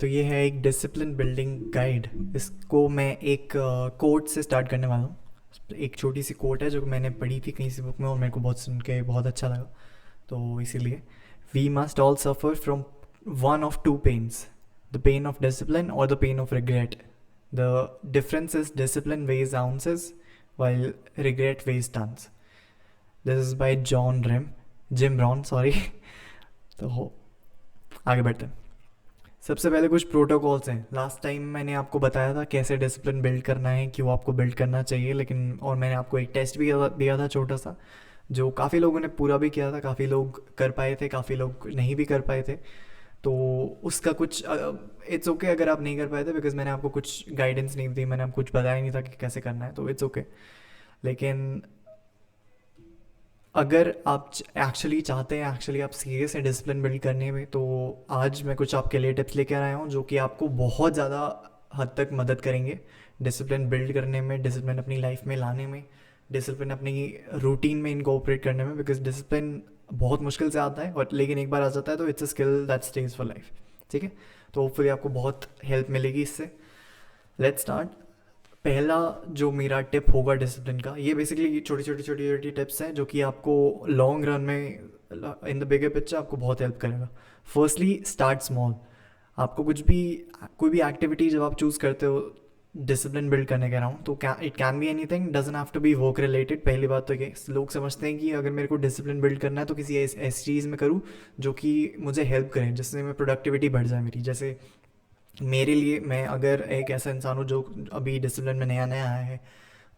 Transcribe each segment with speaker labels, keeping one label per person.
Speaker 1: तो ये है एक डिसिप्लिन बिल्डिंग गाइड। इसको मैं एक कोट से स्टार्ट करने वाला हूँ। एक छोटी सी कोट है जो मैंने पढ़ी थी कहीं सी बुक में और मेरे को बहुत सुन के बहुत अच्छा लगा, तो इसीलिए we must all suffer from one of two pains, the pain of discipline और the pain of regret. The difference is discipline weighs ounces while regret weighs tons. This is by Jim Rohn sorry. तो आगे बढ़ते हैं। सबसे पहले कुछ protocols हैं। Last time मैंने आपको बताया था कैसे डिसिप्लिन बिल्ड करना है, क्यों आपको बिल्ड करना चाहिए, लेकिन और मैंने आपको एक टेस्ट भी दिया था छोटा सा, जो काफ़ी लोगों ने पूरा भी किया था, काफ़ी लोग कर पाए थे, काफ़ी लोग नहीं भी कर पाए थे। तो उसका कुछ इट्स ओके अगर आप नहीं कर पाए थे, बिकॉज मैंने आपको कुछ गाइडेंस नहीं दी, मैंने आपको कुछ बताया नहीं था कि कैसे करना है, तो इट्स ओके। लेकिन अगर आप एक्चुअली चाहते हैं, एक्चुअली आप सीरियस हैं डिसिप्लिन बिल्ड करने में, तो आज मैं कुछ आपके लिए टिप्स लेकर आया हूँ जो कि आपको बहुत ज़्यादा हद तक मदद करेंगे डिसिप्लिन बिल्ड करने में, डिसिप्लिन अपनी लाइफ में लाने में, डिसिप्लिन अपनी रूटीन में इनकॉपरेट करने में। बिकॉज डिसिप्लिन बहुत मुश्किल से आता है, और लेकिन एक बार आ जाता है तो it's a skill that stage for life. ठीक है, तो होपफुली आपको बहुत हेल्प मिलेगी इससे। Let's start. पहला जो मेरा टिप होगा डिसिप्लिन का, ये बेसिकली छोटी छोटी टिप्स हैं जो कि आपको लॉन्ग रन में, इन द बिगर पिक्चर, आपको बहुत हेल्प करेगा। Firstly start small. आपको कुछ भी, कोई भी एक्टिविटी जब आप चूज़ करते हो डिसिप्लिन बिल्ड करने के अराउंड, तो it can be anything, doesn't have to be work related. पहली बात तो ये लोग समझते हैं कि अगर मेरे को डिसिप्लिन बिल्ड करना है तो किसी ऐसी चीज़ में करूँ जो कि मुझे हेल्प करें, जिससे मैं प्रोडक्टिविटी बढ़ जाए मेरी। जैसे मेरे लिए, मैं अगर एक ऐसा इंसान हूँ जो अभी डिसिप्लिन में नया नया आया है,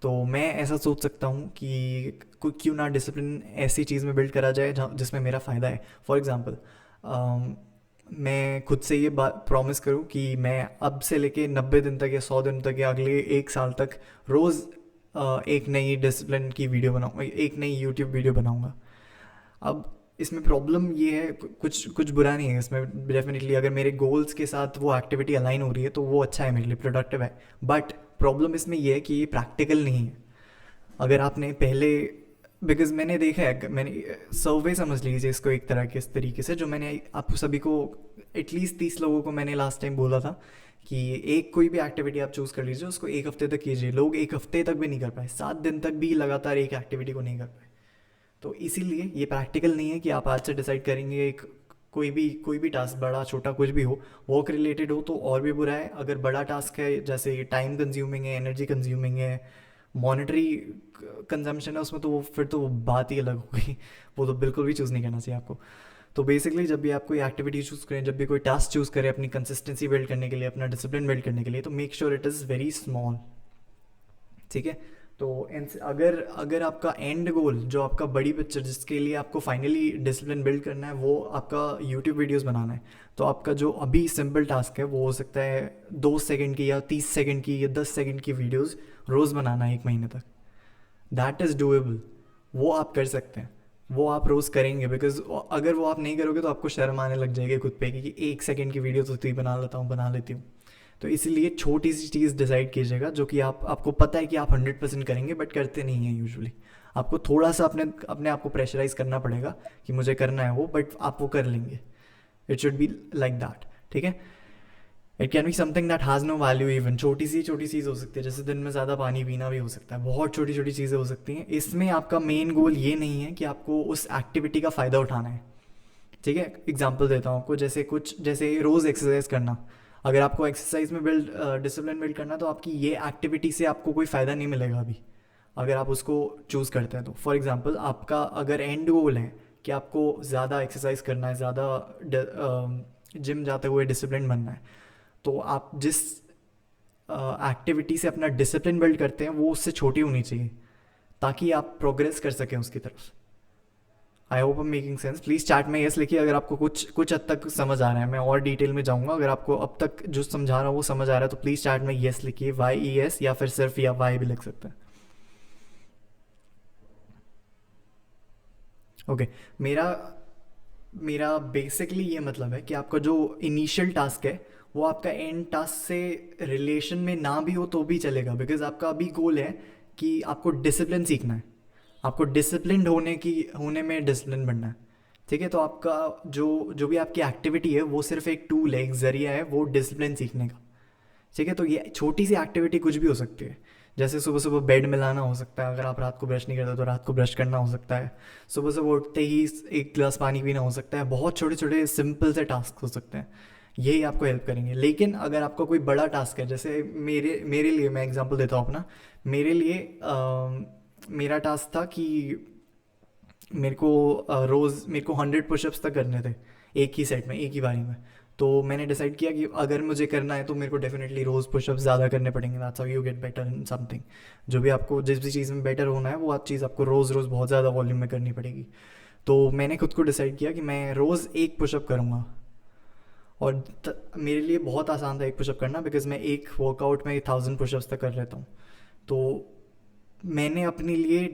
Speaker 1: तो मैं ऐसा सोच सकता हूँ कि क्यों ना डिसिप्लिन ऐसी चीज़ में बिल्ड करा जाए जहाँ जिसमें मेरा फ़ायदा है। फॉर एग्ज़ाम्पल, मैं खुद से ये बात प्रॉमिस करूँ कि मैं अब से लेके 90 दिन तक या 100 दिन तक या अगले एक साल तक रोज़ एक नई डिसिप्लिन की वीडियो बनाऊँगा, एक नई यूट्यूब वीडियो बनाऊँगा। अब इसमें प्रॉब्लम ये है, कुछ कुछ बुरा नहीं है इसमें डेफिनेटली, अगर मेरे गोल्स के साथ वो एक्टिविटी अलाइन हो रही है तो वो अच्छा है, मेरे लिए प्रोडक्टिव है। बट प्रॉब्लम इसमें ये है कि ये प्रैक्टिकल नहीं है। अगर आपने पहले, बिकॉज मैंने देखा है, मैंने सर्वे समझ लीजिए इसको एक तरह के, इस तरीके से जो मैंने आप सभी को, एटलीस्ट 30 लोगों को मैंने लास्ट टाइम बोला था कि एक कोई भी एक्टिविटी आप चूज़ कर लीजिए, उसको एक हफ्ते तक कीजिए। लोग एक हफ्ते तक भी नहीं कर पाए, 7 दिन तक भी लगातार एक एक्टिविटी को नहीं कर पाए। तो इसीलिए ये प्रैक्टिकल नहीं है कि आप आज से डिसाइड करेंगे एक कोई भी टास्क, बड़ा छोटा कुछ भी हो, वर्क रिलेटेड हो तो और भी बुरा है। अगर बड़ा टास्क है, जैसे टाइम कंज्यूमिंग है, एनर्जी कंज्यूमिंग है, मॉनेटरी कंजम्पशन है उसमें, तो वो फिर तो वो बात ही अलग हो गई। वो तो बिल्कुल भी चूज़ नहीं करना चाहिए आपको। तो बेसिकली जब भी आप कोई एक्टिविटी चूज़ करें, जब भी कोई टास्क चूज़ करें अपनी कंसिस्टेंसी बिल्ड करने के लिए, अपना डिसिप्लिन बिल्ड करने के लिए, तो make sure it is very small. ठीक है। तो अगर अगर आपका एंड गोल, जो आपका बड़ी पिक्चर जिसके लिए आपको फाइनली डिसिप्लिन बिल्ड करना है, वो आपका यूट्यूब वीडियोस बनाना है, तो आपका जो अभी सिंपल टास्क है वो हो सकता है 2 सेकंड की या 30 सेकंड की या 10 सेकंड की वीडियोस रोज़ बनाना है 1 महीने तक। That is doable. वो आप कर सकते हैं, वो आप रोज़ करेंगे। बिकॉज अगर वो आप नहीं करोगे तो आपको शर्म आने लग जाएगी खुद पे कि 1 सेकंड की वीडियो तो तू ही बना लेता हूँ, बना लेती हूँ। तो इसीलिए छोटी सी चीज़ डिसाइड कीजिएगा जो कि आपको पता है कि आप 100% करेंगे, बट करते नहीं हैं यूजुअली। आपको थोड़ा सा अपने अपने आप को प्रेशराइज करना पड़ेगा कि मुझे करना है वो, बट आप वो कर लेंगे। It should be like that. ठीक है। It can be something that has no value even. छोटी सी छोटी चीज़ हो सकती है, जैसे दिन में ज़्यादा पानी पीना भी हो सकता है। बहुत छोटी छोटी चीज़ें हो सकती हैं। इसमें आपका मेन गोल ये नहीं है कि आपको उस एक्टिविटी का फ़ायदा उठाना है। ठीक है, एग्जांपल देता हूँ आपको, जैसे रोज़ एक्सरसाइज करना। अगर आपको एक्सरसाइज में डिसिप्लिन बिल्ड करना, तो आपकी ये एक्टिविटी से आपको कोई फ़ायदा नहीं मिलेगा अभी, अगर आप उसको चूज़ करते हैं तो। फॉर एग्जांपल, आपका अगर एंड गोल है कि आपको ज़्यादा एक्सरसाइज करना है, ज़्यादा जिम जाते हुए डिसिप्लिन बनना है, तो आप जिस एक्टिविटी से अपना डिसिप्लिन बिल्ड करते हैं वो उससे छोटी होनी चाहिए, ताकि आप प्रोग्रेस कर सकें उसकी तरफ। I hope I am making sense. Please chat में यस लिखिए अगर आपको कुछ कुछ हद तक समझ आ रहा है। मैं और डिटेल में जाऊंगा, अगर आपको अब तक जो समझा रहा हूँ वो समझ आ रहा है तो प्लीज़ चैट में यस लिखिए, YES, या फिर सिर्फ या वाई भी लिख सकते हैं। ओके। मेरा मेरा बेसिकली ये मतलब है कि आपका जो इनिशियल टास्क है वो आपका एंड टास्क से रिलेशन में ना भी हो तो भी चलेगा, बिकॉज आपका अभी गोल है कि आपको डिसिप्लिन सीखना है, आपको डिसिप्लिन होने में डिसिप्लिन बनना है। ठीक है। तो आपका जो जो भी आपकी एक्टिविटी है वो सिर्फ एक टूल है, एक ज़रिया है वो डिसिप्लिन सीखने का। ठीक है। तो ये छोटी सी एक्टिविटी कुछ भी हो सकती है, जैसे सुबह सुबह बेड मिलाना हो सकता है, अगर आप रात को ब्रश नहीं करते तो रात को ब्रश करना हो सकता है, सुबह सुबह उठते ही एक गिलास पानी पीना हो सकता है। बहुत छोटे छोटे सिंपल से टास्क हो सकते हैं, यही आपको हेल्प करेंगे। लेकिन अगर आपका कोई बड़ा टास्क है, जैसे मेरे मेरे लिए मैं एग्जांपल देता हूँ अपना। मेरे लिए मेरा टास्क था कि मेरे को रोज़ मेरे को 100 पुशअप्स तक करने थे, एक ही सेट में, एक ही बारी में। तो मैंने डिसाइड किया कि अगर मुझे करना है तो मेरे को डेफिनेटली रोज़ पुशअप्स ज़्यादा करने पड़ेंगे। That's how you get better in something. जो भी आपको जिस भी चीज़ में बेटर होना है वो आप चीज़ आपको रोज़ रोज़ बहुत ज़्यादा वॉल्यूम में करनी पड़ेगी। तो मैंने खुद को डिसाइड किया कि मैं रोज़ एक पुशअप करूँगा। और मेरे लिए बहुत आसान था एक पुशअप करना, बिकॉज मैं एक वर्कआउट में 1000 पुशअप्स तक कर लेता हूँ। तो मैंने अपने लिए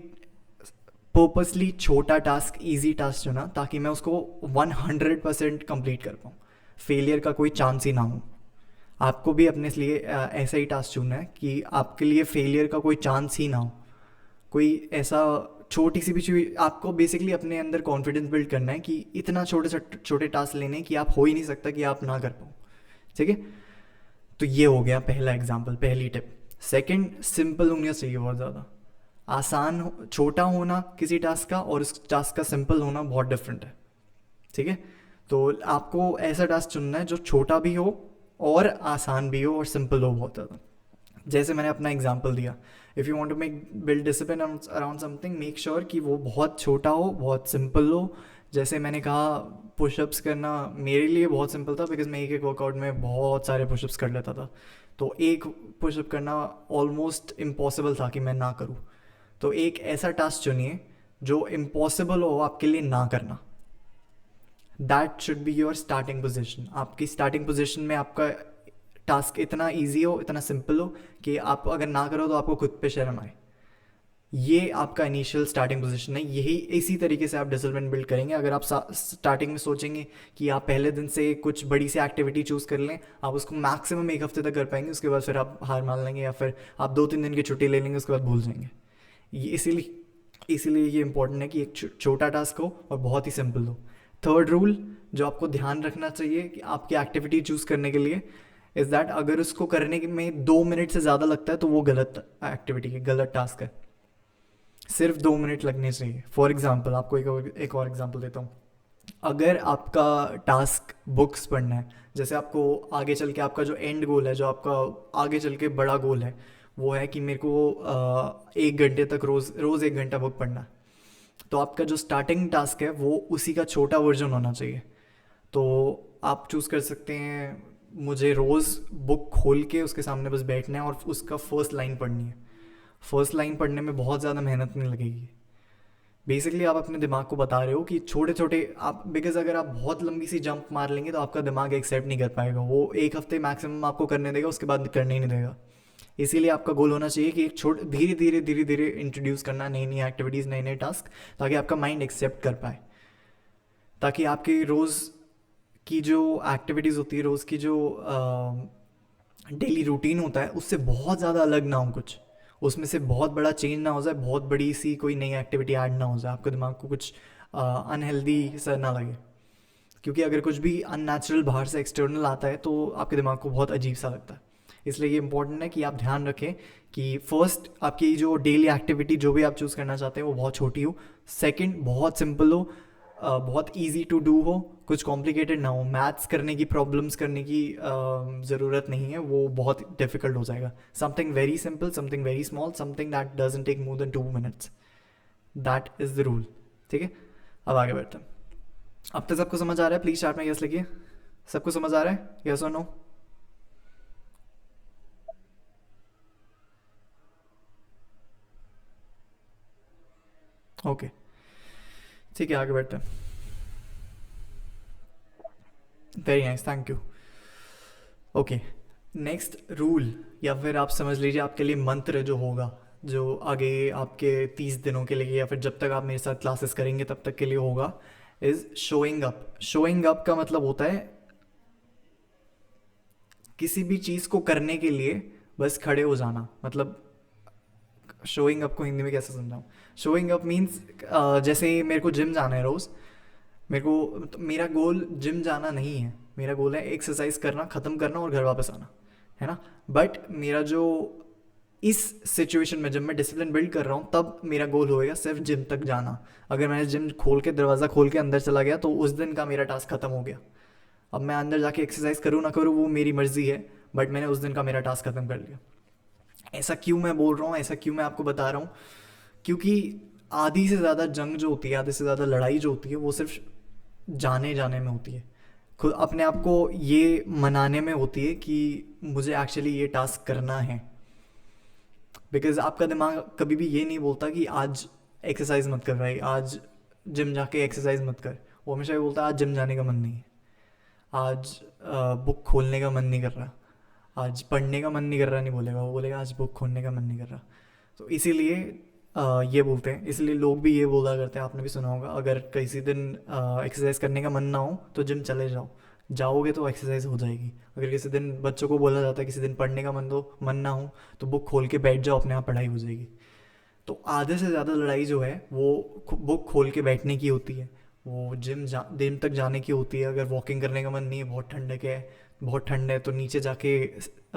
Speaker 1: पर्पसली छोटा टास्क, इजी टास्क चुना ताकि मैं उसको 100% कंप्लीट कर पाऊँ, फेलियर का कोई चांस ही ना हो। आपको भी अपने लिए ऐसा ही टास्क चुनना है कि आपके लिए फेलियर का कोई चांस ही ना हो। कोई ऐसा छोटी सी भी चीज, आपको बेसिकली अपने अंदर कॉन्फिडेंस बिल्ड करना है कि इतना छोटे छोटे टास्क लेने कि आप हो ही नहीं सकता कि आप ना कर पाओ। ठीक है। तो ये हो गया पहला एग्जाम्पल, पहली टिप। सेकंड, सिंपल होना चाहिए बहुत ज़्यादा। छोटा होना किसी टास्क का और उस टास्क का सिंपल होना बहुत डिफरेंट है। ठीक है। तो आपको ऐसा टास्क चुनना है जो छोटा भी हो और आसान भी हो और सिंपल हो बहुत ज़्यादा। जैसे मैंने अपना एग्जांपल दिया, if you want to make build discipline around something, make sure कि वो बहुत छोटा हो, बहुत सिंपल हो। जैसे मैंने कहा, पुशअप्स करना मेरे लिए बहुत सिंपल था, बिकॉज मैं एक एक वर्कआउट में बहुत सारे पुशअप्स कर लेता था। तो एक पुशअप करना ऑलमोस्ट इम्पॉसिबल था कि मैं ना करूँ। तो एक ऐसा टास्क चुनिए जो इम्पॉसिबल हो आपके लिए ना करना। That should be your starting position. आपकी स्टार्टिंग पोजिशन में आपका टास्क इतना ईजी हो, इतना सिंपल हो कि आप अगर ना करो तो आपको खुद पे शर्म आए। ये आपका इनिशियल स्टार्टिंग पोजीशन है। यही इसी तरीके से आप डिसिप्लिन बिल्ड करेंगे। अगर आप स्टार्टिंग में सोचेंगे कि आप पहले दिन से कुछ बड़ी सी एक्टिविटी चूज़ कर लें, आप उसको मैक्सिमम एक हफ्ते तक कर पाएंगे, उसके बाद फिर आप हार मान लेंगे या फिर आप 2-3 दिन की छुट्टी ले लेंगे, उसके बाद भूल जाएंगे। ये इसीलिए ये इंपॉर्टेंट है कि एक छोटा टास्क हो और बहुत ही सिंपल हो। थर्ड रूल जो आपको ध्यान रखना चाहिए कि आपकी एक्टिविटी चूज़ करने के लिए, इज़ दैट अगर उसको करने में 2 मिनट से ज़्यादा लगता है तो वो गलत एक्टिविटी है, गलत टास्क है। सिर्फ 2 मिनट लगने चाहिए। फॉर एग्जाम्पल आपको एक और एग्जाम्पल देता हूँ। अगर आपका टास्क बुक्स पढ़ना है, जैसे आपको आगे चल के आपका जो एंड गोल है, जो आपका आगे चल के बड़ा गोल है, वो है कि मेरे को 1 घंटे तक रोज़ 1 घंटा बुक पढ़ना है। तो आपका जो स्टार्टिंग टास्क है वो उसी का छोटा वर्जन होना चाहिए। तो आप चूज़ कर सकते हैं, मुझे रोज़ बुक खोल के उसके सामने बस बैठना है और उसका फर्स्ट लाइन पढ़नी है। फर्स्ट लाइन पढ़ने में बहुत ज़्यादा मेहनत नहीं लगेगी। बेसिकली आप अपने दिमाग को बता रहे हो कि छोटे छोटे आप, बिकॉज अगर आप बहुत लंबी सी जंप मार लेंगे तो आपका दिमाग एक्सेप्ट नहीं कर पाएगा, वो एक हफ्ते मैक्सिमम आपको करने देगा, उसके बाद करने ही नहीं देगा। इसीलिए आपका गोल होना चाहिए कि एक धीरे धीरे धीरे धीरे इंट्रोड्यूस करना नई नई एक्टिविटीज़, नए नए टास्क, ताकि आपका माइंड एक्सेप्ट कर पाए, ताकि आपकी रोज़ की जो एक्टिविटीज़ होती है, रोज़ की जो डेली रूटीन होता है, उससे बहुत ज़्यादा अलग ना हो कुछ, उसमें से बहुत बड़ा चेंज ना हो जाए, बहुत बड़ी सी कोई नई एक्टिविटी ऐड ना हो जाए, आपके दिमाग को कुछ अनहेल्दी सा ना लगे। क्योंकि अगर कुछ भी अननेचुरल बाहर से एक्सटर्नल आता है तो आपके दिमाग को बहुत अजीब सा लगता है। इसलिए ये इंपॉर्टेंट है कि आप ध्यान रखें कि फर्स्ट आपकी जो डेली एक्टिविटी जो भी आप चूज़ करना चाहते हैं वो बहुत छोटी हो। सेकंड, बहुत सिंपल हो, बहुत इजी टू डू हो, कुछ कॉम्प्लिकेटेड ना हो। मैथ्स करने की, प्रॉब्लम्स करने की ज़रूरत नहीं है, वो बहुत डिफिकल्ट हो जाएगा। Something very simple, something very small, something that doesn't take more than 2 minutes, that is the rule. ठीक है। अब आगे बढ़ते हैं। अब तक सबको समझ आ रहा है? प्लीज़ चार्ट में यस लिखिए। सबको समझ आ रहा है, यस और नो? ओके, ठीक है, आगे बढ़ते हैं। Very nice, thank you. Okay, next rule, या फिर आप समझ लीजिए आपके लिए मंत्र जो होगा, जो आगे आपके 30 दिनों के लिए या फिर जब तक आप मेरे साथ क्लासेस करेंगे तब तक के लिए होगा, is showing up. Showing up का मतलब होता है किसी भी चीज़ को करने के लिए बस खड़े हो जाना। मतलब शोइंग अप को हिंदी में कैसे समझाऊँ? शोइंग अप मीन्स जैसे मेरे को जिम जाना है रोज़, मेरे को तो मेरा गोल जिम जाना नहीं है, मेरा गोल है एक्सरसाइज करना, ख़त्म करना और घर वापस आना, है ना। बट मेरा जो इस सिचुएशन में जब मैं डिसिप्लिन बिल्ड कर रहा हूँ तब मेरा गोल होएगा सिर्फ जिम तक जाना। अगर मैंने जिम खोल के दरवाज़ा खोल के अंदर चला गया तो उस दिन का मेरा टास्क ख़त्म हो गया। अब मैं अंदर जाके एक्सरसाइज करूँ ना करूँ वो मेरी मर्ज़ी है, बट मैंने उस दिन का मेरा टास्क ख़त्म कर लिया। ऐसा क्यों मैं बोल रहा हूँ, ऐसा क्यों मैं आपको बता रहा हूँ, क्योंकि आधी से ज़्यादा जंग जो होती है, आधे से ज़्यादा लड़ाई जो होती है वो सिर्फ जाने जाने में होती है, खुद अपने आप को ये मनाने में होती है कि मुझे एक्चुअली ये टास्क करना है। बिकॉज आपका दिमाग कभी भी ये नहीं बोलता कि आज एक्सरसाइज मत कर भाई, आज जिम जाके एक्सरसाइज मत कर। वो हमेशा ये बोलता है आज जिम जाने का मन नहीं है, आज बुक खोलने का मन नहीं कर रहा, आज पढ़ने का मन नहीं कर रहा, नहीं बोलेगा, वो बोलेगा आज बुक खोलने का मन नहीं कर रहा। तो इसीलिए ये बोलते हैं, इसलिए लोग भी ये बोला करते हैं, आपने भी सुना होगा, अगर किसी दिन एक्सरसाइज करने का मन ना हो तो जिम चले जाओ, जाओगे तो एक्सरसाइज हो जाएगी। अगर किसी दिन बच्चों को बोला जाता है किसी दिन पढ़ने का मन ना हो तो बुक खोल के बैठ जाओ, अपने आप पढ़ाई हो जाएगी। तो आधे से ज़्यादा लड़ाई जो है वो बुक खोल के बैठने की होती है, वो जिम तक जाने की होती है। अगर वॉकिंग करने का मन नहीं है, बहुत ठंडक है, बहुत ठंड है, तो नीचे जाके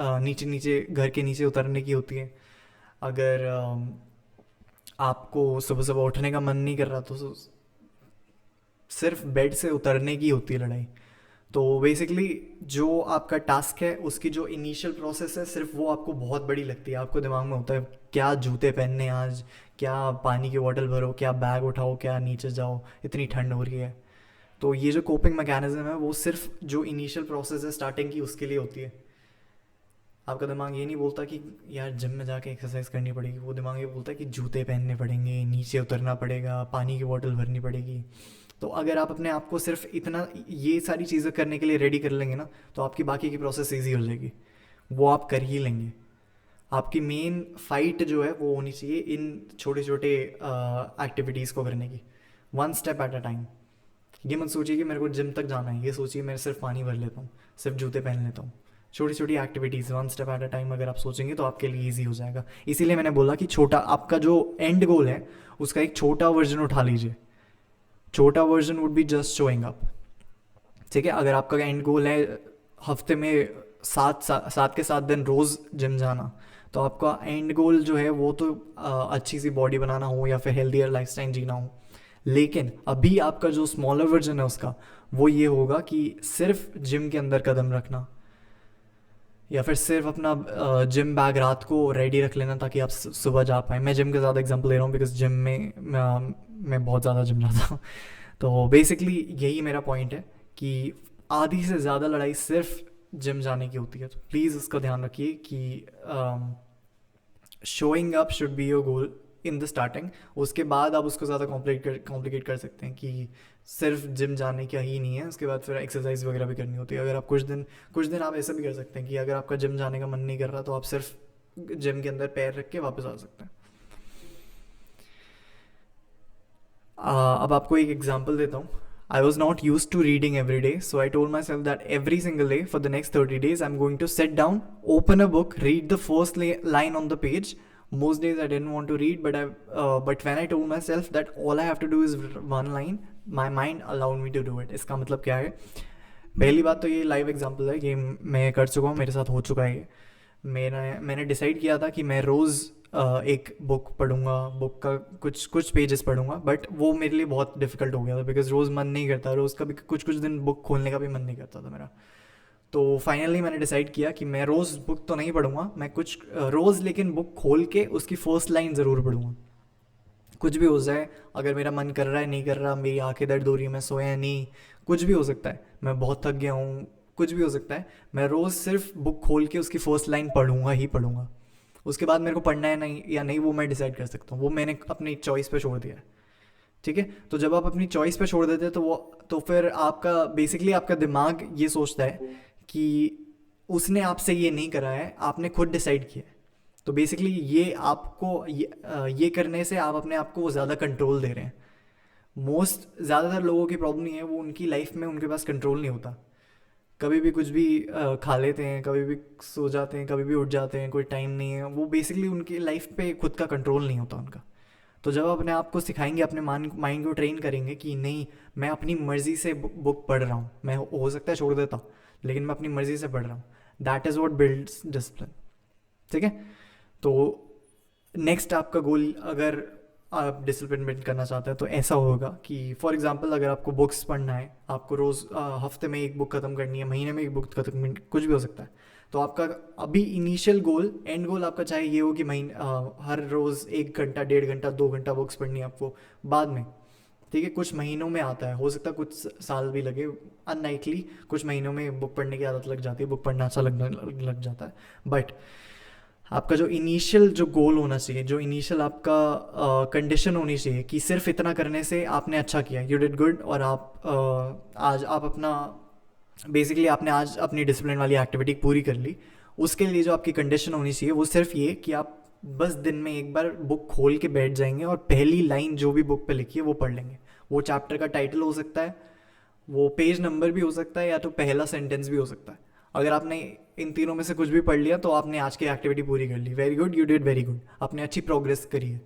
Speaker 1: नीचे नीचे घर के नीचे उतरने की होती है। अगर आपको सुबह सुबह उठने का मन नहीं कर रहा तो सिर्फ बेड से उतरने की होती है लड़ाई। तो बेसिकली जो आपका टास्क है उसकी जो इनिशियल प्रोसेस है सिर्फ वो आपको बहुत बड़ी लगती है, आपको दिमाग में होता है क्या जूते पहनने आज, क्या पानी की बोतल भरो, क्या बैग उठाओ, क्या नीचे जाओ, इतनी ठंड हो रही है। तो ये जो कोपिंग मैकेनिज्म है वो सिर्फ जो इनिशियल प्रोसेस है स्टार्टिंग की उसके लिए होती है। आपका दिमाग ये नहीं बोलता कि यार जिम में जाके एक्सरसाइज करनी पड़ेगी, वो दिमाग ये बोलता है कि जूते पहनने पड़ेंगे, नीचे उतरना पड़ेगा, पानी की बोतल भरनी पड़ेगी। तो अगर आप अपने आप को सिर्फ इतना ये सारी चीज़ें करने के लिए रेडी कर लेंगे ना तो आपकी बाकी की प्रोसेस ईजी हो जाएगी, वो आप कर ही लेंगे। आपकी मेन फाइट जो है वो होनी चाहिए इन छोटे छोटे एक्टिविटीज़ को करने की, one step at a time. ये मत सोचिए कि मेरे को जिम तक जाना है, ये सोचिए मैं सिर्फ पानी भर लेता हूँ, सिर्फ जूते पहन लेता हूँ। छोटी छोटी activities one step at a time अगर आप सोचेंगे तो आपके लिए ईजी हो जाएगा। इसीलिए मैंने बोला कि छोटा आपका जो एंड गोल है उसका एक छोटा वर्जन उठा लीजिए। छोटा version would be just showing up, ठीक है। अगर आपका एंड गोल है हफ्ते में 7 के 7 दिन रोज़ जिम जाना, तो आपका एंड गोल जो है वो तो अच्छी सी बॉडी बनाना हो या फिर हेल्दियर लाइफस्टाइल जीना हो। लेकिन अभी आपका जो स्मॉलर वर्जन है उसका वो ये होगा कि सिर्फ जिम के अंदर कदम रखना, या फिर सिर्फ अपना जिम बैग रात को रेडी रख लेना ताकि आप सुबह जा पाए। मैं जिम का ज़्यादा एग्जांपल ले रहा हूँ बिकॉज जिम में मैं बहुत ज़्यादा जिम जाता हूँ। तो बेसिकली यही मेरा पॉइंट है कि आधी से ज़्यादा लड़ाई सिर्फ जिम जाने की होती है। तो प्लीज़ उसका ध्यान रखिए कि showing up should be your goal in the starting. उसके बाद आप उसको ज़्यादा कॉम्प्लिकेट कर सकते हैं कि सिर्फ जिम जाने का ही नहीं है, उसके बाद फिर एक्सरसाइज वगैरह भी करनी होती है। अगर आप कुछ दिन आप ऐसा भी कर सकते हैं कि अगर आपका जिम जाने का मन नहीं कर रहा तो आप सिर्फ जिम के अंदर पैर रख के वापस आ सकते हैं। अब आपको एक एग्जांपल देता हूँ। I was not used to reading every day, so I told myself that every single day for the next 30 days I'm going to sit down, open a book, read the first line on the page. Most days I didn't want to read, but when I told myself that all I have to do is one line, my mind allowed me to do it. इसका मतलब क्या है? पहली बात तो ये live example है, ये मैं कर चुका हूँ, मेरे साथ हो चुका है ये। मैंने डिसाइड किया था कि मैं रोज़ एक बुक पढ़ूंगा, बुक का कुछ कुछ पेजेस पढ़ूंगा, बट वो मेरे लिए बहुत डिफिकल्ट हो गया था बिकॉज रोज़ मन नहीं करता, रोज़ का भी कुछ दिन बुक खोलने का भी मन नहीं करता था मेरा। तो फाइनली मैंने डिसाइड किया कि मैं रोज़ बुक तो नहीं पढ़ूंगा, मैं कुछ रोज़ लेकिन बुक खोल के उसकी फर्स्ट लाइन ज़रूर पढ़ूंगा, कुछ भी हो जाए। अगर मेरा मन कर रहा है, नहीं कर रहा, मेरी आंखें दर्द हो रही है, मैं सोया नहीं, कुछ भी हो सकता है, मैं बहुत थक गया हूँ, कुछ भी हो सकता है, मैं रोज़ सिर्फ बुक खोल के उसकी फ़र्स्ट लाइन पढ़ूंगा ही पढ़ूंगा। उसके बाद मेरे को पढ़ना है नहीं या नहीं वो मैं डिसाइड कर सकता हूँ, वो मैंने अपनी चॉइस पे छोड़ दिया है, ठीक है। तो जब आप अपनी चॉइस पे छोड़ देते हैं तो फिर आपका बेसिकली आपका दिमाग ये सोचता है कि उसने आपसे ये नहीं करा है, आपने खुद डिसाइड किया है। तो बेसिकली ये आपको ये करने से आप अपने आप को ज़्यादा कंट्रोल दे रहे हैं। ज़्यादातर लोगों की प्रॉब्लम नहीं है, वो उनकी लाइफ में उनके पास कंट्रोल नहीं होता, कभी भी कुछ भी खा लेते हैं, कभी भी सो जाते हैं, कभी भी उठ जाते हैं, कोई टाइम नहीं है, वो बेसिकली उनकी लाइफ पे खुद का कंट्रोल नहीं होता उनका। तो जब आप अपने आप को सिखाएंगे, अपने माइंड को ट्रेन करेंगे कि नहीं, मैं अपनी मर्ज़ी से बुक पढ़ रहा हूँ, मैं हो सकता है छोड़ देता हूँ, लेकिन मैं अपनी मर्ज़ी से पढ़ रहा हूँ, that is what builds discipline. ठीक है। तो नेक्स्ट आपका गोल, अगर आप डिसिप्लिन बिल्ड करना चाहते हैं तो ऐसा होगा कि फॉर एग्जांपल अगर आपको बुक्स पढ़ना है, आपको रोज़ हफ्ते में एक बुक ख़त्म करनी है, महीने में एक बुक ख़त्म, कुछ भी हो सकता है। तो आपका अभी इनिशियल गोल, एंड गोल आपका चाहे ये हो कि हर रोज़ 1 घंटा, 1.5 घंटा, 2 घंटा बुक्स पढ़नी है आपको बाद में। ठीक है, कुछ महीनों में आता है, हो सकता है कुछ साल भी लगे, अनलाइकली कुछ महीनों में बुक पढ़ने की आदत लग जाती है, बुक पढ़ना अच्छा लगने लग जाता है। बट आपका जो इनिशियल जो गोल होना चाहिए, जो इनिशियल आपका कंडीशन होनी चाहिए कि सिर्फ इतना करने से आपने अच्छा किया, यू डिड गुड, और आप आज आप अपना बेसिकली आपने आज अपनी डिसिप्लिन वाली एक्टिविटी पूरी कर ली। उसके लिए जो आपकी कंडीशन होनी चाहिए वो सिर्फ ये कि आप बस दिन में एक बार बुक खोल के बैठ जाएंगे और पहली लाइन जो भी बुक पे लिखी है वो पढ़ लेंगे। वो चैप्टर का टाइटल हो सकता है, वो पेज नंबर भी हो सकता है, या तो पहला सेंटेंस भी हो सकता है। अगर आपने इन तीनों में से कुछ भी पढ़ लिया तो आपने आज की एक्टिविटी पूरी कर ली। Very good, you did very good, आपने अच्छी प्रोग्रेस करी है।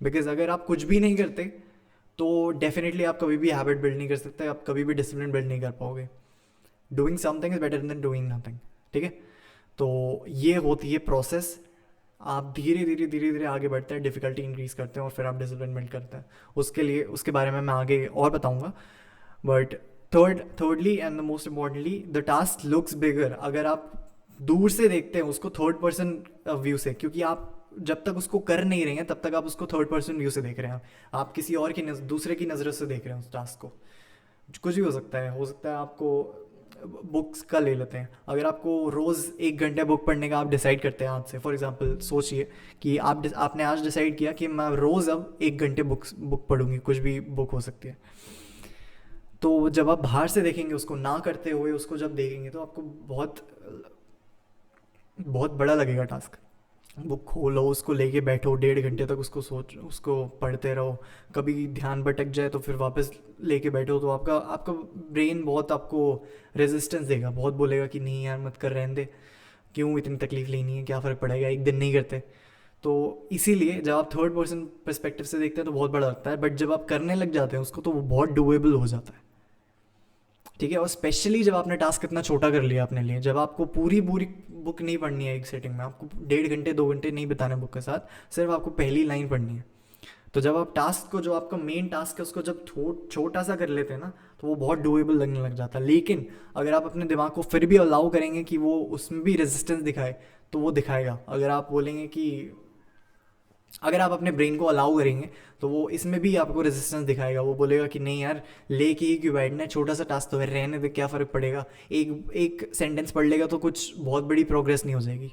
Speaker 1: बिकॉज अगर आप कुछ भी नहीं करते तो डेफिनेटली आप कभी भी हैबिट बिल्ड नहीं कर सकते, आप कभी भी डिसिप्लिन बिल्ड नहीं कर पाओगे। Doing something is better than doing nothing. ठीक है। तो ये होती है प्रोसेस। आप धीरे धीरे धीरे धीरे आगे बढ़ते हैं, डिफिकल्टी इंक्रीज करते हैं और फिर आप डिसिप्लिन बिल्ड करते हैं। उसके लिए उसके बारे में मैं आगे और बताऊंगा। But thirdly and the most importantly, the task looks bigger. अगर आप दूर से देखते हैं उसको थर्ड पर्सन व्यू से, क्योंकि आप जब तक उसको कर नहीं रहे हैं तब तक आप उसको थर्ड पर्सन व्यू से देख रहे हैं, आप किसी और की दूसरे की नज़र से देख रहे हैं उस टास्क को। कुछ भी हो सकता है आपको बुक्स का ले लेते हैं। अगर आपको रोज़ 1 घंटे बुक पढ़ने का आप डिसाइड करते हैं आज से, फॉर एग्जांपल सोचिए कि आपने आज डिसाइड किया कि मैं रोज़ अब 1 घंटे बुक पढ़ूंगी, कुछ भी बुक हो सकती है। तो जब आप बाहर से देखेंगे उसको, ना करते हुए उसको जब देखेंगे, तो आपको बहुत बहुत बड़ा लगेगा टास्क। बुक खोलो, उसको लेके बैठो, 1.5 घंटे तक उसको पढ़ते रहो। कभी ध्यान भटक जाए तो फिर वापस लेके बैठो, तो आपका आपका ब्रेन बहुत आपको रेजिस्टेंस देगा, बहुत बोलेगा कि नहीं यार मत कर, रहने दे, क्यों इतनी तकलीफ लेनी है, क्या फ़र्क पड़ेगा, एक दिन नहीं करते। तो इसीलिए जब आप थर्ड पर्सन पर्सपेक्टिव से देखते हैं तो बहुत बड़ा लगता है, बट जब आप करने लग जाते हैं उसको तो वो बहुत डुएबल हो जाता है। ठीक है। और स्पेशली जब आपने टास्क इतना छोटा कर लिया अपने लिए, जब आपको पूरी पूरी बुक नहीं पढ़नी है एक सेटिंग में, आपको 1.5 घंटे 2 घंटे नहीं बिताने बुक के साथ, सिर्फ आपको पहली लाइन पढ़नी है। तो जब आप टास्क को, जो आपका मेन टास्क है उसको जब छोटा सा कर लेते हैं ना, तो वो बहुत डुएबल लगने लग जाता है। लेकिन अगर आप अपने दिमाग को फिर भी अलाउ करेंगे कि वो उसमें भी रेजिस्टेंस दिखाए, तो वो दिखाएगा। अगर आप बोलेंगे कि, अगर आप अपने ब्रेन को अलाउ करेंगे तो वो इसमें भी आपको रेजिस्टेंस दिखाएगा। वो बोलेगा कि नहीं यार, लेके ही क्यों बैठना है, छोटा सा टास्क तो है, रहने दे, क्या फ़र्क पड़ेगा, एक एक सेंटेंस पढ़ लेगा तो कुछ बहुत बड़ी प्रोग्रेस नहीं हो जाएगी।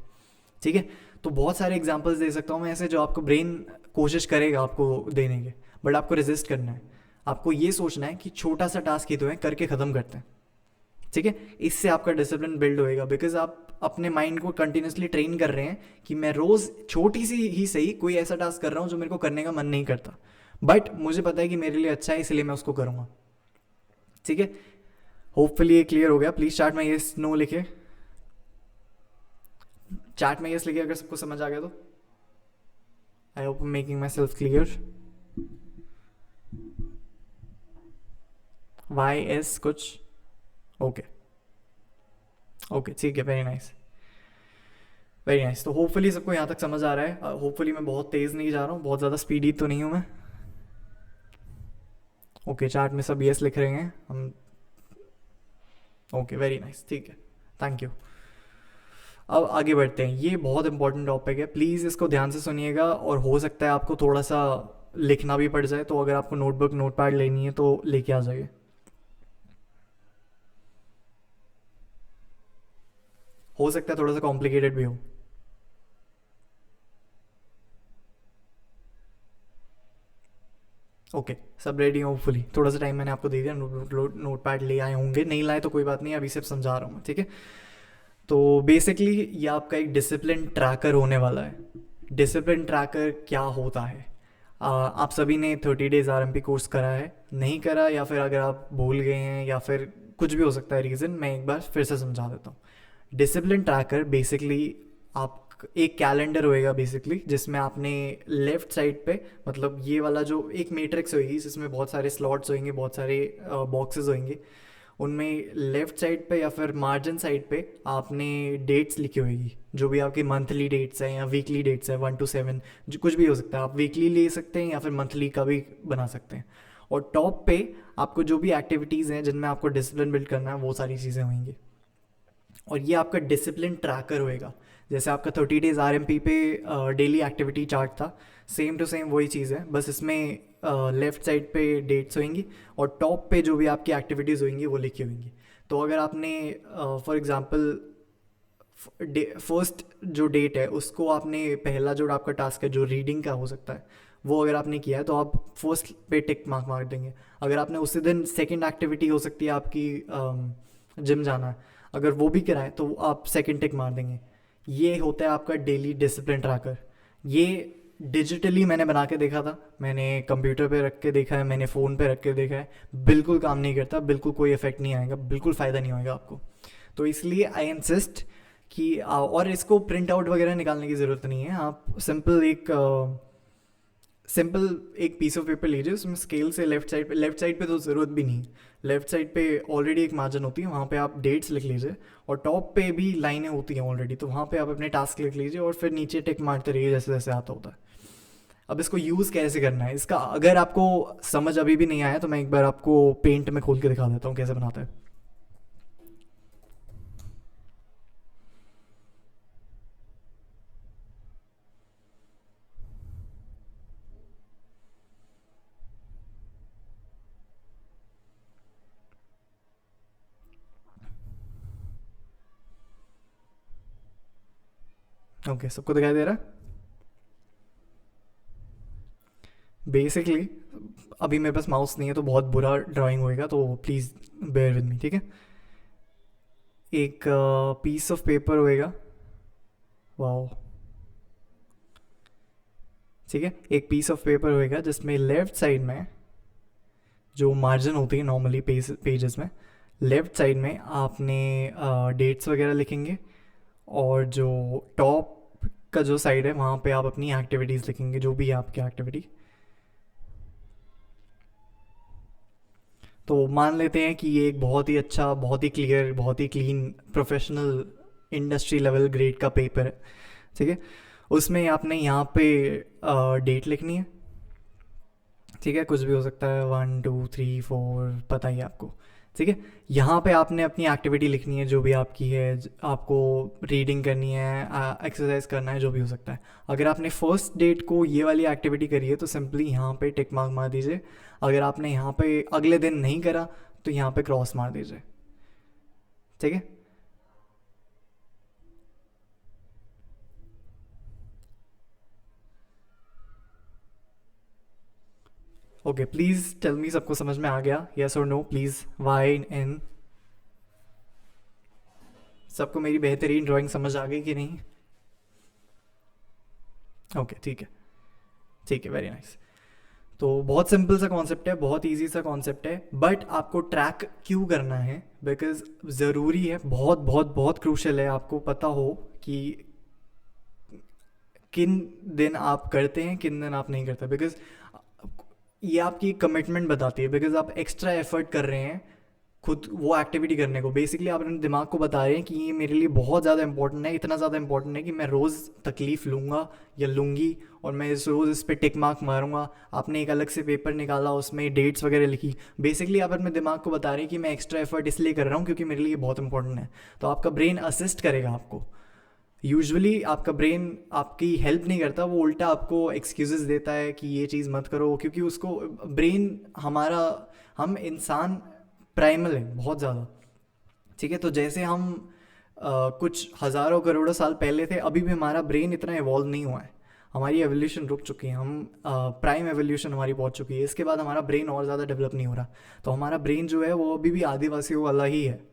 Speaker 1: ठीक है। तो बहुत सारे एग्जांपल्स दे सकता हूँ मैं ऐसे, जो आपको ब्रेन कोशिश करेगा आपको देने के, बट आपको रेजिस्ट करना है। आपको ये सोचना है कि छोटा सा टास्क ही तो है, करके ख़त्म करते हैं। ठीक है। इससे आपका डिसिप्लिन बिल्ड होएगा, बिकॉज आप अपने माइंड को कंटिन्यूसली ट्रेन कर रहे हैं कि मैं रोज़ छोटी सी ही सही कोई ऐसा टास्क कर रहा हूँ जो मेरे को करने का मन नहीं करता, बट मुझे पता है कि मेरे लिए अच्छा है, इसलिए मैं उसको करूँगा। ठीक है। होपफुली ये क्लियर हो गया। प्लीज़ चैट में यस नो लिखे, चैट में यस लिखे अगर सबको समझ आ गया तो। I hope making myself clear. Y S कुछ, ओके ओके, ठीक है, वेरी नाइस वेरी नाइस। तो होपफुली सबको यहाँ तक समझ आ रहा है। होपफुली मैं बहुत तेज़ नहीं जा रहा हूँ, बहुत ज़्यादा स्पीडी तो नहीं हूँ मैं। ओके, चैट में सब यस लिख रहे हैं हम। ओके, वेरी नाइस, ठीक है, थैंक यू। अब आगे बढ़ते हैं। ये बहुत इंपॉर्टेंट टॉपिक है, प्लीज़ इसको ध्यान से सुनिएगा। और हो सकता है आपको थोड़ा सा लिखना भी पड़ जाए, तो अगर आपको नोटबुक नोटपैड लेनी है तो लेके आ जाइए। हो सकता है थोड़ा सा कॉम्प्लिकेटेड भी हो। ओके, सब रेडी हो होपफुली। थोड़ा सा टाइम मैंने आपको दे दिया, नोट पैड ले आए होंगे, नहीं लाए तो कोई बात नहीं, अभी सिर्फ समझा रहा हूँ मैं। ठीक है। तो बेसिकली ये आपका एक डिसिप्लिन ट्रैकर होने वाला है। डिसिप्लिन ट्रैकर क्या होता है? आप सभी ने 30 days RMP कोर्स करा है, नहीं करा, या फिर अगर आप भूल गए हैं या फिर कुछ भी हो सकता है रीज़न, मैं एक बार फिर से समझा देता हूँ। डिसिप्लिन ट्रैकर बेसिकली आप एक कैलेंडर होएगा बेसिकली, जिसमें आपने लेफ्ट साइड पे, मतलब ये वाला जो एक मैट्रिक्स होएगी जिसमें बहुत सारे स्लॉट्स होंगे, बहुत सारे बॉक्सेस होंगे, उनमें लेफ्ट साइड पे या फिर मार्जिन साइड पे आपने डेट्स लिखी होगी, जो भी आपकी मंथली डेट्स हैं या वीकली डेट्स हैं, 1 to 7, जो कुछ भी हो सकता है। आप वीकली ले सकते हैं या फिर मंथली का भी बना सकते हैं। और टॉप पे आपको जो भी एक्टिविटीज़ हैं जिनमें आपको डिसिप्लिन बिल्ड करना है वो सारी चीज़ें होंगी। और ये आपका डिसिप्लिन ट्रैकर होएगा। जैसे आपका 30 डेज RMP पे डेली एक्टिविटी चार्ट था, सेम टू सेम वही चीज़ है, बस इसमें लेफ़्ट साइड पे डेट्स होंगी और टॉप पे जो भी आपकी एक्टिविटीज़ होंगी वो लिखी होंगी। तो अगर आपने फॉर एग्ज़ाम्पल फर्स्ट जो डेट है उसको आपने, पहला जो आपका टास्क है जो रीडिंग का हो सकता है, वो अगर आपने किया है तो आप फर्स्ट पे टिक मार्क मार देंगे। अगर आपने उसी दिन सेकंड एक्टिविटी हो सकती है आपकी जिम जाना, अगर वो भी कराएं तो आप सेकंड टिक मार देंगे। ये होता है आपका डेली डिसिप्लिन ट्रैकर। ये डिजिटली मैंने बना के देखा था, मैंने कंप्यूटर पे रख के देखा है, मैंने फ़ोन पे रख के देखा है, बिल्कुल काम नहीं करता, बिल्कुल कोई इफेक्ट नहीं आएगा, बिल्कुल फ़ायदा नहीं होगा आपको। तो इसलिए आई इंसिस्ट कि और इसको प्रिंट आउट वगैरह निकालने की ज़रूरत नहीं है। आप सिंपल एक पीस ऑफ पेपर लीजिए, उसमें स्केल से लेफ्ट साइड पे तो ज़रूरत भी नहीं, लेफ्ट साइड पे ऑलरेडी एक मार्जिन होती है, वहाँ पे आप डेट्स लिख लीजिए और टॉप पे भी लाइनें होती हैं ऑलरेडी, तो वहाँ पे आप अपने टास्क लिख लीजिए और फिर नीचे टिक मारते रहिए जैसे जैसे आता होता है। अब इसको यूज़ कैसे करना है, इसका अगर आपको समझ अभी भी नहीं आया तो मैं एक बार आपको पेंट में खोल के दिखा देता हूँ कैसे बनाता है। ओके, सबको दिखाई दे रहा है? बेसिकली अभी मेरे पास माउस नहीं है तो बहुत बुरा ड्राइंग होएगा, तो प्लीज़ बेयर विद मी, ठीक है। एक पीस ऑफ पेपर होएगा, वाओ, ठीक है। एक पीस ऑफ पेपर होएगा जिसमें लेफ्ट साइड में जो मार्जिन होती है नॉर्मली पेजेस में, लेफ्ट साइड में आपने डेट्स वगैरह लिखेंगे और जो टॉप का जो साइड है वहाँ पे आप अपनी एक्टिविटीज़ लिखेंगे, जो भी है आपकी एक्टिविटी। तो मान लेते हैं कि ये एक बहुत ही अच्छा, बहुत ही क्लियर, बहुत ही clean, professional, industry level grade का पेपर है, ठीक है। उसमें आपने यहाँ पे डेट लिखनी है, ठीक है, कुछ भी हो सकता है, 1 2 3 4, पता ही है आपको, ठीक है। यहाँ पे आपने अपनी एक्टिविटी लिखनी है जो भी आपकी है, आपको रीडिंग करनी है, एक्सरसाइज करना है, जो भी हो सकता है। अगर आपने फर्स्ट डेट को ये वाली एक्टिविटी करी है तो सिंपली यहाँ पे टिक मार्क मार दीजिए। अगर आपने यहाँ पे अगले दिन नहीं करा तो यहाँ पे क्रॉस मार दीजिए, ठीक है। ओके, प्लीज़ टेल मी सबको समझ में आ गया, यस और नो प्लीज़, वाई एन, सबको मेरी बेहतरीन ड्राइंग समझ आ गई कि नहीं? ओके, ठीक है, ठीक है, वेरी नाइस। तो बहुत सिंपल सा कॉन्सेप्ट है, बहुत इजी सा कॉन्सेप्ट है, बट आपको ट्रैक क्यों करना है? बिकॉज ज़रूरी है, बहुत बहुत बहुत क्रूशल है आपको पता हो कि किन दिन आप करते हैं, किन दिन आप नहीं करते। बिकॉज ये आपकी कमिटमेंट बताती है, बिकॉज आप एक्स्ट्रा एफर्ट कर रहे हैं खुद वो एक्टिविटी करने को। बेसिकली आप अपने दिमाग को बता रहे हैं कि ये मेरे लिए बहुत ज़्यादा इंपॉर्टेंट है, इतना ज़्यादा इंपॉर्टेंट है कि मैं रोज़ तकलीफ़ लूँगा या लूँगी और मैं रोज़ इस पर टिक मार्क मारूंगा। आपने एक अलग से पेपर निकाला, उसमें डेट्स वगैरह लिखी। बेसिकली आप अपने दिमाग को बता रहे हैं कि मैं एक्स्ट्रा एफर्ट इसलिए कर रहा हूँ क्योंकि मेरे लिए बहुत इंपॉर्टेंट है। तो आपका ब्रेन असिस्ट करेगा आपको। यूजुअली आपका ब्रेन आपकी हेल्प नहीं करता, वो उल्टा आपको एक्सक्यूजेस देता है कि ये चीज़ मत करो, क्योंकि उसको ब्रेन हमारा, हम इंसान प्राइमल है बहुत ज़्यादा, ठीक है। तो जैसे हम कुछ हज़ारों करोड़ों साल पहले थे, अभी भी हमारा ब्रेन इतना इवॉल्व नहीं हुआ है, हमारी एवोल्यूशन रुक चुकी है, हम प्राइम एवोल्यूशन हमारी पहुंच चुकी है, इसके बाद हमारा ब्रेन और ज़्यादा डेवलप नहीं हो रहा। तो हमारा ब्रेन जो है वो अभी भी आदिवासियों वाला ही है।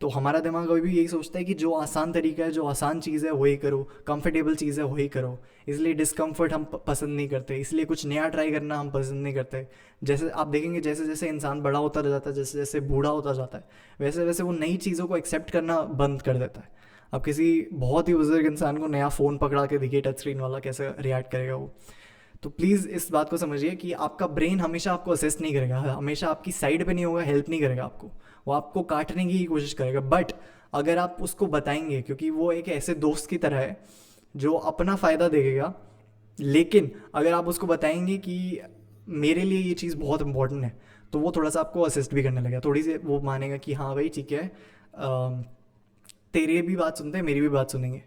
Speaker 1: तो हमारा दिमाग अभी भी यही सोचता है कि जो आसान तरीका है, जो आसान चीज़ है वही करो, कंफर्टेबल चीज़ है वही करो। इसलिए डिस्कम्फर्ट हम पसंद नहीं करते, इसलिए कुछ नया ट्राई करना हम पसंद नहीं करते। जैसे आप देखेंगे, जैसे जैसे इंसान बड़ा होता जाता है, जैसे जैसे बूढ़ा होता जाता है, वैसे वैसे वो नई चीज़ों को एक्सेप्ट करना बंद कर देता है। अब किसी बहुत ही बुजुर्ग इंसान को नया फ़ोन पकड़ा के दिखे टच स्क्रीन वाला, कैसे रिएक्ट करेगा वो? तो प्लीज़ इस बात को समझिए कि आपका ब्रेन हमेशा आपको असिस्ट नहीं करेगा, हमेशा आपकी साइड पे नहीं होगा, हेल्प नहीं करेगा आपको, वो आपको काटने की ही कोशिश करेगा। बट अगर आप उसको बताएंगे, क्योंकि वो एक ऐसे दोस्त की तरह है जो अपना फ़ायदा देखेगा, लेकिन अगर आप उसको बताएंगे कि मेरे लिए ये चीज़ बहुत इंपॉर्टेंट है, तो वो थोड़ा सा आपको असिस्ट भी करने लगेगा, थोड़ी सी वो मानेगा कि हाँ भाई ठीक है, तेरे भी बात सुनते हैं, मेरी भी बात सुनेंगे।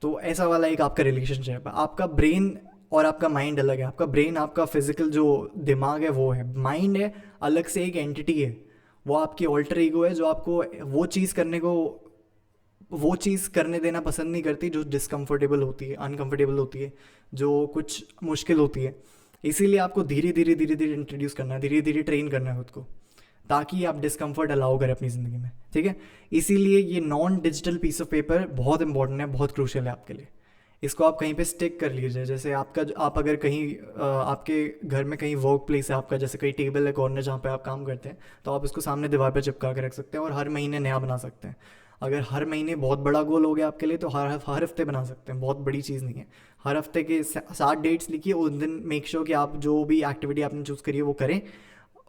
Speaker 1: तो ऐसा वाला एक आपका रिलेशनशिप है। आपका ब्रेन और आपका माइंड अलग है। आपका ब्रेन आपका फिजिकल जो दिमाग है वो है, माइंड है अलग से एक एंटिटी है, वो आपकी ऑल्टर ईगो है जो आपको वो चीज़ करने देना पसंद नहीं करती जो डिसकम्फर्टेबल होती है, अनकंफर्टेबल होती है, जो कुछ मुश्किल होती है। इसीलिए आपको धीरे धीरे धीरे धीरे इंट्रोड्यूस करना है, धीरे धीरे ट्रेन करना है खुद को, ताकि आप डिस्कम्फर्ट अलाउ करें अपनी ज़िंदगी में, ठीक है। इसीलिए ये non digital piece of paper बहुत इंपॉर्टेंट है, बहुत क्रूशियल है आपके लिए। इसको आप कहीं पे स्टिक कर लीजिए। जैसे आप अगर कहीं आपके घर में कहीं वर्क प्लेस है आपका, जैसे कहीं टेबल है कॉर्नर जहाँ पे आप काम करते हैं, तो आप इसको सामने दीवार पे चिपका के रख सकते हैं और हर महीने नया बना सकते हैं। अगर हर महीने बहुत बड़ा गोल हो गया आपके लिए, तो हर हफ्ते बना सकते हैं, बहुत बड़ी चीज़ नहीं है। हर हफ्ते के 7 डेट्स लिखिए, उस दिन मेक श्योर कि आप जो भी एक्टिविटी आपने चूज़ करी है वो करें।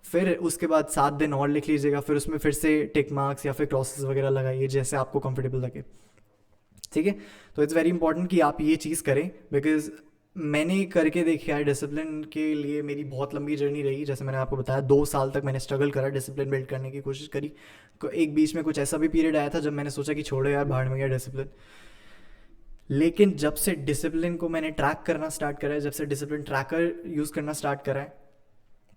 Speaker 1: फिर उसके बाद 7 दिन और लिख लीजिएगा, फिर उसमें फिर से टिक मार्क्स या फिर क्रॉसेस वगैरह लगाइए जैसे आपको कंफर्टेबल लगे, ठीक है। तो इट्स वेरी इंपॉर्टेंट कि आप ये चीज़ करें, बिकॉज मैंने करके देखा है, डिसिप्लिन के लिए मेरी बहुत लंबी जर्नी रही। जैसे मैंने आपको बताया 2 साल तक मैंने स्ट्रगल करा, डिसिप्लिन बिल्ड करने की कोशिश करी। एक बीच में कुछ ऐसा भी पीरियड आया था जब मैंने सोचा कि छोड़ो यार, भाड़ में गया डिसिप्लिन। लेकिन जब से डिसिप्लिन को मैंने ट्रैक करना स्टार्ट करा है, जब से डिसिप्लिन ट्रैकर यूज़ करना स्टार्ट करा है,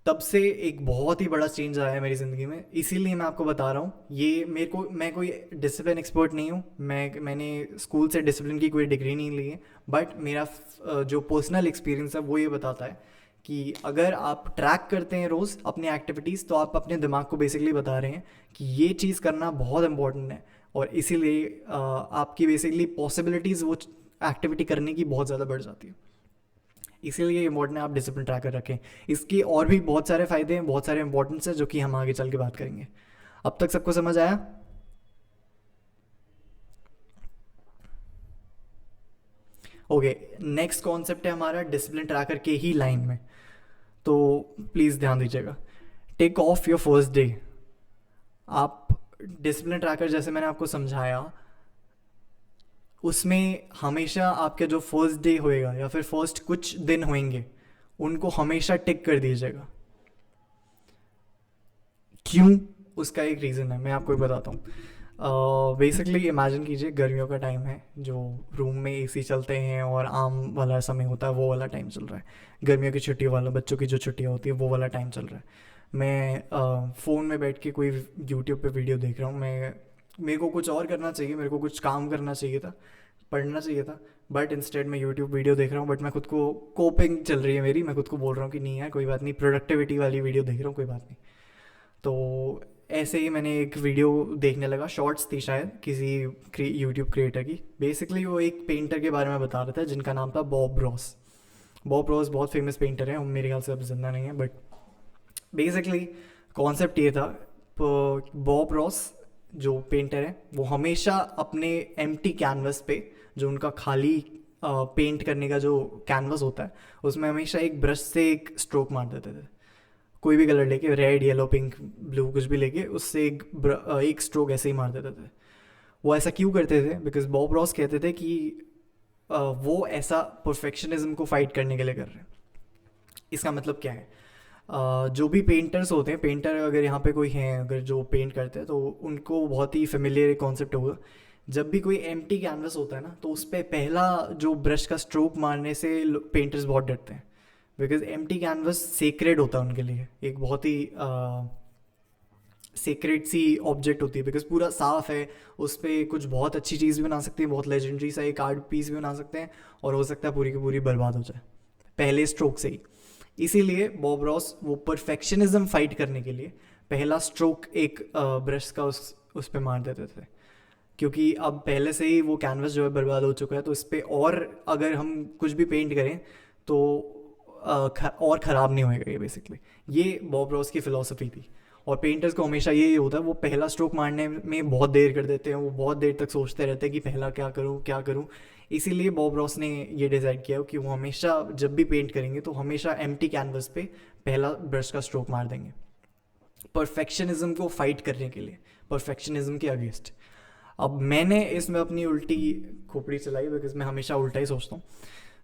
Speaker 1: तब से एक बहुत ही बड़ा चेंज आया है मेरी ज़िंदगी में। इसीलिए मैं आपको बता रहा हूँ ये। मैं कोई डिसिप्लिन एक्सपर्ट नहीं हूँ, मैंने स्कूल से डिसिप्लिन की कोई डिग्री नहीं ली है, बट मेरा जो पर्सनल एक्सपीरियंस है वो ये बताता है कि अगर आप ट्रैक करते हैं रोज़ अपनी एक्टिविटीज़, तो आप अपने दिमाग को बेसिकली बता रहे हैं कि ये चीज़ करना बहुत इंपॉर्टेंट है, और इसीलिए आपकी बेसिकली पॉसिबिलिटीज़ वो एक्टिविटी करने की बहुत ज़्यादा बढ़ जाती है। इसीलिए इम्पोर्टेंट है आप डिसिप्लिन ट्रैकर रखें। इसके और भी बहुत सारे फ़ायदे हैं, बहुत सारे इंपॉर्टेंस है, जो कि हम आगे चल के बात करेंगे। अब तक सबको समझ आया? ओके, नेक्स्ट कॉन्सेप्ट है हमारा डिसिप्लिन ट्रैकर के ही लाइन में, तो प्लीज़ ध्यान दीजिएगा। Take off your first day. आप डिसिप्लिन ट्रैकर जैसे मैंने आपको समझाया, उसमें हमेशा आपके जो फर्स्ट डे होएगा या फिर फर्स्ट कुछ दिन होंगे, उनको हमेशा टिक कर दीजिएगा। क्यों? उसका एक रीज़न है, मैं आपको एक बताता हूँ। बेसिकली इमेजिन कीजिए गर्मियों का टाइम है, जो रूम में एसी चलते हैं और आम वाला समय होता है, वो वाला टाइम चल रहा है। गर्मियों की छुट्टी वाला, बच्चों की जो छुट्टियाँ होती है वो वाला टाइम चल रहा है। मैं फ़ोन में बैठ के कोई यूट्यूब पे वीडियो देख रहा हूँ। मेरे को कुछ और करना चाहिए, मेरे को कुछ काम करना चाहिए था, पढ़ना चाहिए था, बट इंस्टेड मैं यूट्यूब वीडियो देख रहा हूँ। बट मैं खुद को कोपिंग चल रही है मेरी, मैं खुद को बोल रहा हूँ कि नहीं यार कोई बात नहीं, प्रोडक्टिविटी वाली वीडियो देख रहा हूँ, कोई बात नहीं। तो ऐसे ही मैंने एक वीडियो देखने लगा, शॉर्ट्स थी शायद किसी यूट्यूब क्रिएटर की। बेसिकली वो एक पेंटर के बारे में बता रहा था जिनका नाम था बॉब रॉस। बॉब रॉस बहुत फेमस पेंटर है, मेरे ख्याल से अब जिंदा नहीं है, बट बेसिकली कॉन्सेप्ट ये था। बॉब रॉस जो पेंटर है, वो हमेशा अपने एम्प्टी कैनवस पे, जो उनका खाली पेंट करने का जो कैनवस होता है, उसमें हमेशा एक ब्रश से एक स्ट्रोक मार देते थे। कोई भी कलर लेके, रेड येलो पिंक ब्लू कुछ भी लेके, उससे एक स्ट्रोक ऐसे ही मार देते थे। वो ऐसा क्यों करते थे? बिकॉज बॉब रॉस कहते थे कि वो ऐसा परफेक्शनिज्म को फाइट करने के लिए कर रहे हैं। इसका मतलब क्या है? जो भी पेंटर्स होते हैं, पेंटर अगर यहाँ पे कोई हैं अगर जो पेंट करते हैं, तो उनको बहुत ही फेमिलियर कॉन्सेप्ट होगा। जब भी कोई एम्प्टी कैनवस होता है ना, तो उस पर पहला जो ब्रश का स्ट्रोक मारने से पेंटर्स बहुत डरते हैं, बिकॉज एम्प्टी कैनवस सेक्रेड होता है उनके लिए, एक बहुत ही सेक्रेड सी ऑब्जेक्ट होती है, बिकॉज पूरा साफ है, उस पर कुछ बहुत अच्छी चीज़ भी बना सकते हैं, बहुत लेजेंडरी सा एक आर्ट पीस भी बना सकते हैं, और हो सकता है पूरी की पूरी बर्बाद हो जाए पहले स्ट्रोक से ही। इसीलिए बॉब रॉस वो परफेक्शनिज्म फाइट करने के लिए पहला स्ट्रोक एक ब्रश का उस पर मार देते थे, क्योंकि अब पहले से ही वो कैनवस जो है बर्बाद हो चुका है, तो इस पर और अगर हम कुछ भी पेंट करें तो और ख़राब नहीं होएगा ये। बेसिकली ये बॉब रॉस की फ़िलॉसफी थी, और पेंटर्स को हमेशा यही होता है, वो पहला स्ट्रोक मारने में बहुत देर कर देते हैं, वो बहुत देर तक सोचते रहते हैं कि पहला क्या करूँ क्या करूँ। इसीलिए बॉब रॉस ने ये डिसाइड किया कि वो हमेशा जब भी पेंट करेंगे तो हमेशा एम्प्टी कैनवस पे पहला ब्रश का स्ट्रोक मार देंगे, परफेक्शनिज्म को फाइट करने के लिए, परफेक्शनिज्म के अगेंस्ट। अब मैंने इसमें अपनी उल्टी खोपड़ी चलाई, बिकॉज मैं हमेशा उल्टा ही सोचता हूँ।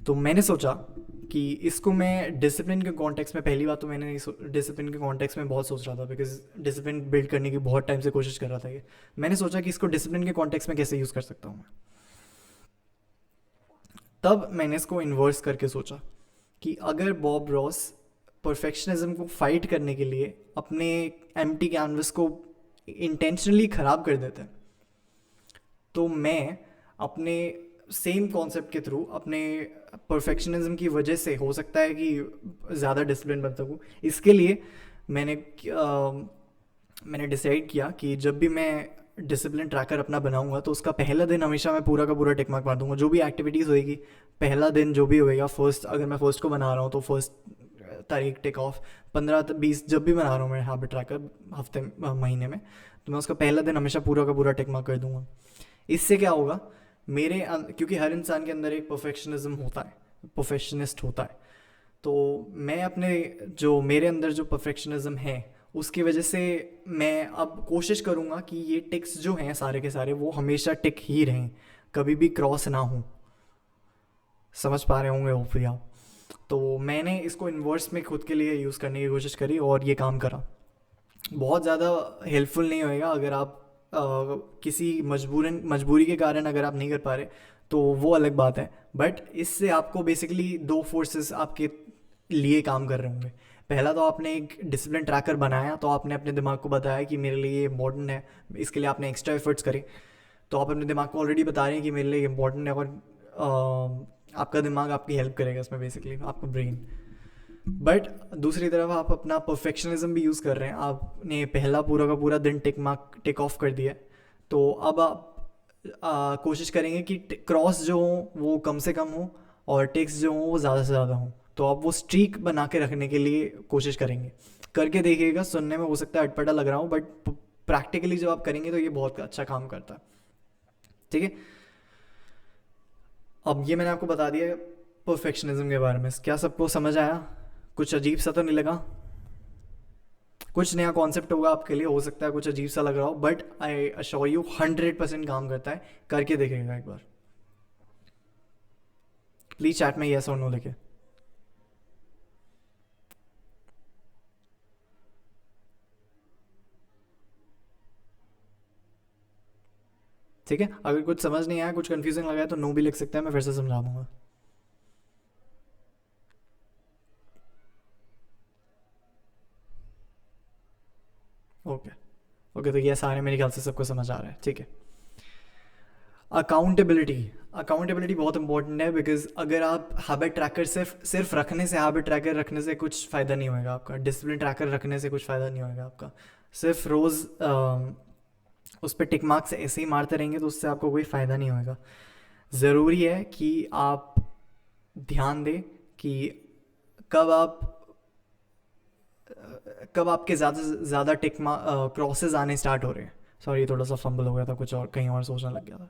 Speaker 1: तो मैंने सोचा कि इसको मैं डिसिप्लिन के कॉन्टेक्स्ट में, पहली बात तो मैंने डिसिप्लिन के कॉन्टेक्स्ट में बहुत सोच रहा था, बिकॉज डिसिप्लिन बिल्ड करने की बहुत टाइम से कोशिश कर रहा था ये। मैंने सोचा कि इसको डिसिप्लिन के कॉन्टेक्स्ट में कैसे यूज़ कर सकता हूँ मैं। तब मैंने इसको इन्वर्स करके सोचा कि अगर बॉब रॉस परफेक्शनिज्म को फाइट करने के लिए अपने एम्प्टी कैनवस को इंटेंशनली ख़राब कर देते हैं, तो मैं अपने सेम कॉन्सेप्ट के थ्रू, अपने परफेक्शनिज्म की वजह से हो सकता है कि ज़्यादा डिसिप्लिन बन सकूँ। इसके लिए मैंने मैंने डिसाइड किया कि जब भी मैं डिसिप्लिन ट्रैकर अपना बनाऊंगा तो उसका पहला दिन हमेशा मैं पूरा का पूरा टिक मार्क मार दूंगा। जो भी एक्टिविटीज़ होएगी, पहला दिन जो भी होएगा, फर्स्ट, अगर मैं फर्स्ट को बना रहा हूँ तो फर्स्ट तारीख टिक ऑफ, 15-20 जब भी बना रहा हूँ मैं हैबिट ट्रैकर हफ्ते महीने में, तो मैं उसका पहला दिन हमेशा पूरा का पूरा टिक मार्क कर दूंगा। इससे क्या होगा, क्योंकि हर इंसान के अंदर एक परफेक्शनिज्म होता है, परफेक्शनिस्ट होता है, तो मैं अपने जो मेरे अंदर जो परफेक्शनिज्म है उसकी वजह से मैं अब कोशिश करूँगा कि ये टिक्स जो हैं सारे के सारे वो हमेशा टिक ही रहें, कभी भी क्रॉस ना हो। समझ पा रहे होंगे होपफुली आप। तो मैंने इसको इन्वर्स में खुद के लिए यूज़ करने की कोशिश करी और ये काम करा। बहुत ज़्यादा हेल्पफुल नहीं होएगा अगर आप किसी मजबूरी के कारण अगर आप नहीं कर पा रहे तो वो अलग बात है, बट इससे आपको बेसिकली दो फोर्सेस आपके लिए काम कर रहे होंगे। पहला तो आपने एक डिसिप्लिन ट्रैकर बनाया, तो आपने अपने दिमाग को बताया कि मेरे लिए ये इम्पॉर्टेंट है, इसके लिए आपने एक्स्ट्रा एफर्ट्स करे, तो आप अपने दिमाग को ऑलरेडी बता रहे हैं कि मेरे लिए इम्पॉर्टेंट है, और आपका दिमाग आपकी हेल्प करेगा इसमें, बेसिकली आपका ब्रेन। बट दूसरी तरफ आप अपना परफेक्शनिज्म भी यूज़ कर रहे हैं, आपने पहला पूरा का पूरा दिन टिक ऑफ कर दिया, तो अब आप कोशिश करेंगे कि क्रॉस जो हो वो कम से कम हो और टिक्स जो हो वो ज़्यादा से ज़्यादा हो। तो आप वो स्ट्रीक बना के रखने के लिए कोशिश करेंगे, करके देखिएगा। सुनने में हो सकता है अटपटा लग रहा हो, बट प्रैक्टिकली जब आप करेंगे तो ये बहुत अच्छा काम करता है। ठीक है, अब ये मैंने आपको बता दिया परफेक्शनिज्म के बारे में। क्या सबको समझ आया? कुछ अजीब सा तो नहीं लगा? कुछ नया कॉन्सेप्ट होगा आपके लिए, हो सकता है कुछ अजीब सा लग रहा हो, बट आई अश्योर यू 100% काम करता है। करके देखेगा एक बार, प्लीज चैट में यस और नो लिखे। ठीक है, अगर कुछ समझ नहीं आया, कुछ कंफ्यूजिंग लगा है तो नो भी लिख सकते हैं, मैं फिर से समझा दूंगा। ओके ओके, तो ये सारे मेरे ख्याल से सबको समझ आ रहा है। ठीक है, अकाउंटेबिलिटी बहुत इंपॉर्टेंट है, बिकॉज अगर आप हैबिट ट्रैकर सिर्फ रखने से, हैबिट ट्रैकर रखने से कुछ फ़ायदा नहीं होगा आपका, डिसिप्लिन ट्रैकर रखने से कुछ फ़ायदा नहीं होगा आपका। सिर्फ रोज़ उस पर टिक मार्क्स ऐसे ही मारते रहेंगे तो उससे आपको कोई फ़ायदा नहीं होगा। ज़रूरी है कि आप ध्यान दें कि कब आपके ज़्यादा से ज़्यादा क्रॉसेस आने स्टार्ट हो रहे हैं। सॉरी, थोड़ा सा फंबल हो गया था, कुछ और कहीं और सोचने लग गया था।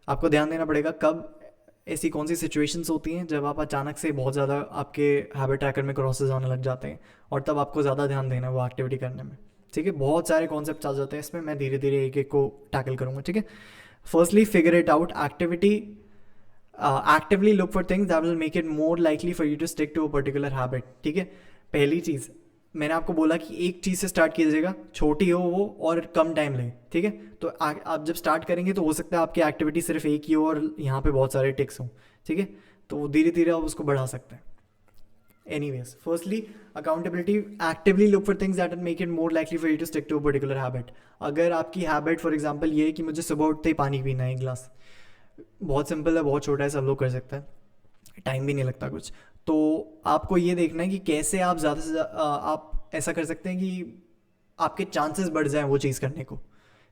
Speaker 1: आपको ध्यान देना पड़ेगा कब ऐसी कौन सी सिचुएशंस होती हैं जब आप अचानक से बहुत ज़्यादा आपके हैबिट ट्रैकर में क्रॉसेस आने लग जाते हैं, और तब आपको ज़्यादा ध्यान देना है वो एक्टिविटी करने में। ठीक है, बहुत सारे कॉन्सेप्ट आ जाते हैं इसमें, मैं धीरे धीरे एक एक को टैकल करूँगा। ठीक है, firstly figure it out, actively look for things that will make it more likely for you to stick to a particular habit. ठीक है, पहली चीज़ मैंने आपको बोला कि एक चीज़ से स्टार्ट कीजिएगा, छोटी हो वो और कम टाइम ले। ठीक है, तो आप जब स्टार्ट करेंगे तो हो सकता है आपकी एक्टिविटी सिर्फ एक ही हो और यहाँ पे बहुत सारे टिक्स हों। ठीक है, तो धीरे धीरे आप उसको बढ़ा सकते हैं। Anyways, firstly accountability, actively look for things that make it more likely for you to stick to a particular habit. अगर आपकी हैबिट फॉर एग्जाम्पल ये है कि मुझे सुबह उठते ही पानी पीना है एक गिलास, बहुत सिंपल है, बहुत छोटा है, सब लोग कर सकते हैं, टाइम भी नहीं लगता कुछ। तो आपको ये देखना है कि कैसे आप ज़्यादा से आप ऐसा कर सकते हैं कि आपके चांसेस बढ़ जाएं वो चीज़ करने को।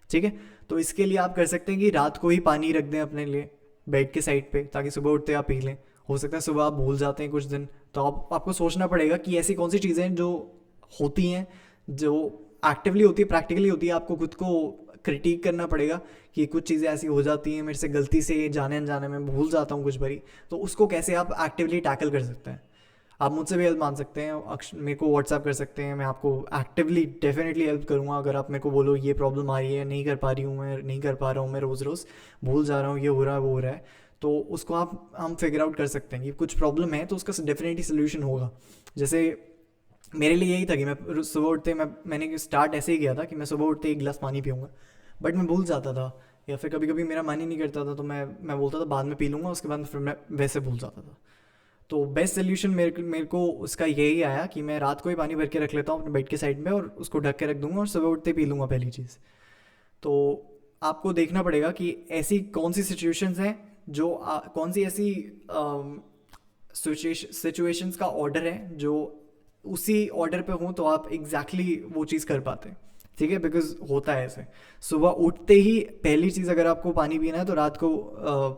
Speaker 1: ठीक है, तो इसके लिए आप कर सकते हैं कि रात को ही पानी रख दें अपने लिए बेड के साइड पे, ताकि सुबह उठते आप पी लें। हो सकता है सुबह आप भूल जाते हैं कुछ दिन, तो आपको सोचना पड़ेगा कि ऐसी कौन सी चीज़ें जो होती हैं जो एक्टिवली होती है, प्रैक्टिकली होती है। आपको खुद को क्रिटिक करना पड़ेगा कि कुछ चीज़ें ऐसी हो जाती हैं मेरे से गलती से, जाने अनजाने में भूल जाता हूँ कुछ बारी, तो उसको कैसे आप एक्टिवली टैकल कर सकते हैं। आप मुझसे भी हेल्प मांग सकते हैं, मेरे को व्हाट्सएप कर सकते हैं, मैं आपको एक्टिवली डेफिनेटली हेल्प करूँगा। अगर आप मेरे को बोलो ये प्रॉब्लम आ रही है, नहीं कर पा रही हूँ, मैं नहीं कर पा रहा हूँ, मैं रोज़ रोज़ भूल जा रहा हूँ, ये हो रहा है वो हो रहा है, तो उसको हम फिगर आउट कर सकते हैं कि कुछ प्रॉब्लम है तो उसका डेफिनेटली सोल्यूशन होगा। जैसे मेरे लिए यही था कि मैं सुबह उठते मैंने स्टार्ट ऐसे ही किया था कि मैं सुबह उठते एक गिलास पानी पीऊँगा, बट मैं भूल जाता था, या फिर कभी कभी मेरा मन ही नहीं करता था, तो मैं बोलता था बाद में पी लूँगा, उसके बाद फिर मैं वैसे भूल जाता था। तो बेस्ट सोल्यूशन मेरे को उसका यही आया कि मैं रात को ही पानी भर के रख लेता हूँ अपने बेड के साइड में, और उसको ढक के रख दूंगा और सुबह उठते पी लूँगा पहली चीज़। तो आपको देखना पड़ेगा कि ऐसी कौन सी सिचुएशंस हैं जो कौन सी ऐसी सिचुएशंस का ऑर्डर है जो उसी ऑर्डर पे हो तो आप वो चीज़ कर पाते हैं। ठीक है, बिकॉज होता है ऐसे, सुबह उठते ही पहली चीज़ अगर आपको पानी पीना है तो रात को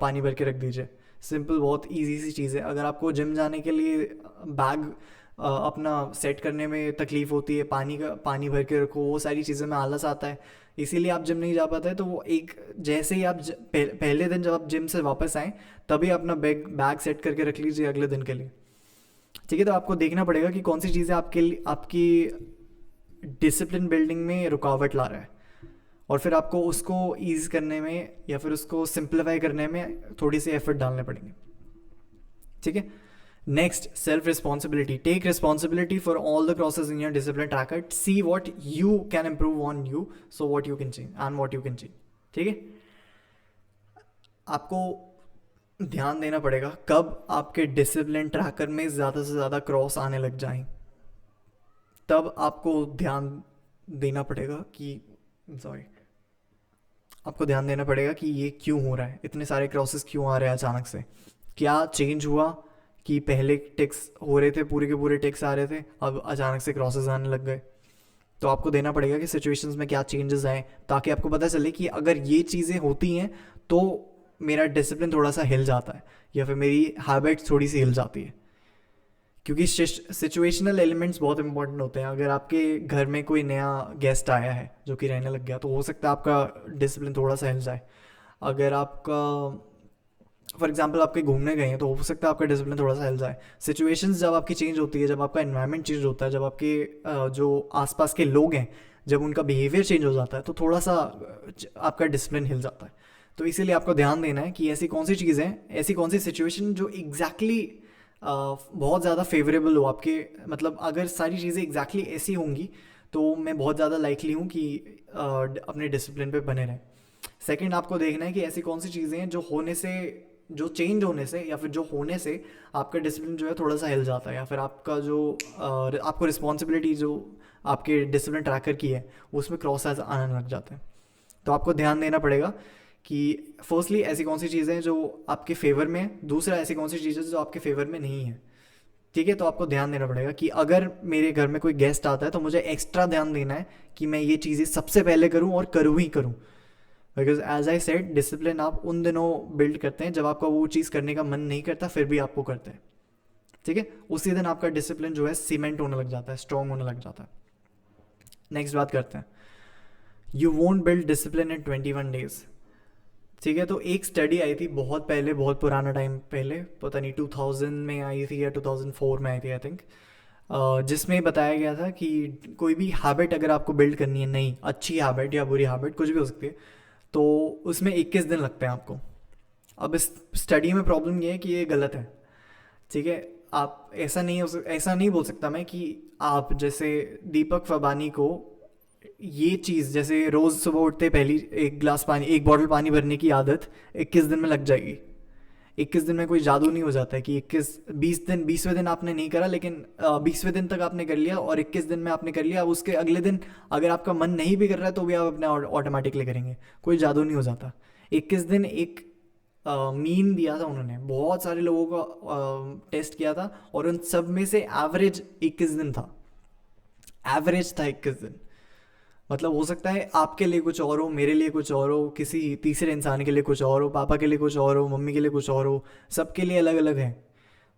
Speaker 1: पानी भर के रख दीजिए। सिंपल, बहुत इजी सी चीज़ है। अगर आपको जिम जाने के लिए बैग अपना सेट करने में तकलीफ़ होती है, पानी भर के रखो, वो सारी चीज़ों में आलस आता है, इसीलिए आप जिम नहीं जा पाते हैं, तो वो एक जैसे ही आप पहले दिन जब आप जिम से वापस आएँ तभी अपना बैग सेट करके रख लीजिए अगले दिन के लिए। ठीक है, तो आपको देखना पड़ेगा कि कौन सी चीज़ें आपकी डिसिप्लिन बिल्डिंग में रुकावट ला रहा है, और फिर आपको उसको ईज करने में या फिर उसको सिंप्लीफाई करने में थोड़ी सी एफर्ट डालने पड़ेंगे। ठीक है, next, self responsibility. Take responsibility for all the crosses in your discipline tracker, see what you can improve on you, so what you can change and what you can change. ठीक है, आपको ध्यान देना पड़ेगा कब आपके डिसिप्लिन ट्रैकर में ज़्यादा से ज़्यादा क्रॉस आने लग जाएं, तब आपको ध्यान देना पड़ेगा कि आपको ध्यान देना पड़ेगा कि ये क्यों हो रहा है, इतने सारे क्रॉसेस क्यों आ रहे हैं अचानक से, क्या चेंज हुआ कि पहले टिक्स हो रहे थे, पूरे के पूरे टिक्स आ रहे थे, अब अचानक से क्रॉसेस आने लग गए। तो आपको देना पड़ेगा कि सिचुएशंस में क्या चेंजेस आए, ताकि आपको पता चले कि अगर ये चीज़ें होती हैं तो मेरा डिसिप्लिन थोड़ा सा हिल जाता है, या फिर मेरी हैबिट्स थोड़ी सी हिल जाती है। क्योंकि सिचुएशनल एलिमेंट्स बहुत इंपॉर्टेंट होते हैं। अगर आपके घर में कोई नया गेस्ट आया है जो कि रहने लग गया, तो हो सकता है आपका डिसिप्लिन थोड़ा सा हिल जाए। अगर आपका फॉर एग्जांपल आप कहीं घूमने गए हैं तो हो सकता है आपका डिसिप्लिन थोड़ा सा हिल जाए। सिचुएशंस जब आपकी चेंज होती है, जब आपका एनवायरनमेंट चेंज होता है, जब आपके जो आसपास के लोग हैं, जब उनका बिहेवियर चेंज हो जाता है, तो थोड़ा सा आपका डिसिप्लिन हिल जाता है। तो इसीलिए आपको ध्यान देना है कि ऐसी कौन सी चीज़ें, ऐसी कौन सी सिचुएशन जो एग्जैक्टली बहुत ज़्यादा फेवरेबल हो आपके, मतलब अगर सारी चीज़ें एग्जैक्टली ऐसी होंगी तो मैं बहुत ज़्यादा लाइकली हूँ कि अपने डिसिप्लिन पे बने रहें। सेकंड, आपको देखना है कि ऐसी कौन सी चीज़ें हैं जो चेंज होने से या फिर जो होने से आपका डिसिप्लिन जो है थोड़ा सा हिल जाता है, या फिर आपका जो आपको रिस्पॉन्सिबिलिटी जो आपके डिसिप्लिन ट्रैकर की है उसमें क्रॉस आने लग जाते हैं। तो आपको ध्यान देना पड़ेगा कि फर्स्टली ऐसी कौन सी चीज़ें जो आपके फेवर में है, दूसरा ऐसी कौन सी चीज़ें जो आपके फेवर में नहीं है। ठीक है, तो आपको ध्यान देना पड़ेगा कि अगर मेरे घर में कोई गेस्ट आता है तो मुझे एक्स्ट्रा ध्यान देना है कि मैं ये चीज़ें सबसे पहले करूँ और करूँ ही करूँ। Because as I said, discipline आप उन दिनों बिल्ड करते हैं जब आपका वो चीज़ करने का मन नहीं करता, फिर भी आपको करते हैं। ठीक है, उसी दिन आपका डिसिप्लिन जो है सीमेंट होने लग जाता है, स्ट्रॉन्ग होने लग जाता है। नेक्स्ट बात करते हैं, you won't build discipline in 21 days। ठीक है, तो एक स्टडी आई थी बहुत पहले, बहुत पुराना टाइम पहले, पता नहीं 2000 में आई थी या 2004 में आई थी आई थिंक, जिसमें बताया गया था कि कोई भी हैबिट अगर आपको बिल्ड करनी है, नई अच्छी हैबिट या बुरी हैबिट कुछ भी हो सकती है, तो उसमें 21 दिन लगते हैं आपको। अब इस स्टडी में प्रॉब्लम ये है कि ये गलत है। ठीक है, आप ऐसा नहीं बोल सकता मैं कि आप जैसे दीपक फबानी को ये चीज़, जैसे रोज़ सुबह उठते पहली एक बॉटल पानी भरने की आदत 21 दिन में लग जाएगी। 21 दिन में कोई जादू नहीं हो जाता है कि 20वें दिन आपने नहीं करा, लेकिन 20वें दिन तक आपने कर लिया और 21 दिन में आपने कर लिया। अब उसके अगले दिन अगर आपका मन नहीं भी कर रहा है तो भी आप अपने ऑटोमेटिकली करेंगे, कोई जादू नहीं हो जाता। 21 दिन एक मीन दिया था उन्होंने, बहुत सारे लोगों का टेस्ट किया था और उन सब में से एवरेज 21 दिन था, एवरेज था 21 दिन। मतलब हो सकता है आपके लिए कुछ और हो, मेरे लिए कुछ और हो, किसी तीसरे इंसान के लिए कुछ और हो, पापा के लिए कुछ और हो, मम्मी के लिए कुछ और हो, सबके लिए अलग अलग है।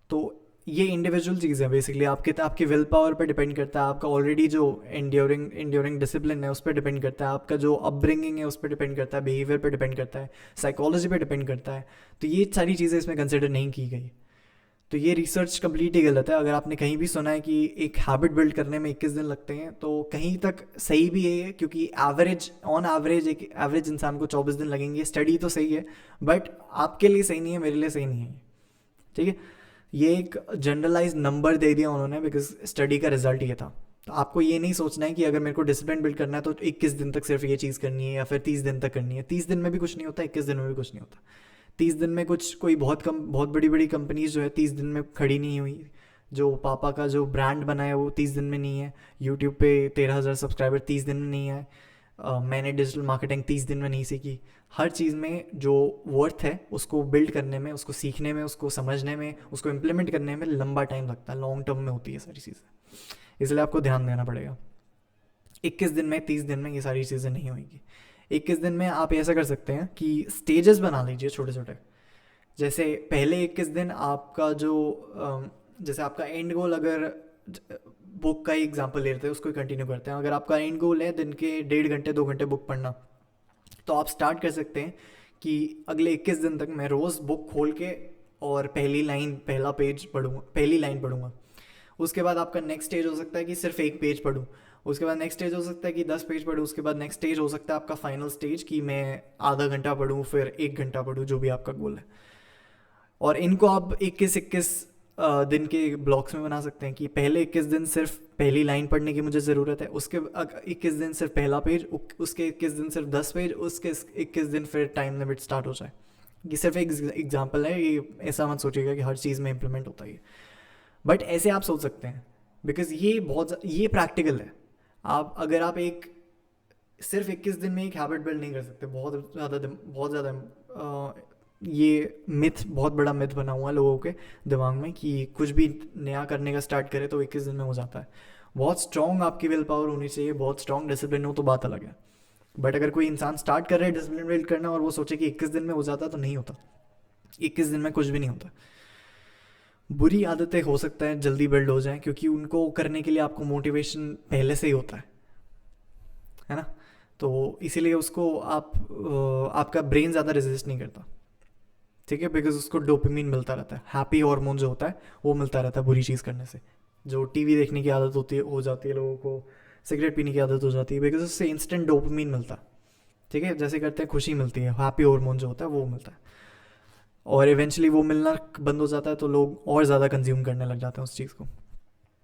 Speaker 1: तो ये इंडिविजुअल चीज़ है बेसिकली, आपकी विल पावर पे डिपेंड करता है, आपका ऑलरेडी जो इंड्योरिंग डिसिप्लिन है उस पर डिपेंड करता है, आपका जो अपब्रिंगिंग है उस पर डिपेंड करता है, बिहेवियर पे डिपेंड करता है, साइकोलॉजी पे डिपेंड करता है। तो ये सारी चीज़ें इसमें कंसिडर नहीं की गई। तो ये रिसर्च कंप्लीट ही गलत है। अगर आपने कहीं भी सुना है कि एक हैबिट बिल्ड करने में 21 दिन लगते हैं, तो कहीं तक सही भी है, क्योंकि ऑन एवरेज एक एवरेज इंसान को 24 दिन लगेंगे। स्टडी तो सही है, बट आपके लिए सही नहीं है, मेरे लिए सही नहीं है, ठीक है। ये एक जनरलाइज नंबर दे दिया उन्होंने, बिकॉज स्टडी का रिजल्ट ये था। तो आपको ये नहीं सोचना है कि अगर मेरे को डिसिप्लिन बिल्ड करना है तो 21 दिन तक सिर्फ ये चीज़ करनी है, या फिर 30 दिन तक करनी है। 30 दिन में भी कुछ नहीं होता, 21 दिन में भी कुछ नहीं होता। 30 दिन में कोई बहुत बड़ी बड़ी कंपनीज जो है 30 दिन में खड़ी नहीं हुई। जो पापा का जो ब्रांड बना है वो 30 दिन में नहीं है। यूट्यूब पे 13,000 सब्सक्राइबर 30 दिन में नहीं है। मैंने डिजिटल मार्केटिंग 30 दिन में नहीं सीखी। हर चीज़ में जो वर्थ है उसको बिल्ड करने में, उसको सीखने में, उसको समझने में, उसको इम्प्लीमेंट करने में लंबा टाइम लगता है, लॉन्ग टर्म में होती है सारी चीज़ें। इसलिए आपको ध्यान देना पड़ेगा। 21 दिन में 30 दिन में ये सारी चीज़ें नहीं होंगी। 21 दिन में आप ऐसा कर सकते हैं कि स्टेजेस बना लीजिए छोटे छोटे। जैसे पहले 21 दिन आपका जैसे आपका एंड गोल, अगर बुक का ही एग्जांपल ले लेते हैं, उसको कंटिन्यू करते हैं। अगर आपका एंड गोल है दिन के 1.5 घंटे 2 घंटे बुक पढ़ना, तो आप स्टार्ट कर सकते हैं कि अगले 21 दिन तक मैं रोज़ बुक खोल के और पहला पेज पढ़ूँगा, पहली लाइन पढ़ूँगा। उसके बाद आपका नेक्स्ट स्टेज हो सकता है कि सिर्फ एक पेज पढूँ। उसके बाद नेक्स्ट स्टेज हो सकता है कि 10 पेज पढूँ। उसके बाद नेक्स्ट स्टेज हो सकता है आपका फाइनल स्टेज कि मैं आधा घंटा पढूँ, फिर 1 घंटा पढूँ, जो भी आपका गोल है। और इनको आप 21-21 दिन के ब्लॉक्स में बना सकते हैं कि पहले 21 दिन सिर्फ पहली लाइन पढ़ने की मुझे ज़रूरत है, उसके 21 दिन सिर्फ पहला पेज, उसके 21 दिन सिर्फ 10 पेज, उसके 21 दिन फिर टाइम लिमिट स्टार्ट हो जाए। ये सिर्फ एक एग्जाम्पल है, ये ऐसा मत सोचिएगा कि हर चीज़ में इम्प्लीमेंट होता है, बट ऐसे आप सोच सकते हैं, बिकॉज ये प्रैक्टिकल है। अगर आप एक सिर्फ 21 दिन में एक हैबिट बिल्ड नहीं कर सकते। बहुत ज़्यादा ये बहुत बड़ा मिथ बना हुआ है लोगों के दिमाग में कि कुछ भी नया करने का स्टार्ट करे तो 21 दिन में हो जाता है। बहुत स्ट्रॉन्ग आपकी विल पावर होनी चाहिए, बहुत स्ट्रॉन्ग डिसिप्लिन हो तो बात अलग है। बट अगर कोई इंसान स्टार्ट कर रहा है डिसिप्लिन बिल्ड करना और वो सोचे कि 21 दिन में हो जाता, तो नहीं होता। 21 दिन में कुछ भी नहीं होता। बुरी आदतें हो सकता है जल्दी बिल्ड हो जाएं, क्योंकि उनको करने के लिए आपको मोटिवेशन पहले से ही होता है ना। तो इसीलिए उसको आपका ब्रेन ज़्यादा रेजिस्ट नहीं करता, ठीक है, बिकॉज उसको डोपामिन मिलता रहता है, हैप्पी हार्मोन जो होता है वो मिलता रहता है बुरी चीज़ करने से। जो टीवी देखने की आदत हो जाती है लोगों को, सिगरेट पीने की आदत हो जाती है, बिकॉज उससे इंस्टेंट डोपामिन मिलता है, ठीक है। जैसे करते हैं खुशी मिलती है, हैप्पी हार्मोन जो होता है वो मिलता है, और इवेंचुअली वो मिलना बंद हो जाता है तो लोग और ज़्यादा कंज्यूम करने लग जाते हैं उस चीज़ को।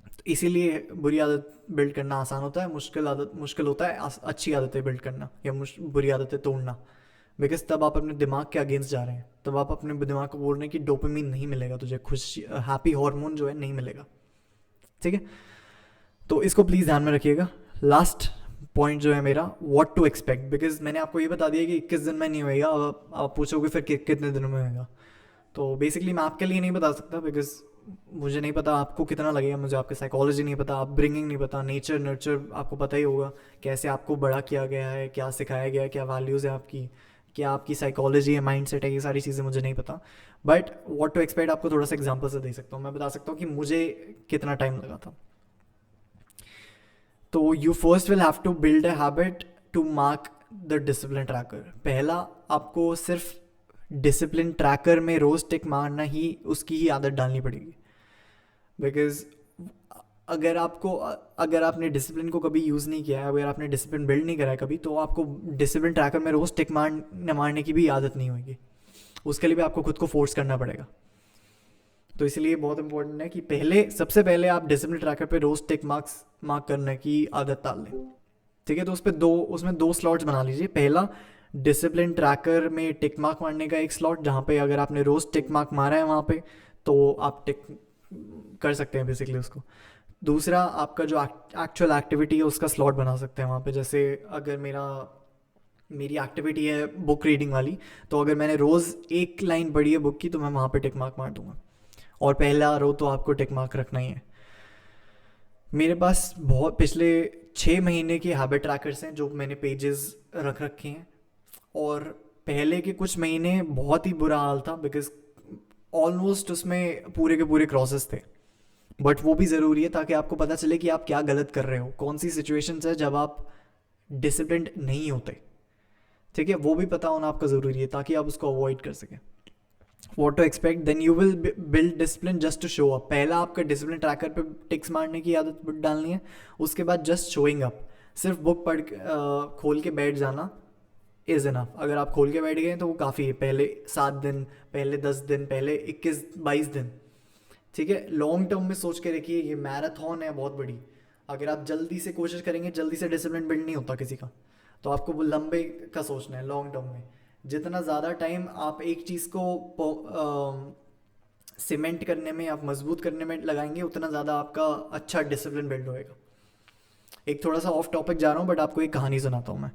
Speaker 1: तो इसीलिए बुरी आदत बिल्ड करना आसान होता है, मुश्किल होता है अच्छी आदतें बिल्ड करना या बुरी आदतें तोड़ना। बिकॉज तब आप अपने दिमाग के अगेंस्ट जा रहे हैं, तब आप अपने दिमाग को बोल रहे हैं कि डोपामिन नहीं मिलेगा तुझे, खुशी हैप्पी हार्मोन जो है नहीं मिलेगा, ठीक है। तो इसको प्लीज़ ध्यान में रखिएगा। लास्ट पॉइंट जो है मेरा, व्हाट टू एक्सपेक्ट, बिकॉज मैंने आपको ये बता दिया कि 21 दिन में नहीं होएगा। अब आप पूछोगे फिर कितने दिनों में होएगा, तो बेसिकली मैं आपके लिए नहीं बता सकता, बिकॉज मुझे नहीं पता आपको कितना लगेगा, मुझे आपकी साइकोलॉजी नहीं पता, अपब्रिंगिंग नहीं पता, नेचर नर्चर आपको पता ही होगा, कैसे आपको बड़ा किया गया है, क्या सिखाया गया है, क्या वैल्यूज़ है आपकी, क्या आपकी साइकोलॉजी है, माइंड सेट है, ये सारी चीज़ें मुझे नहीं पता। बट व्हाट टू एक्सपेक्ट आपको थोड़ा सा एग्जाम्पल से दे सकता हूँ। मैं बता सकता हूँ कि मुझे कितना टाइम लगा था। तो you first will have to build a habit to mark the discipline tracker. पहला, आपको सिर्फ डिसिप्लिन ट्रैकर में रोज़ टिक मारना ही, उसकी ही आदत डालनी पड़ेगी। बिकॉज अगर आपने डिसिप्लिन को कभी यूज़ नहीं किया है, अगर आपने डिसिप्लिन बिल्ड नहीं करा है कभी, तो आपको डिसिप्लिन ट्रैकर में रोज़ टिक मारने की भी आदत नहीं होगी। उसके लिए भी आपको खुद को फोर्स करना पड़ेगा। तो इसलिए बहुत इंपॉर्टेंट है कि सबसे पहले आप डिसिप्लिन ट्रैकर पे रोज़ टिक मार्क करने की आदत डाल लें, ठीक है। तो उसमें दो स्लॉट्स बना लीजिए। पहला, डिसिप्लिन ट्रैकर में टिक मार्क मारने का एक स्लॉट, जहाँ पे अगर आपने रोज़ टिक मार्क मारा है वहाँ पे, तो आप टिक कर सकते हैं बेसिकली उसको। दूसरा, आपका जो एक्चुअल एक्टिविटी है उसका स्लॉट बना सकते हैं वहाँ पे। जैसे अगर मेरी एक्टिविटी है बुक रीडिंग वाली, तो अगर मैंने रोज़ एक लाइन पढ़ी है बुक की, तो मैं वहाँ पे टिक मार्क मार दूंगा। और पहला रो तो आपको टिक मार्क रखना ही है। मेरे पास बहुत पिछले 6 महीने के हैबिट ट्रैकर्स हैं जो मैंने पेजेस रख रखे हैं, और पहले के कुछ महीने बहुत ही बुरा हाल था, बिकॉज ऑलमोस्ट उसमें पूरे के पूरे क्रॉसेस थे। बट वो भी ज़रूरी है ताकि आपको पता चले कि आप क्या गलत कर रहे हो, कौन सी सिचुएशंस है जब आप डिसिप्लिन्ड नहीं होते, ठीक है, वो भी पता होना आपका ज़रूरी है ताकि आप उसको अवॉइड कर सकें। What to expect, then you will build discipline just to show up. पहला आपका डिसिप्लिन ट्रैकर पे टिक्स मारने की आदत डालनी है, उसके बाद जस्ट शोइंग अप। सिर्फ बुक पढ़ खोल के बैठ जाना इज़ इनफ। अगर आप खोल के बैठ गए तो वो काफ़ी है, पहले 7 दिन, पहले 10 दिन, पहले 21-22 दिन, ठीक है। लॉन्ग टर्म में सोच के रखिए, ये मैराथन है बहुत बड़ी। अगर आप जल्दी से कोशिश करेंगे, जल्दी से डिसिप्लिन बिल्ड नहीं होता किसी का, तो आपको वो लंबे का सोचना है, लॉन्ग टर्म में। जितना ज़्यादा टाइम आप एक चीज़ को सीमेंट करने में, आप मजबूत करने में लगाएंगे, उतना ज़्यादा आपका अच्छा डिसिप्लिन बिल्ड होएगा। एक थोड़ा सा ऑफ टॉपिक जा रहा हूँ, बट आपको एक कहानी सुनाता हूँ मैं।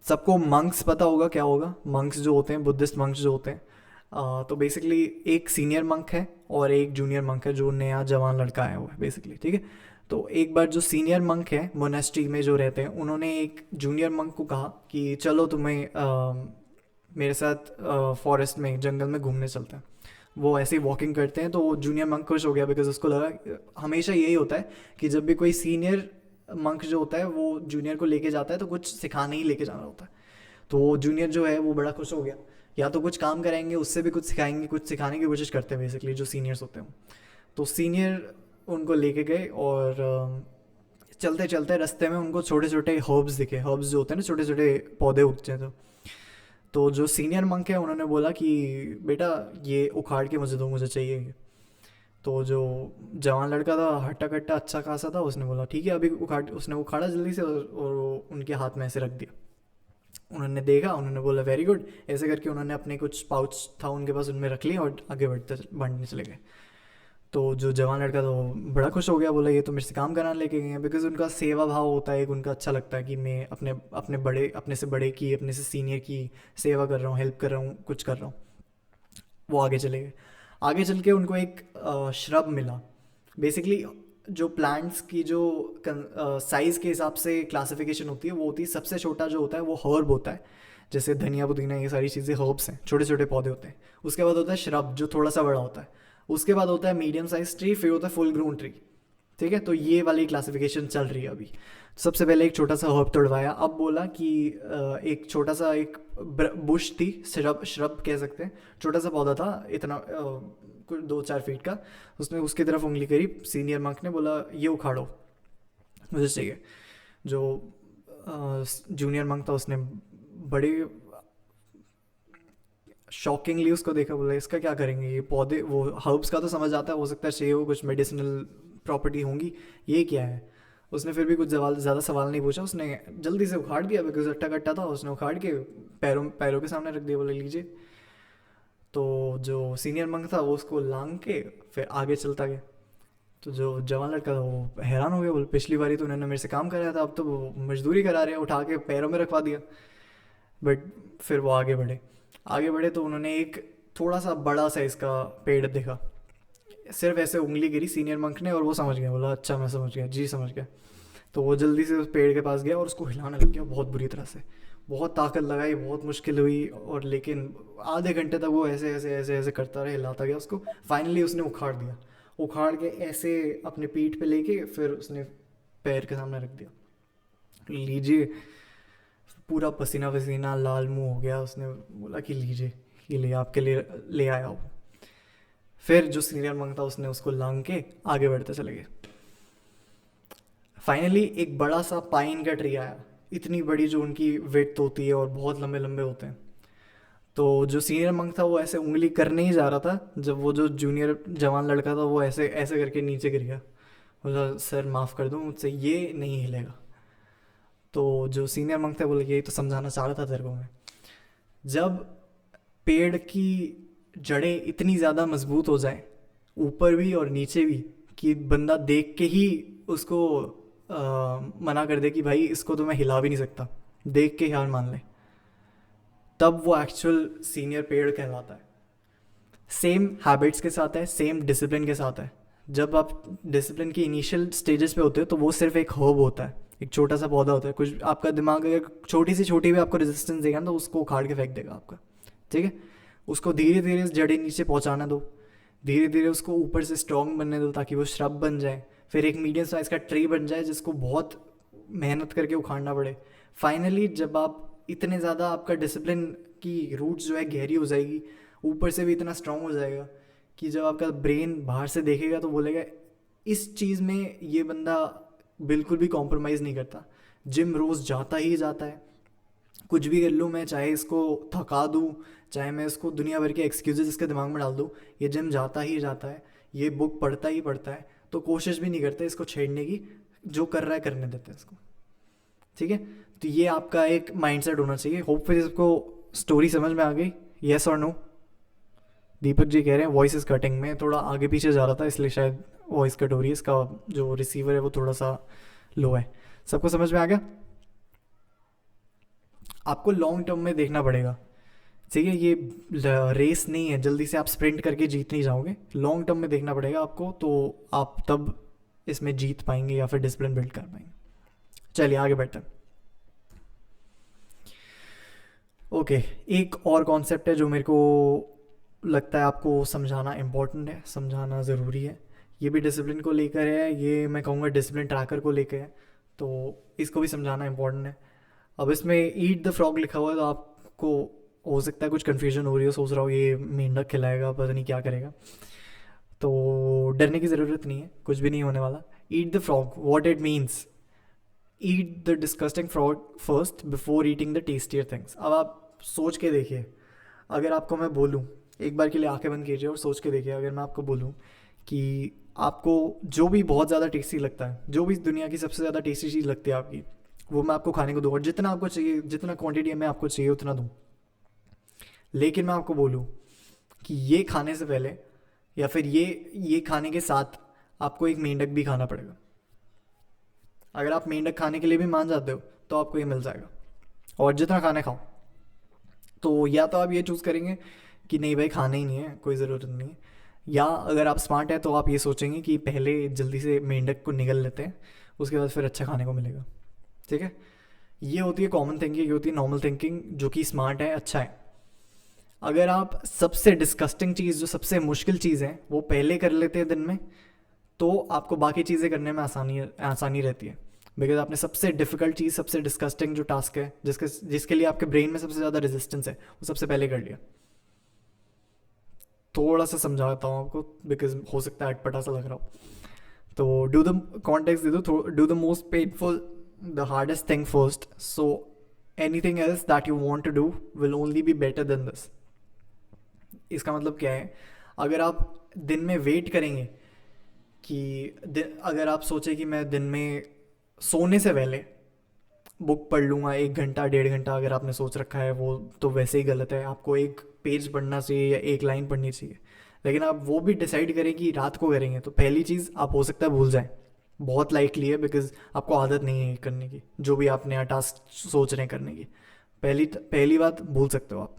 Speaker 1: सबको मंक्स पता होगा क्या होगा, मंक्स जो होते हैं, बुद्धिस्ट मंक्स जो होते हैं। तो बेसिकली एक सीनियर मंक है और एक जूनियर मंक है, जो नया जवान लड़का आया हुआ है बेसिकली, ठीक है। तो एक बार जो सीनियर मंक है मोनेस्ट्री में जो रहते हैं, उन्होंने एक जूनियर मंक को कहा कि चलो तुम्हें मेरे साथ फॉरेस्ट में, जंगल में घूमने चलते हैं। वो ऐसे ही वॉकिंग करते हैं, तो वो जूनियर मंक खुश हो गया, बिकॉज उसको लगा, हमेशा यही होता है कि जब भी कोई सीनियर मंक जो होता है वो जूनियर को लेके जाता है तो कुछ सिखाने ही लेके जाना होता है। तो वो जूनियर जो है वो बड़ा खुश हो गया, या तो कुछ काम कराएंगे, उससे भी कुछ सिखाएंगे, कुछ सिखाने की कोशिश करते हैं बेसिकली जो सीनियर्स होते हैं। तो सीनियर उनको लेके गए और चलते चलते रास्ते में उनको छोटे छोटे हर्ब्स दिखे। हर्ब्स जो होते हैं ना, छोटे छोटे पौधे उगते हैं। तो जो सीनियर मंक है उन्होंने बोला कि बेटा ये उखाड़ के मुझे दो, मुझे चाहिए ये। तो जो जवान लड़का था, हट्टा कट्टा अच्छा खासा था, उसने बोला ठीक है अभी उखाड़। उसने उखाड़ा जल्दी से और वो उनके हाथ में ऐसे रख दिया। उन्होंने देखा, उन्होंने बोला वेरी गुड। ऐसे करके उन्होंने अपने कुछ पाउच था उनके पास, उनमें रख लिया और आगे बढ़ने चले गए। तो जो जवान लड़का था वो बड़ा खुश हो गया, बोला ये तो मेरे से काम कराने लेके गए हैं। बिकॉज उनका सेवा भाव होता है एक, उनका अच्छा लगता है कि मैं अपने अपने बड़े, अपने से बड़े की, अपने से सीनियर की सेवा कर रहा हूँ, हेल्प कर रहा हूँ, कुछ कर रहा हूँ। वो आगे चले गए। आगे चल के उनको एक श्रब मिला। बेसिकली जो प्लांट्स की जो साइज़ के हिसाब से क्लासिफिकेशन होती है, वो होती है सबसे छोटा जो होता है वो हर्ब होता है। जैसे धनिया पुदीना, ये सारी चीज़ें हर्ब्स हैं, छोटे छोटे पौधे होते हैं। उसके बाद होता है श्रब जो थोड़ा सा बड़ा होता है। उसके बाद होता है मीडियम साइज ट्री, फिर होता है फुल ग्रोन ट्री, ठीक है। तो ये वाली क्लासिफिकेशन चल रही है अभी। सबसे पहले एक छोटा सा हर्ब तोड़वाया। अब बोला कि एक छोटा सा एक बुश थी, श्रब श्रब कह सकते हैं, छोटा सा पौधा था इतना कुछ 2-4 फीट का। उसने उसकी तरफ उंगली करी। सीनियर मंक ने बोला ये उखाड़ो, मुझे चाहिए। जो जूनियर मंक था उसने बड़े शॉकिंगली उसको देखा, बोला इसका क्या करेंगे, ये पौधे, वो हर्ब्स का तो समझ आता है, हो सकता है चाहिए हो, कुछ मेडिसिनल प्रॉपर्टी होंगी, ये क्या है। उसने फिर भी कुछ ज़्यादा सवाल नहीं पूछा, उसने जल्दी से उखाड़ दिया, बिकॉज अट्टा कट्टा था। उसने उखाड़ के पैरों पैरों के सामने रख दिया, बोले लीजिए। तो जो सीनियर मंक था वो उसको लांग के फिर आगे चलता गया। तो जो जवान लड़का था वो हैरान हो गया, बोले पिछली बारी तो उन्होंने मेरे से काम कराया था, अब तो वो मजदूरी करा रहे हैं, उठा के पैरों में रखवा दिया। बट फिर वो आगे बढ़े। आगे बढ़े तो उन्होंने एक थोड़ा सा बड़ा साइज का पेड़ देखा। सिर्फ ऐसे उंगली गिरी सीनियर मंक ने और वो समझ गया, बोला अच्छा मैं समझ गया जी, समझ गया। तो वो जल्दी से उस पेड़ के पास गया और उसको हिलाने लग गया बहुत बुरी तरह से। बहुत ताकत लगाई, बहुत मुश्किल हुई, और लेकिन आधे घंटे तक वो ऐसे ऐसे ऐसे ऐसे करता रहा, हिलाता गया उसको। फाइनली उसने उखाड़ दिया। उखाड़ के ऐसे अपने पीठ पे लेके फिर उसने पैर के सामने रख दिया, लीजिए। पूरा पसीना पसीना लाल मुंह हो गया। उसने बोला कि लीजिए ये ले आपके लिए ले आया हूँ। फिर जो सीनियर मंक था उसने उसको लांग के आगे बढ़ते चले गए। फाइनली एक बड़ा सा पाइन का ट्री आया, इतनी बड़ी जो उनकी विड्थ होती है और बहुत लंबे लंबे होते हैं। तो जो सीनियर मंक था वो ऐसे उंगली करने ही जा रहा था, जब वो जो जूनियर जवान लड़का था वो ऐसे ऐसे करके नीचे गिर गया। बोला सर माफ़ कर दो, मुझसे ये नहीं हिलेगा। तो जो सीनियर मंक था बोले यही तो समझाना चाह रहा था तेरे को मैं। जब पेड़ की जड़ें इतनी ज़्यादा मजबूत हो जाए, ऊपर भी और नीचे भी, कि बंदा देख के ही उसको मना कर दे कि भाई इसको तो मैं हिला भी नहीं सकता, देख के हार मान ले, तब वो एक्चुअल सीनियर पेड़ कहलाता है। सेम हैबिट्स के साथ है, सेम डिसिप्लिन के साथ है। जब आप डिसिप्लिन की इनिशियल स्टेजेस पे होते हो तो वो सिर्फ एक हर्ब होता है, एक छोटा सा पौधा होता है। कुछ आपका दिमाग अगर छोटी सी छोटी भी आपको रेजिस्टेंस देगा ना, तो उसको उखाड़ के फेंक देगा आपका, ठीक है। उसको धीरे धीरे जड़ें नीचे पहुंचाना दो, धीरे धीरे उसको ऊपर से स्ट्रॉन्ग बनने दो ताकि वो श्रब बन जाए, फिर एक मीडियम साइज का ट्री बन जाए जिसको बहुत मेहनत करके उखाड़ना पड़े। फाइनली जब आप इतने ज़्यादा, आपका डिसिप्लिन की रूट्स जो है गहरी हो जाएगी, ऊपर से भी इतना स्ट्रांग हो जाएगा कि जब आपका ब्रेन बाहर से देखेगा तो बोलेगा इस चीज़ में ये बंदा बिल्कुल भी कॉम्प्रोमाइज़ नहीं करता, जिम रोज़ जाता ही जाता है, कुछ भी कर लूँ मैं, चाहे इसको थका दूँ, चाहे मैं इसको दुनिया भर के एक्सक्यूजेस इसके दिमाग में डाल दूँ, ये जिम जाता ही जाता है, ये बुक पढ़ता ही पढ़ता है, तो कोशिश भी नहीं करते इसको छेड़ने की, जो कर रहा है करने देते हैं इसको। ठीक है, तो ये आपका एक माइंडसेट होना चाहिए। होपफुली इसको स्टोरी समझ में आ गई, येस और नो। दीपक जी कह रहे हैं वॉइस इज कटिंग, में थोड़ा आगे पीछे जा रहा था इसलिए शायद वॉइस कट हो रही है, इसका जो रिसीवर है वो थोड़ा सा लो है। सबको समझ में आ गया? आपको लॉन्ग टर्म में देखना पड़ेगा, ठीक है, ये रेस नहीं है, जल्दी से आप स्प्रिंट करके जीत नहीं जाओगे, लॉन्ग टर्म में देखना पड़ेगा आपको, तो आप तब इसमें जीत पाएंगे या फिर डिसिप्लिन बिल्ड कर पाएंगे। चलिए आगे बढ़ते हैं। ओके, एक और कॉन्सेप्ट है जो मेरे को लगता है आपको समझाना इम्पोर्टेंट है, समझाना ज़रूरी है। ये भी डिसिप्लिन को लेकर है, ये मैं कहूँगा डिसिप्लिन ट्रैकर को लेकर है, तो इसको भी समझाना इम्पोर्टेंट है। अब इसमें ईट द फ्रॉग लिखा हुआ है तो आपको हो सकता है कुछ कन्फ्यूजन हो रही हो, सोच रहा हो ये मेंढक खिलाएगा पता नहीं क्या करेगा, तो डरने की ज़रूरत नहीं है, कुछ भी नहीं होने वाला। Eat the frog, what it means, eat the disgusting frog first before eating the tastier things. अब आप सोच के देखिए, अगर आपको मैं बोलूँ, एक बार के लिए आंखें बंद कीजिए और सोच के देखिए, अगर मैं आपको बोलूँ कि आपको जो भी बहुत ज़्यादा टेस्टी लगता है, जो भी दुनिया की सबसे ज़्यादा टेस्टी चीज़ लगती है आपकी, वो मैं आपको खाने को दूँ और जितना आपको चाहिए, जितना क्वांटिटी में आपको चाहिए उतना दूँ, लेकिन मैं आपको बोलूँ कि ये खाने से पहले या फिर ये खाने के साथ आपको एक मेंढक भी खाना पड़ेगा। अगर आप मेंढक खाने के लिए भी मान जाते हो तो आपको ये मिल जाएगा, और जितना खाना खाओ। तो या तो आप ये चूज़ करेंगे कि नहीं भाई खाना ही नहीं है, कोई ज़रूरत नहीं है, या अगर आप स्मार्ट हैं तो आप ये सोचेंगे कि पहले जल्दी से मेंढक को निगल लेते हैं, उसके बाद फिर अच्छा खाने को मिलेगा। ठीक है, ये होती है कॉमन थिंकिंग, ये होती है नॉर्मल थिंकिंग, जो कि स्मार्ट है, अच्छा है। अगर आप सबसे डिस्कस्टिंग चीज़, जो सबसे मुश्किल चीज़ है, वो पहले कर लेते हैं दिन में, तो आपको बाकी चीज़ें करने में आसानी रहती है। बिकॉज आपने सबसे डिफिकल्ट चीज़, सबसे डिस्कस्टिंग जो टास्क है, जिसके लिए आपके ब्रेन में सबसे ज़्यादा रेजिस्टेंस है, वो सबसे पहले कर लिया। थोड़ा सा समझाता हूँ आपको, बिकॉज हो सकता है अटपटा सा लग रहा हो। तो डू द कॉन्टेक्स्ट दे दो, do the most painful, the hardest thing first, so anything else that you want to do will only be better than this. इसका मतलब क्या है, अगर आप दिन में वेट करेंगे कि अगर आप सोचे कि मैं दिन में सोने से पहले बुक पढ़ लूँगा 1 घंटा 1.5 घंटा, अगर आपने सोच रखा है वो तो वैसे ही गलत है। आपको एक पेज पढ़ना चाहिए या एक लाइन पढ़नी चाहिए, लेकिन आप वो भी डिसाइड करें कि रात को करेंगे, तो पहली चीज़ आप हो सकता है भूल जाएं, बहुत लाइकली है, बिकॉज आपको आदत नहीं है करने की, जो भी आप नया टास्क सोच रहे हैं करने की। पहली बात भूल सकते हो आप।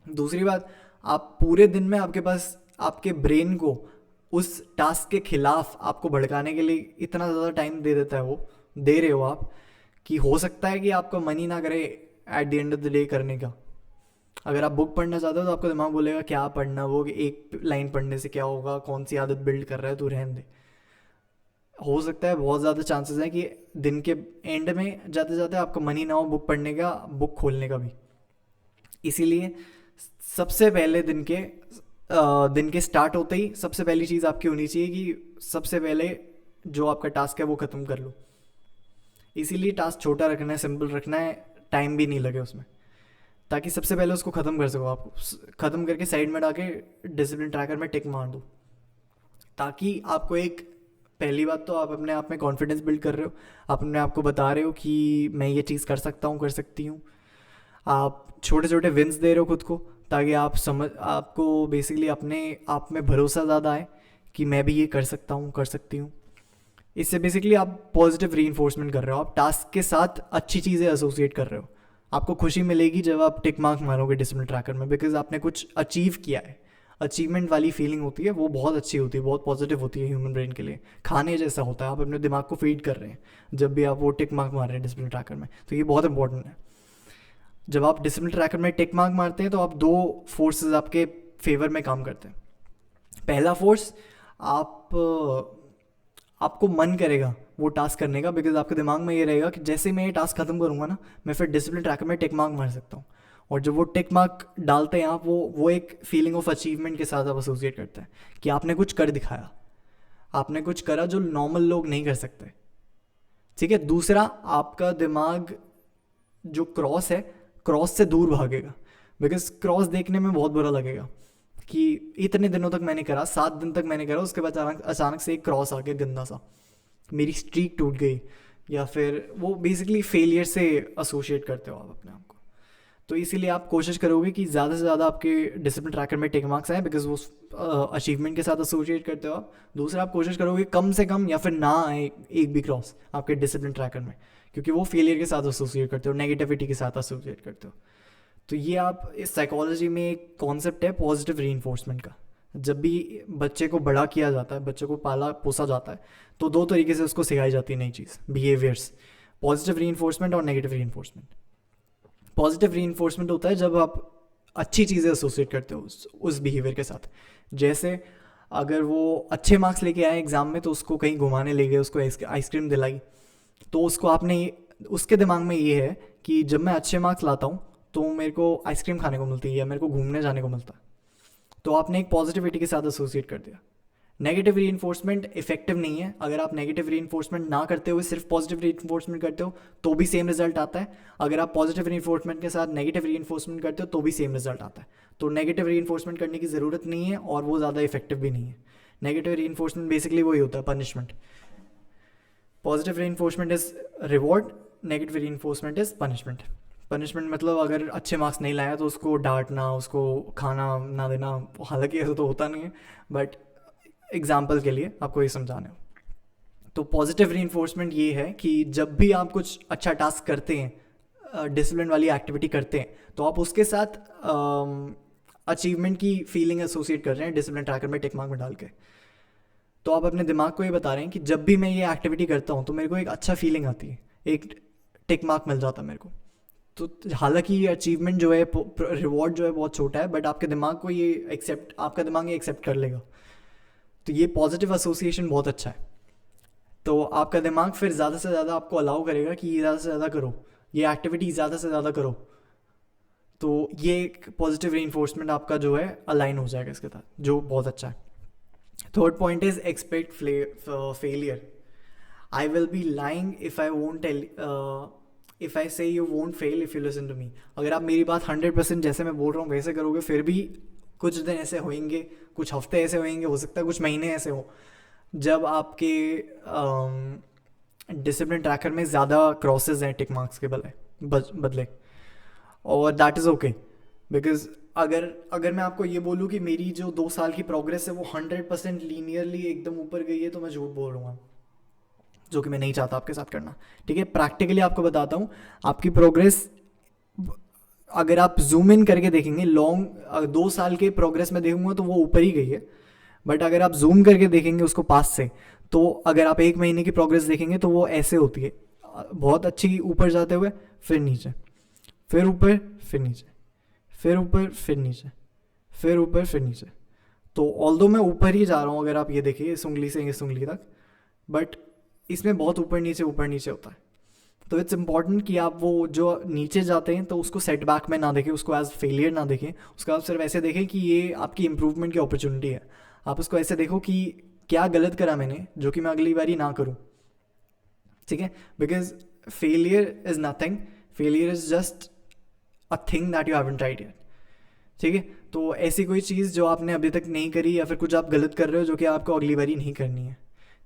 Speaker 1: दूसरी बात, आप पूरे दिन में आपके पास, आपके ब्रेन को उस टास्क के खिलाफ आपको भड़काने के लिए इतना ज़्यादा टाइम दे देता है, वो दे रहे हो आप, कि हो सकता है कि आपका मन ही ना करे at the end of the day करने का। अगर आप बुक पढ़ना चाहते हो तो आपका दिमाग बोलेगा क्या पढ़ना, वो एक लाइन पढ़ने से क्या होगा, कौन सी आदत बिल्ड कर रहा है तू, रहने दे। हो सकता है, बहुत ज़्यादा चांसेस हैं कि दिन के एंड में जाते जाते आपका मन ही ना हो बुक पढ़ने का, बुक खोलने का भी। इसीलिए सबसे पहले दिन के स्टार्ट होते ही सबसे पहली चीज़ आपकी होनी चाहिए कि सबसे पहले जो आपका टास्क है वो ख़त्म कर लो। इसीलिए टास्क छोटा रखना है, सिंपल रखना है, टाइम भी नहीं लगे उसमें, ताकि सबसे पहले उसको ख़त्म कर सको। आप ख़त्म करके साइड में डाके डिसिप्लिन ट्रैकर में टिक मार दो, ताकि आपको एक, पहली बात तो आप अपने आप में कॉन्फिडेंस बिल्ड कर रहे हो, आप अपने आप को बता रहे हो कि मैं ये चीज़ कर सकता हूँ, कर सकती हूँ। आप छोटे छोटे विंस दे रहे हो खुद को, ताकि आपको बेसिकली अपने आप में भरोसा ज़्यादा आए कि मैं भी ये कर सकता हूँ, कर सकती हूँ। इससे बेसिकली आप पॉजिटिव रीइंफोर्समेंट कर रहे हो, आप टास्क के साथ अच्छी चीज़ें एसोसिएट कर रहे हो। आपको खुशी मिलेगी जब आप टिक मार्क मारोगे डिसिप्लिन ट्रैकर में, बिकॉज आपने कुछ अचीव किया है। अचीवमेंट वाली फीलिंग होती है, वो बहुत अच्छी होती है, बहुत पॉजिटिव होती है ह्यूमन ब्रेन के लिए। खाने जैसा होता है, आप अपने दिमाग को फीड कर रहे हैं जब भी आप वो टिक मार्क मार रहे हैं डिसिप्लिन ट्रैकर में, तो ये बहुत इंपॉर्टेंट है। जब आप डिसिप्लिन ट्रैकर में टिक मार्क मारते हैं तो आप दो फोर्सेस आपके फेवर में काम करते हैं। पहला फोर्स, आप आपको मन करेगा वो टास्क करने का, बिकॉज आपके दिमाग में ये रहेगा कि जैसे मैं ये टास्क खत्म करूँगा ना, मैं फिर डिसिप्लिन ट्रैकर में टिक मार्क मार सकता हूँ। और जब वो टिक मार्क डालते हैं आप, वो एक फीलिंग ऑफ अचीवमेंट के साथ आप एसोसिएट करते हैं कि आपने कुछ कर दिखाया, आपने कुछ करा जो नॉर्मल लोग नहीं कर सकते। ठीक है। दूसरा, आपका दिमाग जो क्रॉस है, क्रॉस से दूर भागेगा, बिकॉज क्रॉस देखने में बहुत बुरा लगेगा कि इतने दिनों तक मैंने करा, 7 दिन तक मैंने करा, उसके बाद अचानक अचानक से एक क्रॉस आ गया गंदा सा, मेरी स्ट्रीक टूट गई, या फिर वो बेसिकली फेलियर से एसोशिएट करते हो आप अपने आप को। तो इसीलिए आप कोशिश करोगे कि ज़्यादा से ज़्यादा आपके डिसिप्लिन ट्रैकर में टिक मार्क्स आए, बिकॉज वो अचीवमेंट के साथ एसोशिएट करते हो आप। दूसरा, आप कोशिश करोगे कम से कम या फिर ना आए एक भी क्रॉस आपके डिसिप्लिन ट्रैकर में, क्योंकि वो फेलियर के साथ एसोसिएट करते हो, नेगेटिविटी के साथ एसोसिएट करते हो। तो ये आप इस साइकोलॉजी में एक कॉन्सेप्ट है पॉजिटिव रीइंफोर्समेंट का। जब भी बच्चे को बड़ा किया जाता है, बच्चे को पाला पोसा जाता है, तो 2 तरीके से उसको सिखाई जाती है नई चीज़, बिहेवियर्स, पॉजिटिव रीइंफोर्समेंट और नेगेटिव रीइंफोर्समेंट। पॉजिटिव रीइंफोर्समेंट होता है जब आप अच्छी चीज़ें एसोसिएट करते हो उस बिहेवियर के साथ। जैसे अगर वो अच्छे मार्क्स लेके आए एग्ज़ाम में, तो उसको कहीं घुमाने ले गए, उसको आइसक्रीम दिलाई, तो उसको आपने उसके दिमाग में ये है कि जब मैं अच्छे मार्क्स लाता हूँ तो मेरे को आइसक्रीम खाने को मिलती है या मेरे को घूमने जाने को मिलता है। तो आपने एक पॉजिटिविटी के साथ एसोसिएट कर दिया। नेगेटिव रीइंफोर्समेंट इफेक्टिव नहीं है। अगर आप नेगेटिव रीइंफोर्समेंट ना करते हुए सिर्फ पॉजिटिव रीइंफोर्समेंट करते हो तो भी सेम रिजल्ट आता है। अगर आप पॉजिटिव रीइंफोर्समेंट के साथ नेगेटिव रीइंफोर्समेंट करते हो तो भी सेम रिजल्ट आता है। तो नेगेटिव रीइंफोर्समेंट करने की ज़रूरत नहीं है और वो ज़्यादा इफेक्टिव भी नहीं है। नेगेटिव रीइंफोर्समेंट बेसिकली वही होता है, punishment. Positive reinforcement is reward, negative reinforcement is punishment. Punishment मतलब अगर अच्छे मार्क्स नहीं लाया तो उसको डांटना, उसको खाना ना देना। हालांकि ऐसा तो होता नहीं है, बट एग्जाम्पल के लिए आपको ये समझाना है। तो पॉजिटिव रीइंफोर्समेंट ये है कि जब भी आप कुछ अच्छा टास्क करते हैं, डिसिप्लिन वाली एक्टिविटी करते हैं, तो आप उसके साथ अचीवमेंट की फीलिंग एसोसिएट कर रहे हैं डिसिप्लिन ट्रैकर में टिक मार्क में डाल के। तो आप अपने दिमाग को ये बता रहे हैं कि जब भी मैं ये एक्टिविटी करता हूँ तो मेरे को एक अच्छा फीलिंग आती है, एक टिक मार्क मिल जाता है मेरे को। तो हालांकि ये अचीवमेंट जो है, रिवॉर्ड जो है बहुत छोटा है, बट आपके दिमाग को ये एक्सेप्ट, आपका दिमाग ये एक्सेप्ट कर लेगा। तो ये पॉजिटिव एसोसिएशन बहुत अच्छा है। तो आपका दिमाग फिर ज़्यादा से ज़्यादा आपको अलाउ करेगा कि ये ज़्यादा से ज़्यादा करो, ये एक्टिविटी ज़्यादा से ज़्यादा करो। तो ये एक पॉजिटिव रीइंफोर्समेंट आपका जो है अलाइन हो जाएगा इसके साथ, जो बहुत अच्छा है। Third point is expect failure. I will be lying if I won't tell, if I say you won't fail if you listen to me. अगर आप मेरी बात 100% जैसे मैं बोल रहा हूँ वैसे करोगे, फिर भी कुछ दिन ऐसे होंगे, कुछ हफ्ते ऐसे होंगे, हो सकता है कुछ महीने ऐसे हो, जब आपके डिसिप्लिन ट्रैकर में ज़्यादा क्रॉसेस हैं टिक मार्क्स के बदले। और दैट इज़ ओके, बिकॉज अगर अगर मैं आपको ये बोलूँ कि मेरी जो 2 साल की प्रोग्रेस है वो 100% लीनियरली एकदम ऊपर गई है, तो मैं झूठ बोल रहा हूँ, जो कि मैं नहीं चाहता आपके साथ करना। ठीक है। प्रैक्टिकली आपको बताता हूँ, आपकी प्रोग्रेस अगर आप जूम इन करके देखेंगे, लॉन्ग 2 साल के प्रोग्रेस में देखूंगा तो वो ऊपर ही गई है, बट अगर आप जूम करके देखेंगे उसको पास से, तो अगर आप 1 महीने की प्रोग्रेस देखेंगे तो वो ऐसे होती है, बहुत अच्छी ऊपर जाते हुए, फिर नीचे, फिर ऊपर, फिर नीचे, फिर ऊपर, फिर नीचे, फिर ऊपर, फिर नीचे। तो ऑल्दो मैं ऊपर ही जा रहा हूँ, अगर आप ये देखिए इस उंगली से इस उंगली तक, बट इसमें बहुत ऊपर नीचे होता है। तो इट्स इम्पॉर्टेंट कि आप वो जो नीचे जाते हैं तो उसको सेटबैक में ना देखें, उसको एज फेलियर ना देखें, उसको आप सिर्फ ऐसे देखें कि ये आपकी इम्प्रूवमेंट की अपॉर्चुनिटी है। आप उसको ऐसे देखो कि क्या गलत करा मैंने जो कि मैं अगली बारी ना करूँ। ठीक है। Because failure is nothing, failure is just a thing that you haven't tried yet. ठीक है। तो ऐसी कोई चीज़ जो आपने अभी तक नहीं करी, या फिर कुछ आप गलत कर रहे हो जो कि आपको अगली बारी नहीं करनी है।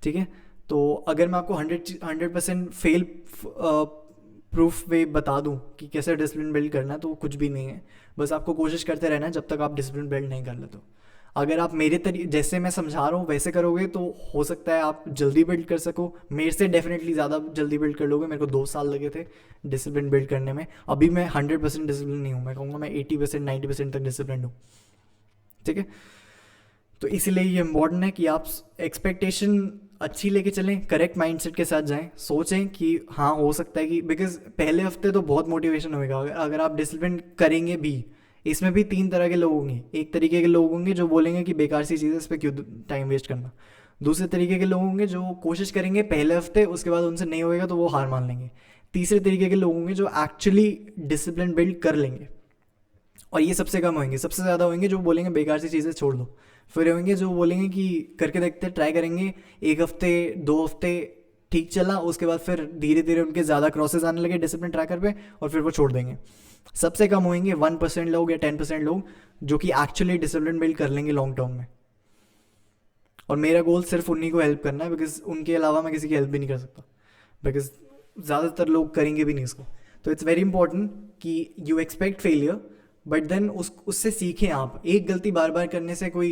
Speaker 1: ठीक है। तो अगर मैं आपको 100% फेल प्रूफ वे बता दूं कि कैसे डिसिप्लिन बिल्ड करना है, तो वो कुछ भी नहीं है। बस आपको कोशिश करते रहना है जब तक आप डिसिप्लिन बिल्ड नहीं कर लेते। अगर आप मेरे जैसे मैं समझा रहा हूँ वैसे करोगे तो हो सकता है आप जल्दी बिल्ड कर सको। मेरे से डेफिनेटली ज़्यादा जल्दी बिल्ड कर लोगे। मेरे को 2 साल लगे थे डिसिप्लिन बिल्ड करने में। अभी मैं 100% डिसिप्लिन नहीं हूँ, मैं कहूँगा मैं 80% 90% तक डिसिप्लिन हूँ। ठीक है। तो इसीलिए ये इम्पॉर्टेंट है कि आप एक्सपेक्टेशन अच्छी लेके चलें, करेक्ट माइंडसेट के साथ जाएं, सोचें कि हाँ हो सकता है कि, बिकॉज पहले हफ्ते तो बहुत मोटिवेशन होएगा, अगर आप डिसिप्लिन करेंगे भी इसमें भी 3 तरह के लोग होंगे। एक तरीके के लोग होंगे जो बोलेंगे कि बेकार सी चीज़ है, इस पर क्यों टाइम वेस्ट करना। दूसरे तरीके के लोग होंगे जो कोशिश करेंगे पहले हफ्ते, उसके बाद उनसे नहीं होएगा तो वो हार मान लेंगे। तीसरे तरीके के लोग होंगे जो एक्चुअली डिसिप्लिन बिल्ड कर लेंगे, और ये सबसे कम होंगे। सबसे ज़्यादा होंगे जो बोलेंगे बेकार सी चीज़ें छोड़ दो। फिर होंगे जो बोलेंगे कि करके देखते, ट्राई करेंगे, 1 हफ्ते 2 हफ्ते ठीक चला, उसके बाद फिर धीरे धीरे उनके ज़्यादा क्रॉसेस आने लगे डिसिप्लिन ट्रैकर पे, और फिर वो छोड़ देंगे। सबसे कम होंगे 1% लोग या 10% लोग जो कि एक्चुअली डिसिप्लिन बिल्ड कर लेंगे लॉन्ग टर्म में। और मेरा गोल सिर्फ उन्हीं को हेल्प करना है, बिकॉज उनके अलावा मैं किसी की हेल्प भी नहीं कर सकता, बिकॉज ज़्यादातर लोग करेंगे भी नहीं इसको। तो इट्स वेरी इंपॉर्टेंट कि you expect failure, but then उससे सीखें आप। एक गलती बार बार करने से कोई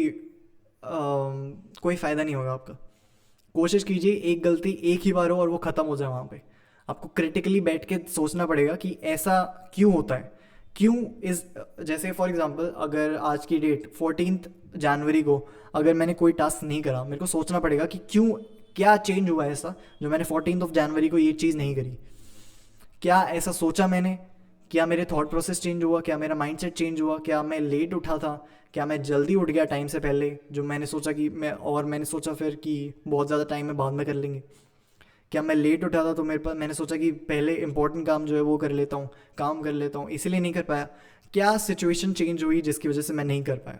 Speaker 1: फ़ायदा नहीं होगा आपका। कोशिश कीजिए एक गलती एक ही बार हो और वो ख़त्म हो जाए वहाँ पे। आपको क्रिटिकली बैठ के सोचना पड़ेगा कि ऐसा क्यों होता है, क्यों इस, जैसे फॉर एग्जांपल अगर आज की डेट 14 जनवरी को अगर मैंने कोई टास्क नहीं करा, मेरे को सोचना पड़ेगा कि क्यों, क्या चेंज हुआ ऐसा जो मैंने 14 जनवरी को ये चीज़ नहीं करी। क्या ऐसा सोचा मैंने, क्या मेरे थॉट प्रोसेस चेंज हुआ, क्या मेरा माइंडसेट चेंज हुआ, क्या मैं लेट उठा था, क्या मैं जल्दी उठ गया टाइम से पहले जो मैंने सोचा कि मैंने सोचा फिर कि बहुत ज़्यादा टाइम में बाद में कर लेंगे। क्या मैं लेट उठा था तो मेरे पास, मैंने सोचा कि पहले इंपॉर्टेंट काम जो है वो कर लेता हूँ, काम कर लेता हूँ, इसीलिए नहीं कर पाया। क्या सिचुएशन चेंज हुई जिसकी वजह से मैं नहीं कर पाया।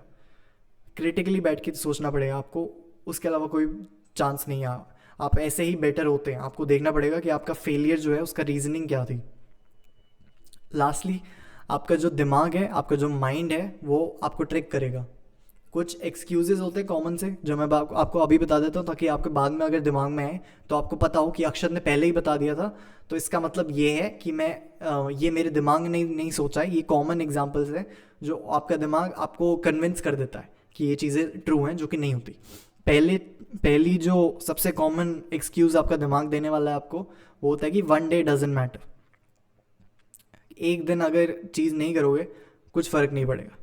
Speaker 1: क्रिटिकली बैठ के सोचना पड़ेगा आपको, उसके अलावा कोई चांस नहीं है। आप ऐसे ही बेटर होते हैं। आपको देखना पड़ेगा कि आपका फेलियर जो है उसका रीजनिंग क्या थी। लास्टली, आपका जो दिमाग है, आपका जो माइंड है, वो आपको ट्रिक करेगा। कुछ एक्सक्यूजेज होते हैं कॉमन से जो मैं आपको अभी बता देता हूँ, ताकि आपके बाद में अगर दिमाग में आए तो आपको पता हो कि अक्षर ने पहले ही बता दिया था, तो इसका मतलब ये है कि ये मेरे दिमाग ने नहीं सोचा है। ये कॉमन एग्जांपल्स है जो आपका दिमाग आपको कन्विंस कर देता है कि ये चीज़ें ट्रू हैं, जो कि नहीं होती। पहली जो सबसे कॉमन एक्सक्यूज़ आपका दिमाग देने वाला है आपको, वो होता है कि 1 डे डजेंट मैटर। एक दिन अगर चीज़ नहीं करोगे कुछ फ़र्क नहीं पड़ेगा।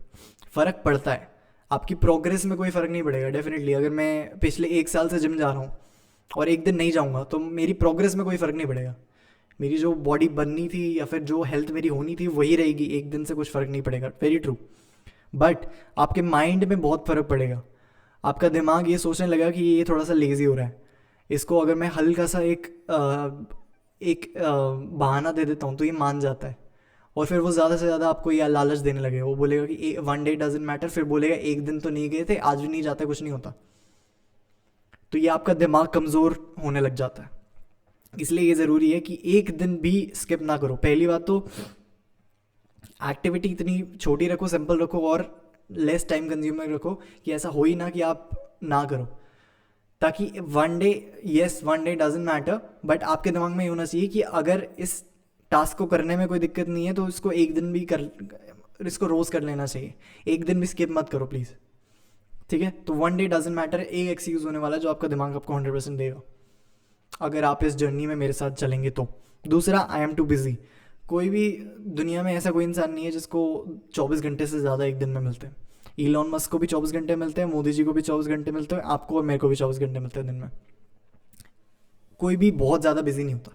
Speaker 1: फ़र्क पड़ता है, आपकी प्रोग्रेस में कोई फ़र्क नहीं पड़ेगा। डेफिनेटली अगर मैं पिछले 1 साल से जिम जा रहा हूँ और एक दिन नहीं जाऊँगा तो मेरी प्रोग्रेस में कोई फ़र्क नहीं पड़ेगा। मेरी जो बॉडी बननी थी या फिर जो हेल्थ मेरी होनी थी वही रहेगी, एक दिन से कुछ फ़र्क नहीं पड़ेगा। Very true. बट आपके माइंड में बहुत फ़र्क पड़ेगा। आपका दिमाग ये सोचने लगा कि ये थोड़ा सा लेज़ी हो रहा है, इसको अगर मैं हल्का सा एक बहाना दे देता हूँ तो ये मान जाता है, और फिर वो ज़्यादा से ज़्यादा आपको ये लालच देने लगेगा। वो बोलेगा कि 1 डे डजेंट मैटर, फिर बोलेगा एक दिन तो नहीं गए थे, आज भी नहीं जाते, कुछ नहीं होता। तो ये आपका दिमाग कमज़ोर होने लग जाता है। इसलिए ये ज़रूरी है कि एक दिन भी स्किप ना करो। पहली बात तो एक्टिविटी इतनी छोटी रखो, सिंपल रखो, और लेस टाइम कंज्यूमर रखो कि ऐसा हो ही ना कि आप ना करो, ताकि 1 day, yes 1 day doesn't matter, but आपके दिमाग में ये होना चाहिए कि अगर इस टास्क को करने में कोई दिक्कत नहीं है तो इसको एक दिन भी इसको रोज़ कर लेना चाहिए। एक दिन भी स्किप मत करो प्लीज़, ठीक है। तो 1 डे डजेंट मैटर एक एक्सक्यूज़ होने वाला है जो आपका दिमाग आपको 100% देगा अगर आप इस जर्नी में मेरे साथ चलेंगे तो। दूसरा, आई एम टू बिजी। कोई भी दुनिया में ऐसा कोई इंसान नहीं है जिसको 24 घंटे से ज़्यादा एक दिन में मिलते हैं। इलॉन मस्क को भी 24 घंटे मिलते हैं, मोदी जी को भी 24 घंटे मिलते हैं, आपको और मेरे को भी 24 घंटे मिलते हैं दिन में। कोई भी बहुत ज़्यादा बिजी नहीं होता।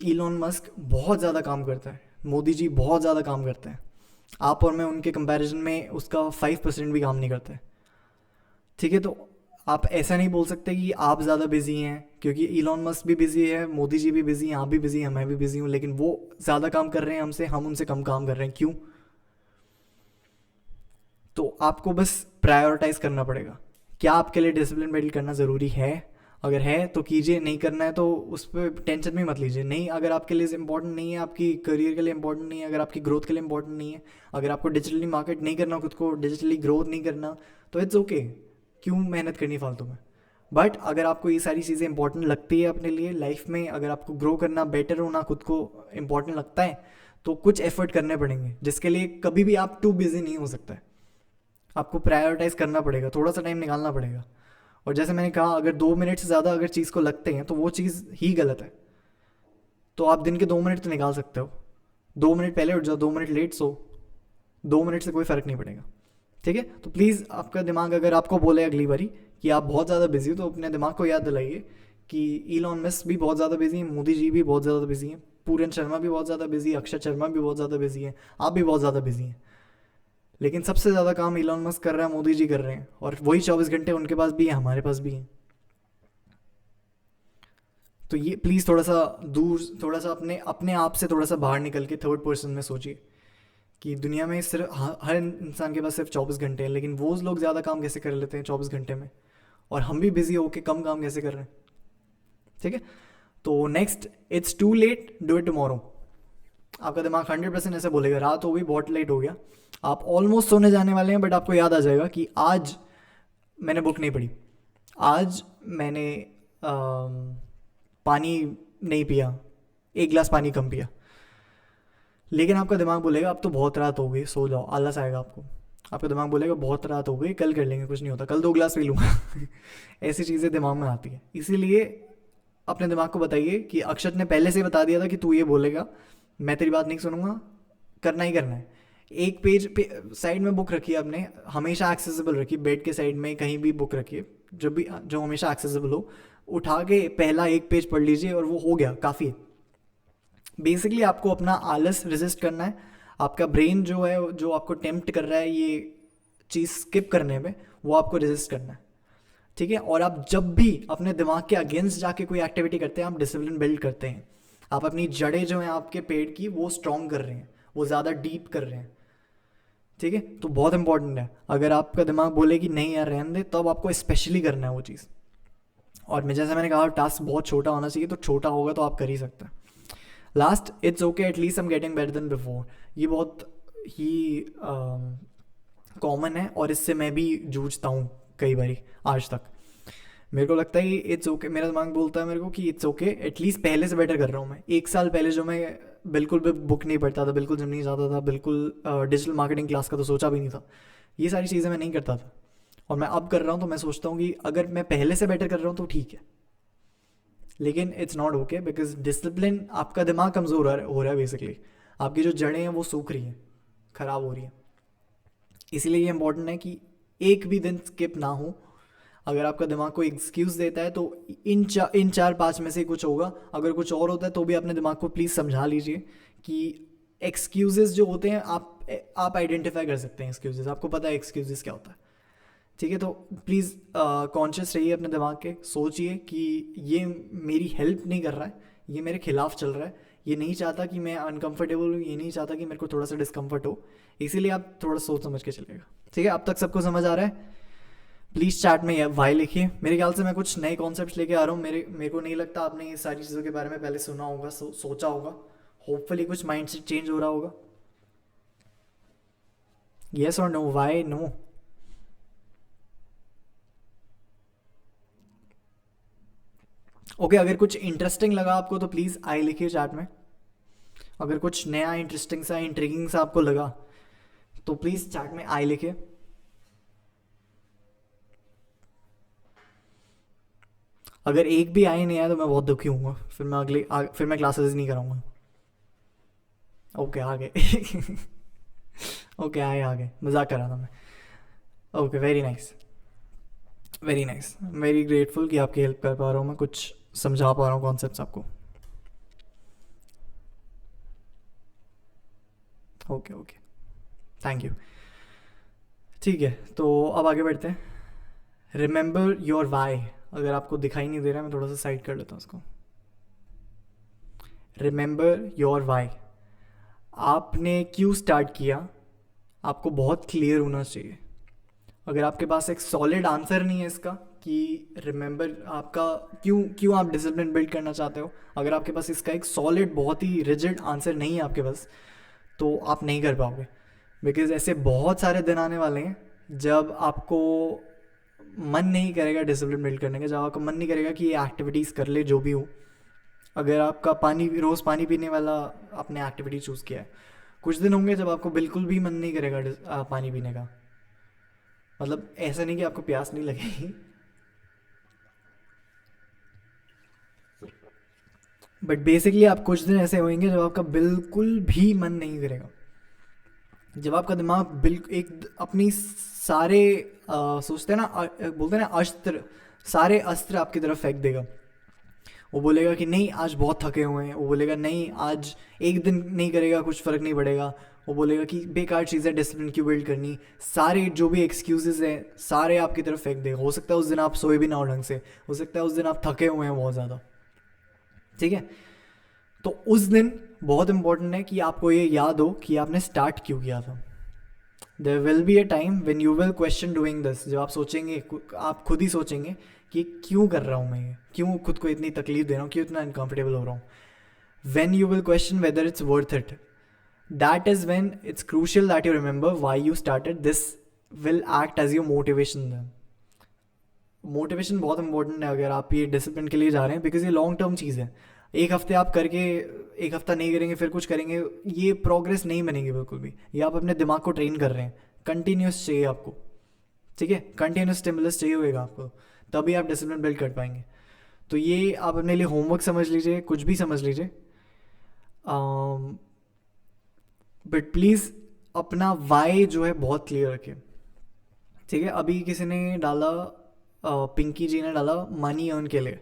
Speaker 1: इलॉन मस्क बहुत ज़्यादा काम करता है, मोदी जी बहुत ज़्यादा काम करते हैं, आप और मैं उनके कंपैरिजन में उसका 5% भी काम नहीं करते, ठीक है। तो आप ऐसा नहीं बोल सकते कि आप ज़्यादा बिजी हैं, क्योंकि इलॉन मस्क भी बिजी है, मोदी जी भी बिजी हैं, आप भी बिजी हैं, मैं भी बिजी हूँ, लेकिन वो ज़्यादा काम कर रहे हैं हमसे, हम उनसे कम काम कर रहे हैं। क्यों? तो आपको बस प्रायोरिटाइज करना पड़ेगा। क्या आपके लिए डिसिप्लिन बिल्ड करना ज़रूरी है? अगर है तो कीजिए, नहीं करना है तो उस पर टेंशन भी मत लीजिए। नहीं, अगर आपके लिए इंपॉर्टेंट नहीं है, आपकी करियर के लिए इंपॉर्टेंट नहीं है, अगर आपकी ग्रोथ के लिए इंपॉर्टेंट नहीं है, अगर आपको डिजिटली मार्केट नहीं करना, खुद को डिजिटली ग्रोथ नहीं करना, तो इट्स ओके। क्यों मेहनत करनी फालतू में? बट अगर आपको ये सारी चीज़ें इंपॉर्टेंट लगती है अपने लिए लाइफ में, अगर आपको ग्रो करना, बेटर होना खुद को इंपॉर्टेंट लगता है, तो कुछ एफर्ट करने पड़ेंगे, जिसके लिए कभी भी आप टू बिजी नहीं हो सकता है। आपको प्रायोरिटाइज करना पड़ेगा, थोड़ा सा टाइम निकालना पड़ेगा। और जैसे मैंने कहा, अगर 2 मिनट से ज़्यादा अगर चीज़ को लगते हैं तो वो चीज़ ही गलत है। तो आप दिन के 2 मिनट तो निकाल सकते हो। 2 मिनट पहले उठ जाओ, 2 मिनट लेट सो, 2 मिनट से कोई फ़र्क नहीं पड़ेगा, ठीक है। तो प्लीज़ आपका दिमाग अगर आपको बोले अगली बारी कि आप बहुत ज़्यादा बिजी हो, तो अपने दिमाग को याद दिलाइए कि इलॉन मस्क भी बहुत ज़्यादा बिजी हैं, मोदी जी भी बहुत ज़्यादा बिजी हैं, पूरन शर्मा भी बहुत ज़्यादा बिजी है, अक्षय शर्मा भी बहुत ज़्यादा बिजी है, आप भी बहुत ज़्यादा बिजी हैं। लेकिन सबसे ज़्यादा काम इलॉन मस्क कर रहा है, मोदी जी कर रहे हैं, और वही 24 घंटे उनके पास भी है, हमारे पास भी है। तो ये प्लीज़ थोड़ा सा दूर, थोड़ा सा अपने अपने आप से थोड़ा सा बाहर निकल के थर्ड पर्सन में सोचिए कि दुनिया में सिर्फ हर इंसान के पास सिर्फ 24 घंटे हैं, लेकिन वो लोग ज़्यादा काम कैसे कर लेते हैं 24 घंटे में, और हम भी बिजी होके कम काम कैसे कर रहे हैं। ठीक है, तो next, it's too late, do it tomorrow. आपका दिमाग 100% ऐसे बोलेगा, रात हो गई, बहुत लेट हो गया, आप ऑलमोस्ट सोने जाने वाले हैं, बट आपको याद आ जाएगा कि आज मैंने बुक नहीं पढ़ी, आज मैंने पानी नहीं पिया, एक गिलास पानी कम पिया। लेकिन आपका दिमाग बोलेगा अब तो बहुत रात हो गई, सो जाओ, आलस आएगा आपको। आपका दिमाग बोलेगा बहुत रात हो गई, कल कर लेंगे, कुछ नहीं होता, कल 2 गिलास पी लूँगा। ऐसी चीज़ें दिमाग में आती है। इसीलिए अपने दिमाग को बताइए कि अक्षत ने पहले से बता दिया था कि तू ये बोलेगा, मैं तेरी बात नहीं सुनूंगा, करना ही करना है। एक पेज पे साइड में बुक रखिए आपने, हमेशा एक्सेसिबल रखिए, बेड के साइड में कहीं भी बुक रखिए, जब भी जो हमेशा एक्सेसिबल हो, उठा के पहला एक पेज पढ़ लीजिए और वो हो गया, काफ़ी है। बेसिकली आपको अपना आलस रेजिस्ट करना है, आपका ब्रेन जो है, जो आपको टेम्प्ट कर रहा है ये चीज़ स्किप करने में, वो आपको रेजिस्ट करना है। ठीक है, और आप जब भी अपने दिमाग के अगेंस्ट जाके कोई एक्टिविटी करते हैं, आप डिसिप्लिन बिल्ड करते हैं, आप अपनी जड़ें जो हैं आपके पेड़ की वो स्ट्रॉन्ग कर रहे हैं, वो ज़्यादा डीप कर रहे हैं। ठीक है, तो बहुत इंपॉर्टेंट है। अगर आपका दिमाग बोले कि नहीं यार रहने दे, तब आपको स्पेशली करना है वो चीज़। और मैं जैसे मैंने कहा, टास्क बहुत छोटा होना चाहिए, तो छोटा होगा तो आप कर ही सकते हैं। Last, it's okay, at least I am getting better than before. ये बहुत ही कॉमन है, और इससे मैं भी जूझता हूँ कई बारी आज तक। मेरे को लगता है इट्स ओके, मेरा दिमाग बोलता है मेरे को कि इट्स ओके, एटलीस्ट पहले से बेटर कर रहा हूँ मैं। 1 साल पहले जो मैं बिल्कुल भी बुक नहीं पढ़ता था, बिल्कुल जिम नहीं जाता था, बिल्कुल डिजिटल मार्केटिंग क्लास का तो सोचा भी नहीं था, ये सारी चीज़ें मैं नहीं करता था, और मैं अब कर रहा हूँ, तो मैं सोचता हूँ कि अगर मैं पहले से बेटर कर रहा हूँ तो ठीक है। लेकिन it's not okay, because discipline, आपका दिमाग कमज़ोर हो रहा है बेसिकली, आपकी जो जड़ें हैं वो सूख रही हैं, ख़राब हो रही हैं। इसीलिए ये इंपॉर्टेंट है कि एक भी दिन स्किप ना हो। अगर आपका दिमाग को एक्सक्यूज़ देता है तो इन 4-5 में से कुछ होगा। अगर कुछ और होता है तो भी अपने दिमाग को प्लीज़ समझा लीजिए कि एक्सक्यूजेस जो होते हैं, आप आइडेंटिफाई कर सकते हैं एक्सक्यूजेस, आपको पता है एक्सक्यूजेस क्या होता है। ठीक है, तो प्लीज़ कॉन्शियस रहिए अपने दिमाग के, सोचिए कि ये मेरी हेल्प नहीं कर रहा है, ये मेरे खिलाफ चल रहा है, ये नहीं चाहता कि मैं अनकंफर्टेबल हूँ, ये नहीं चाहता कि मेरे को थोड़ा सा डिस्कम्फर्ट हो। इसीलिए आप थोड़ा सोच समझ के चलेगा। ठीक है, अब तक सबको समझ आ रहा है? प्लीज़ चैट में वाई लिखिए। मेरे ख्याल से मैं कुछ नए कॉन्सेप्ट्स लेके आ रहा हूँ। मेरे को नहीं लगता आपने ये सारी चीज़ों के बारे में पहले सुना होगा, सोचा होगा। होपफुली कुछ माइंड सेट चेंज हो रहा होगा। येस और नो? Why no? ओके, अगर कुछ इंटरेस्टिंग लगा आपको तो प्लीज़ आई लिखिए चैट में। अगर कुछ नया इंटरेस्टिंग सा इंट्रिगिंग सा आपको लगा तो प्लीज़ चैट में आई लिखिए। अगर एक भी आई नहीं आया तो मैं बहुत दुखी हूँ, फिर मैं क्लासेस नहीं कराऊंगा। ओके, आ गए। ओके, आ गए, मजाक कर रहा था मैं। Okay, very nice, very nice, very grateful कि आपकी हेल्प कर पा रहा हूँ मैं, कुछ समझा पा रहा हूँ कॉन्सेप्ट्स आपको। Okay okay, thank you. ठीक है, तो अब आगे बढ़ते हैं। Remember your why. अगर आपको दिखाई नहीं दे रहा है, मैं थोड़ा सा साइड कर लेता हूँ उसको। Remember your why. आपने क्यों स्टार्ट किया, आपको बहुत क्लियर होना चाहिए। अगर आपके पास एक सॉलिड आंसर नहीं है इसका कि रिमेंबर आपका क्यों आप डिसिप्लिन बिल्ड करना चाहते हो, अगर आपके पास इसका एक सॉलिड, बहुत ही रिजिड आंसर नहीं है आपके पास, तो आप नहीं कर पाओगे। बिकॉज ऐसे बहुत सारे दिन आने वाले हैं जब आपको मन नहीं करेगा डिसिप्लिन बिल्ड करने का, जब आपको मन नहीं करेगा कि ये एक्टिविटीज़ कर ले जो भी हो। अगर आपका रोज़ पानी पीने वाला आपने एक्टिविटी चूज़ किया है, कुछ दिन होंगे जब आपको बिल्कुल भी मन नहीं करेगा पानी पीने का। मतलब ऐसा नहीं कि आपको प्यास नहीं लगेगी, बट बेसिकली आप कुछ दिन ऐसे होंगे जब आपका बिल्कुल भी मन नहीं करेगा, जब आपका दिमाग बिल्कुल एक अपनी सारे सोचते हैं ना, बोलते हैं ना अस्त्र, सारे अस्त्र आपकी तरफ फेंक देगा। वो बोलेगा कि नहीं आज बहुत थके हुए हैं, वो बोलेगा नहीं आज एक दिन नहीं करेगा कुछ फ़र्क नहीं पड़ेगा, वो बोलेगा कि बेकार चीज़ है डिसिप्लिन क्यों बिल्ड करनी, सारे जो भी एक्सक्यूजेज हैं सारे आपकी तरफ फेंक देगा। हो सकता है उस दिन आप सोए भी ना हो ढंग से, हो सकता है उस दिन आप थके हुए हैं बहुत ज़्यादा, ठीक है। तो उस दिन बहुत इंपॉर्टेंट है कि आपको ये याद हो कि आपने स्टार्ट क्यों किया था। There will be a time when you will question doing this, जब आप सोचेंगे, आप खुद ही सोचेंगे कि क्यों कर रहा हूँ मैं ये, क्यों खुद को इतनी तकलीफ दे रहा हूँ, क्यों इतना अनकंफर्टेबल हो रहा हूँ। When you will question whether it's worth it, that is when it's crucial that you remember why you started this, will act as your motivation. Then motivation बहुत इंपॉर्टेंट है अगर आप ये डिसिप्लिन के लिए जा रहे हैं, बिकॉज ये लॉन्ग टर्म चीज़ है। एक हफ्ते आप करके, एक हफ्ता नहीं करेंगे फिर कुछ करेंगे, ये प्रोग्रेस नहीं बनेगी बिल्कुल भी। ये आप अपने दिमाग को ट्रेन कर रहे हैं, कंटिन्यूस चाहिए आपको, ठीक है, कंटिन्यूस स्टिमुलस चाहिए होगा आपको, तभी आप डिसिप्लिन बिल्ड कर पाएंगे। तो ये आप अपने लिए होमवर्क समझ लीजिए, कुछ भी समझ लीजिए, बट प्लीज़ अपना वाई जो है बहुत क्लियर रखें, ठीक है। अभी किसी ने डाला, पिंकी जी ने डाला मनी अर्न के लिए,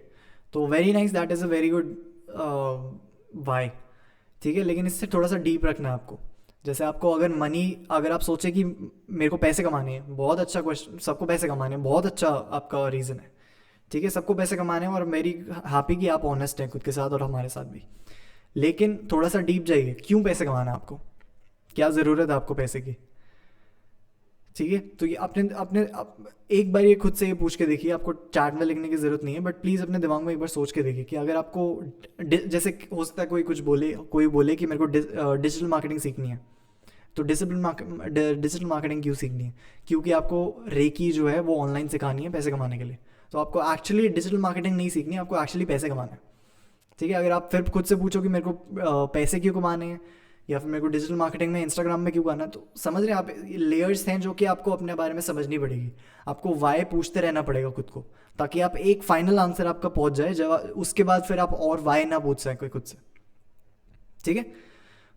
Speaker 1: तो very nice, that is a very good why, ठीक है। लेकिन इससे थोड़ा सा डीप रखना है आपको। जैसे आपको अगर मनी, अगर आप सोचे कि मेरे को पैसे कमाने हैं, बहुत अच्छा क्वेश्चन, सबको पैसे कमाने हैं, बहुत अच्छा आपका रीज़न है, ठीक है, सबको पैसे कमाने हैं, और मेरी हैप्पी कि आप ऑनेस्ट हैं खुद के साथ और हमारे साथ भी। लेकिन थोड़ा सा डीप जाइए, क्यों पैसे कमाना है आपको, क्या ज़रूरत है आपको पैसे की, ठीक है। तो ये अपने अपने एक बार ये खुद से ये पूछ के देखिए, आपको चैट में लिखने की ज़रूरत नहीं है, बट प्लीज़ अपने दिमाग में एक बार सोच के देखिए कि अगर आपको जैसे हो सकता है कोई कुछ बोले, कोई बोले कि मेरे को डिजिटल मार्केटिंग सीखनी है, तो डिजिटल मार्केटिंग क्यों सीखनी है, क्योंकि आपको रेकी जो है वो ऑनलाइन सिखानी है पैसे कमाने के लिए। तो आपको एक्चुअली डिजिटल मार्केटिंग नहीं सीखनी है, आपको एक्चुअली पैसे कमाना है, ठीक है। अगर आप फिर खुद से पूछो कि मेरे को पैसे क्यों कमाने हैं, या फिर मेरे को डिजिटल मार्केटिंग में इंस्टाग्राम में क्यों करना है, तो समझ रहे हैं आप, लेयर्स हैं जो कि आपको अपने बारे में समझनी पड़ेगी। आपको वाई पूछते रहना पड़ेगा खुद को, ताकि आप एक फाइनल आंसर आपका पहुंच जाए, जब उसके बाद फिर आप और वाई ना पूछ सकें खुद से, ठीक है।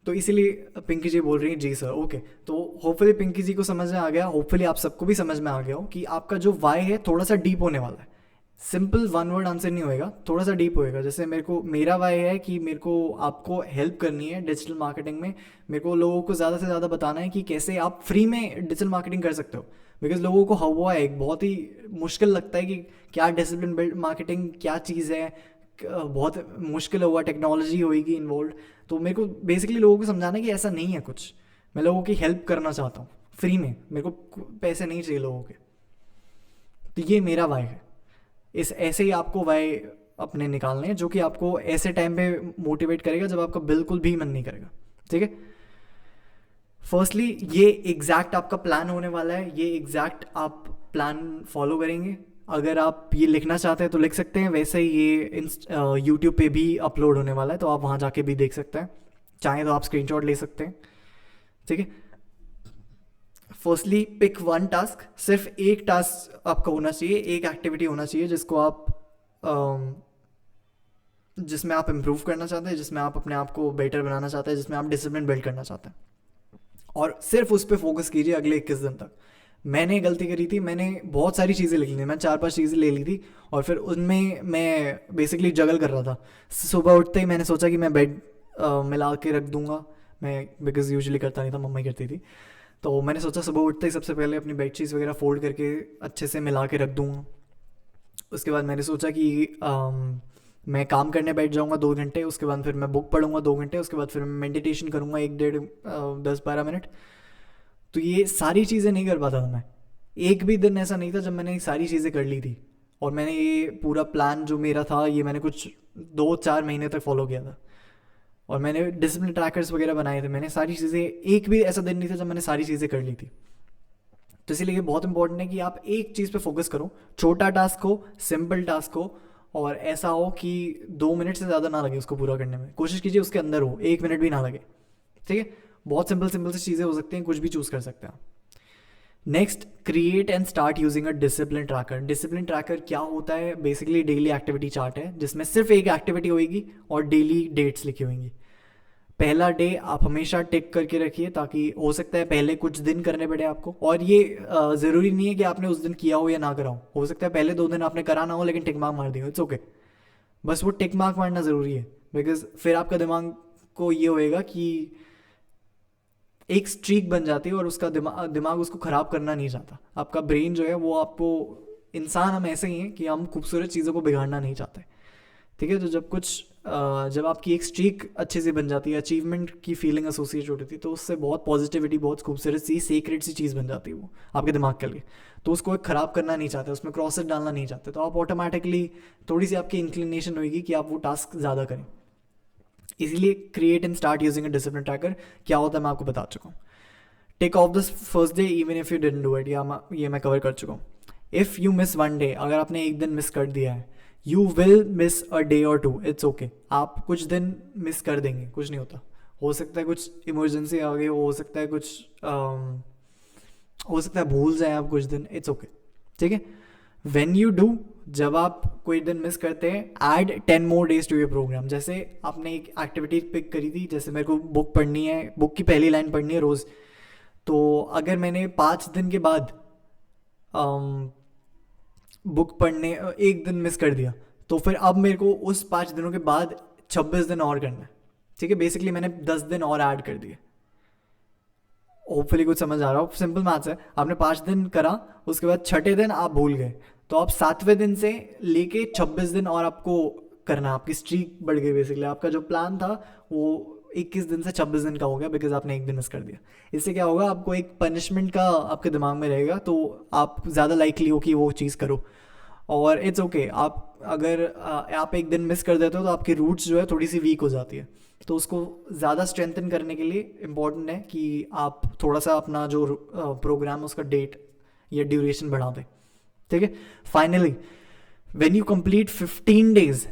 Speaker 1: तो इसीलिए पिंकी जी बोल रही हैं जी सर, ओके। तो होपफुली पिंकी जी को समझ में आ गया, होपफुली आप सबको भी समझ में आ गया हो कि आपका जो वाई है थोड़ा सा डीप होने वाला है। सिंपल वन वर्ड आंसर नहीं होएगा, थोड़ा सा डीप होएगा। जैसे मेरा वाई है कि मेरे को आपको हेल्प करनी है डिजिटल मार्केटिंग में, मेरे को लोगों को ज़्यादा से ज़्यादा बताना है कि कैसे आप फ्री में डिजिटल मार्केटिंग कर सकते हो। बिकॉज लोगों को हवा है, एक बहुत ही मुश्किल लगता है कि क्या डिसिप्लिन बिल्ड मार्केटिंग क्या चीज़ है, बहुत मुश्किल होगा, टेक्नोलॉजी होगी इन्वॉल्व। तो मेरे को बेसिकली लोगों को समझाना है कि ऐसा नहीं है कुछ, मैं लोगों की हेल्प करना चाहता हूँ फ्री में, मेरे को पैसे नहीं चाहिए लोगों के। तो ये मेरा वाई है। इस ऐसे ही आपको वाई अपने निकालने हैं, जो कि आपको ऐसे टाइम पे मोटिवेट करेगा जब आपका बिल्कुल भी मन नहीं करेगा, ठीक है। फर्स्टली ये एग्जैक्ट आपका प्लान होने वाला है, ये एग्जैक्ट आप प्लान फॉलो करेंगे। अगर आप ये लिखना चाहते हैं तो लिख सकते हैं, वैसे ही ये यूट्यूब पे भी अपलोड होने वाला है, तो आप वहाँ जाके भी देख सकते हैं, चाहें तो आप स्क्रीनशॉट ले सकते हैं, ठीक है। फर्स्टली पिक वन टास्क, सिर्फ एक टास्क आपका होना चाहिए, एक एक्टिविटी होना चाहिए जिसको आप जिसमें आप इम्प्रूव करना चाहते हैं, जिसमें आप अपने आप को बेटर बनाना चाहते हैं, जिसमें आप डिसिप्लिन बिल्ड करना चाहते हैं, और सिर्फ उस पर फोकस कीजिए अगले 21 दिन तक। मैंने गलती करी थी, मैंने बहुत सारी चीज़ें लिख ली थी, मैंने 4-5 चीज़ें ले ली थी, और फिर उनमें मैं बेसिकली जगल कर रहा था। सुबह उठते ही मैंने सोचा कि मैं बेड मिला के रख दूंगा, मैं बिकॉज यूजुअली करता नहीं था, मम्मा ही करती थी। तो मैंने सोचा सुबह उठते ही सबसे पहले अपनी बेडशीट्स वगैरह फोल्ड करके अच्छे से मिला के रख दूंगा। उसके बाद मैंने सोचा कि मैं काम करने बैठ जाऊंगा 2 घंटे, उसके बाद फिर मैं बुक पढ़ूंगा 2 घंटे, उसके बाद फिर मैं मेडिटेशन करूंगा 1-1.5 10-12 मिनट। तो ये सारी चीज़ें नहीं कर पाता था मैं, एक भी दिन ऐसा नहीं था जब मैंने ये सारी चीज़ें कर ली थी। और मैंने ये पूरा प्लान जो मेरा था, ये मैंने कुछ 2-4 महीने तक फॉलो किया था, और मैंने डिसिप्लिन ट्रैकर्स वगैरह बनाए थे, मैंने सारी चीज़ें, एक भी ऐसा दिन नहीं था जब मैंने सारी चीज़ें कर ली थी। तो इसीलिए ये बहुत इंपॉर्टेंट है कि आप एक चीज़ पे फोकस करो, छोटा टास्क हो, सिंपल टास्क हो, और ऐसा हो कि 2 मिनट से ज़्यादा ना लगे उसको पूरा करने में, कोशिश कीजिए उसके अंदर हो, 1 मिनट भी ना लगे, ठीक है। बहुत सिंपल सिंपल सी चीज़ें हो सकती हैं, कुछ भी चूज़ कर सकते हैं आप। Next, create and start using a discipline tracker. Discipline tracker क्या होता है, बेसिकली डेली एक्टिविटी चार्ट है, जिसमें सिर्फ एक एक्टिविटी होगी और डेली डेट्स लिखी होंगी। पहला डे आप हमेशा टिक करके रखिए, ताकि हो सकता है पहले कुछ दिन करने पड़े आपको, और ये ज़रूरी नहीं है कि आपने उस दिन किया हो या ना करा हो सकता है पहले 2 दिन आपने करा ना हो लेकिन टिक मार्क मार दिया हो, इट्स ओके। बस वो टिक मार्क मारना ज़रूरी है, बिकॉज फिर आपका दिमाग को ये होएगा कि एक स्ट्रीक बन जाती है और उसका दिमाग उसको ख़राब करना नहीं चाहता। आपका ब्रेन जो है वो आपको, इंसान हम ऐसे ही हैं कि हम खूबसूरत चीज़ों को बिगाड़ना नहीं चाहते, ठीक है। तो जब आपकी एक स्ट्रीक अच्छे से बन जाती है, अचीवमेंट की फीलिंग एसोसिएट होती थी, तो उससे बहुत पॉजिटिविटी, बहुत खूबसूरत सी सीक्रेट सी चीज़ बन जाती है वो आपके दिमाग के लिए। तो उसको एक ख़राब करना नहीं चाहते, उसमें क्रॉसेस डालना नहीं चाहते, तो आप ऑटोमेटिकली थोड़ी सी आपकी इंक्लिनेशन होगी कि आप वो टास्क ज़्यादा करें। इसीलिए create and start using a discipline tracker क्या होता है मैं आपको बता चुका हूँ। Take off the first day even if you didn't do it, ये मैं कवर कर चुका हूँ। If you miss one day, अगर आपने एक दिन मिस कर दिया है, you will miss a day और टू, इट्स ओके। आप कुछ दिन मिस कर देंगे, कुछ नहीं होता। हो सकता है कुछ इमरजेंसी आ गई, हो सकता है हो सकता है भूल जाए आप कुछ दिन, इट्स ओके, ठीक है। वेन यू डू, जब आप कोई दिन मिस करते हैं, add 10 more days to your programme. जैसे आपने एक एक्टिविटी पिक करी थी, जैसे मेरे को बुक पढ़नी है, बुक की पहली लाइन पढ़नी है रोज़, तो अगर मैंने 5 दिन के बाद बुक पढ़ने एक दिन मिस कर दिया, तो फिर अब मेरे को उस 5 दिनों के बाद 26 दिन और करना है, ठीक है। बेसिकली मैंने 10 दिन और ऐड कर दिए। होपफुली कुछ समझ आ रहा हो, सिंपल मैथ्स है। आपने 5 दिन करा, उसके बाद छठे दिन आप भूल गए, तो आप 7वें दिन से लेके 26 दिन और आपको करना, आपकी स्ट्रीक बढ़ गई। बेसिकली आपका जो प्लान था वो 21 दिन से 26 दिन का हो गया, बिकॉज आपने एक दिन मिस कर दिया। इससे क्या होगा, आपको एक पनिशमेंट का आपके दिमाग में रहेगा, तो आप ज़्यादा लाइकली हो कि वो चीज़ करो। और इट्स ओके, आप अगर आप एक दिन मिस कर देते हो तो आपकी रूट्स जो है थोड़ी सी वीक हो जाती है, तो उसको ज़्यादा स्ट्रेंथन करने के लिए इम्पॉर्टेंट है कि आप थोड़ा सा अपना जो प्रोग्राम उसका डेट या ड्यूरेशन बढ़ा दें, ठीक है। Finally when you complete 15 days,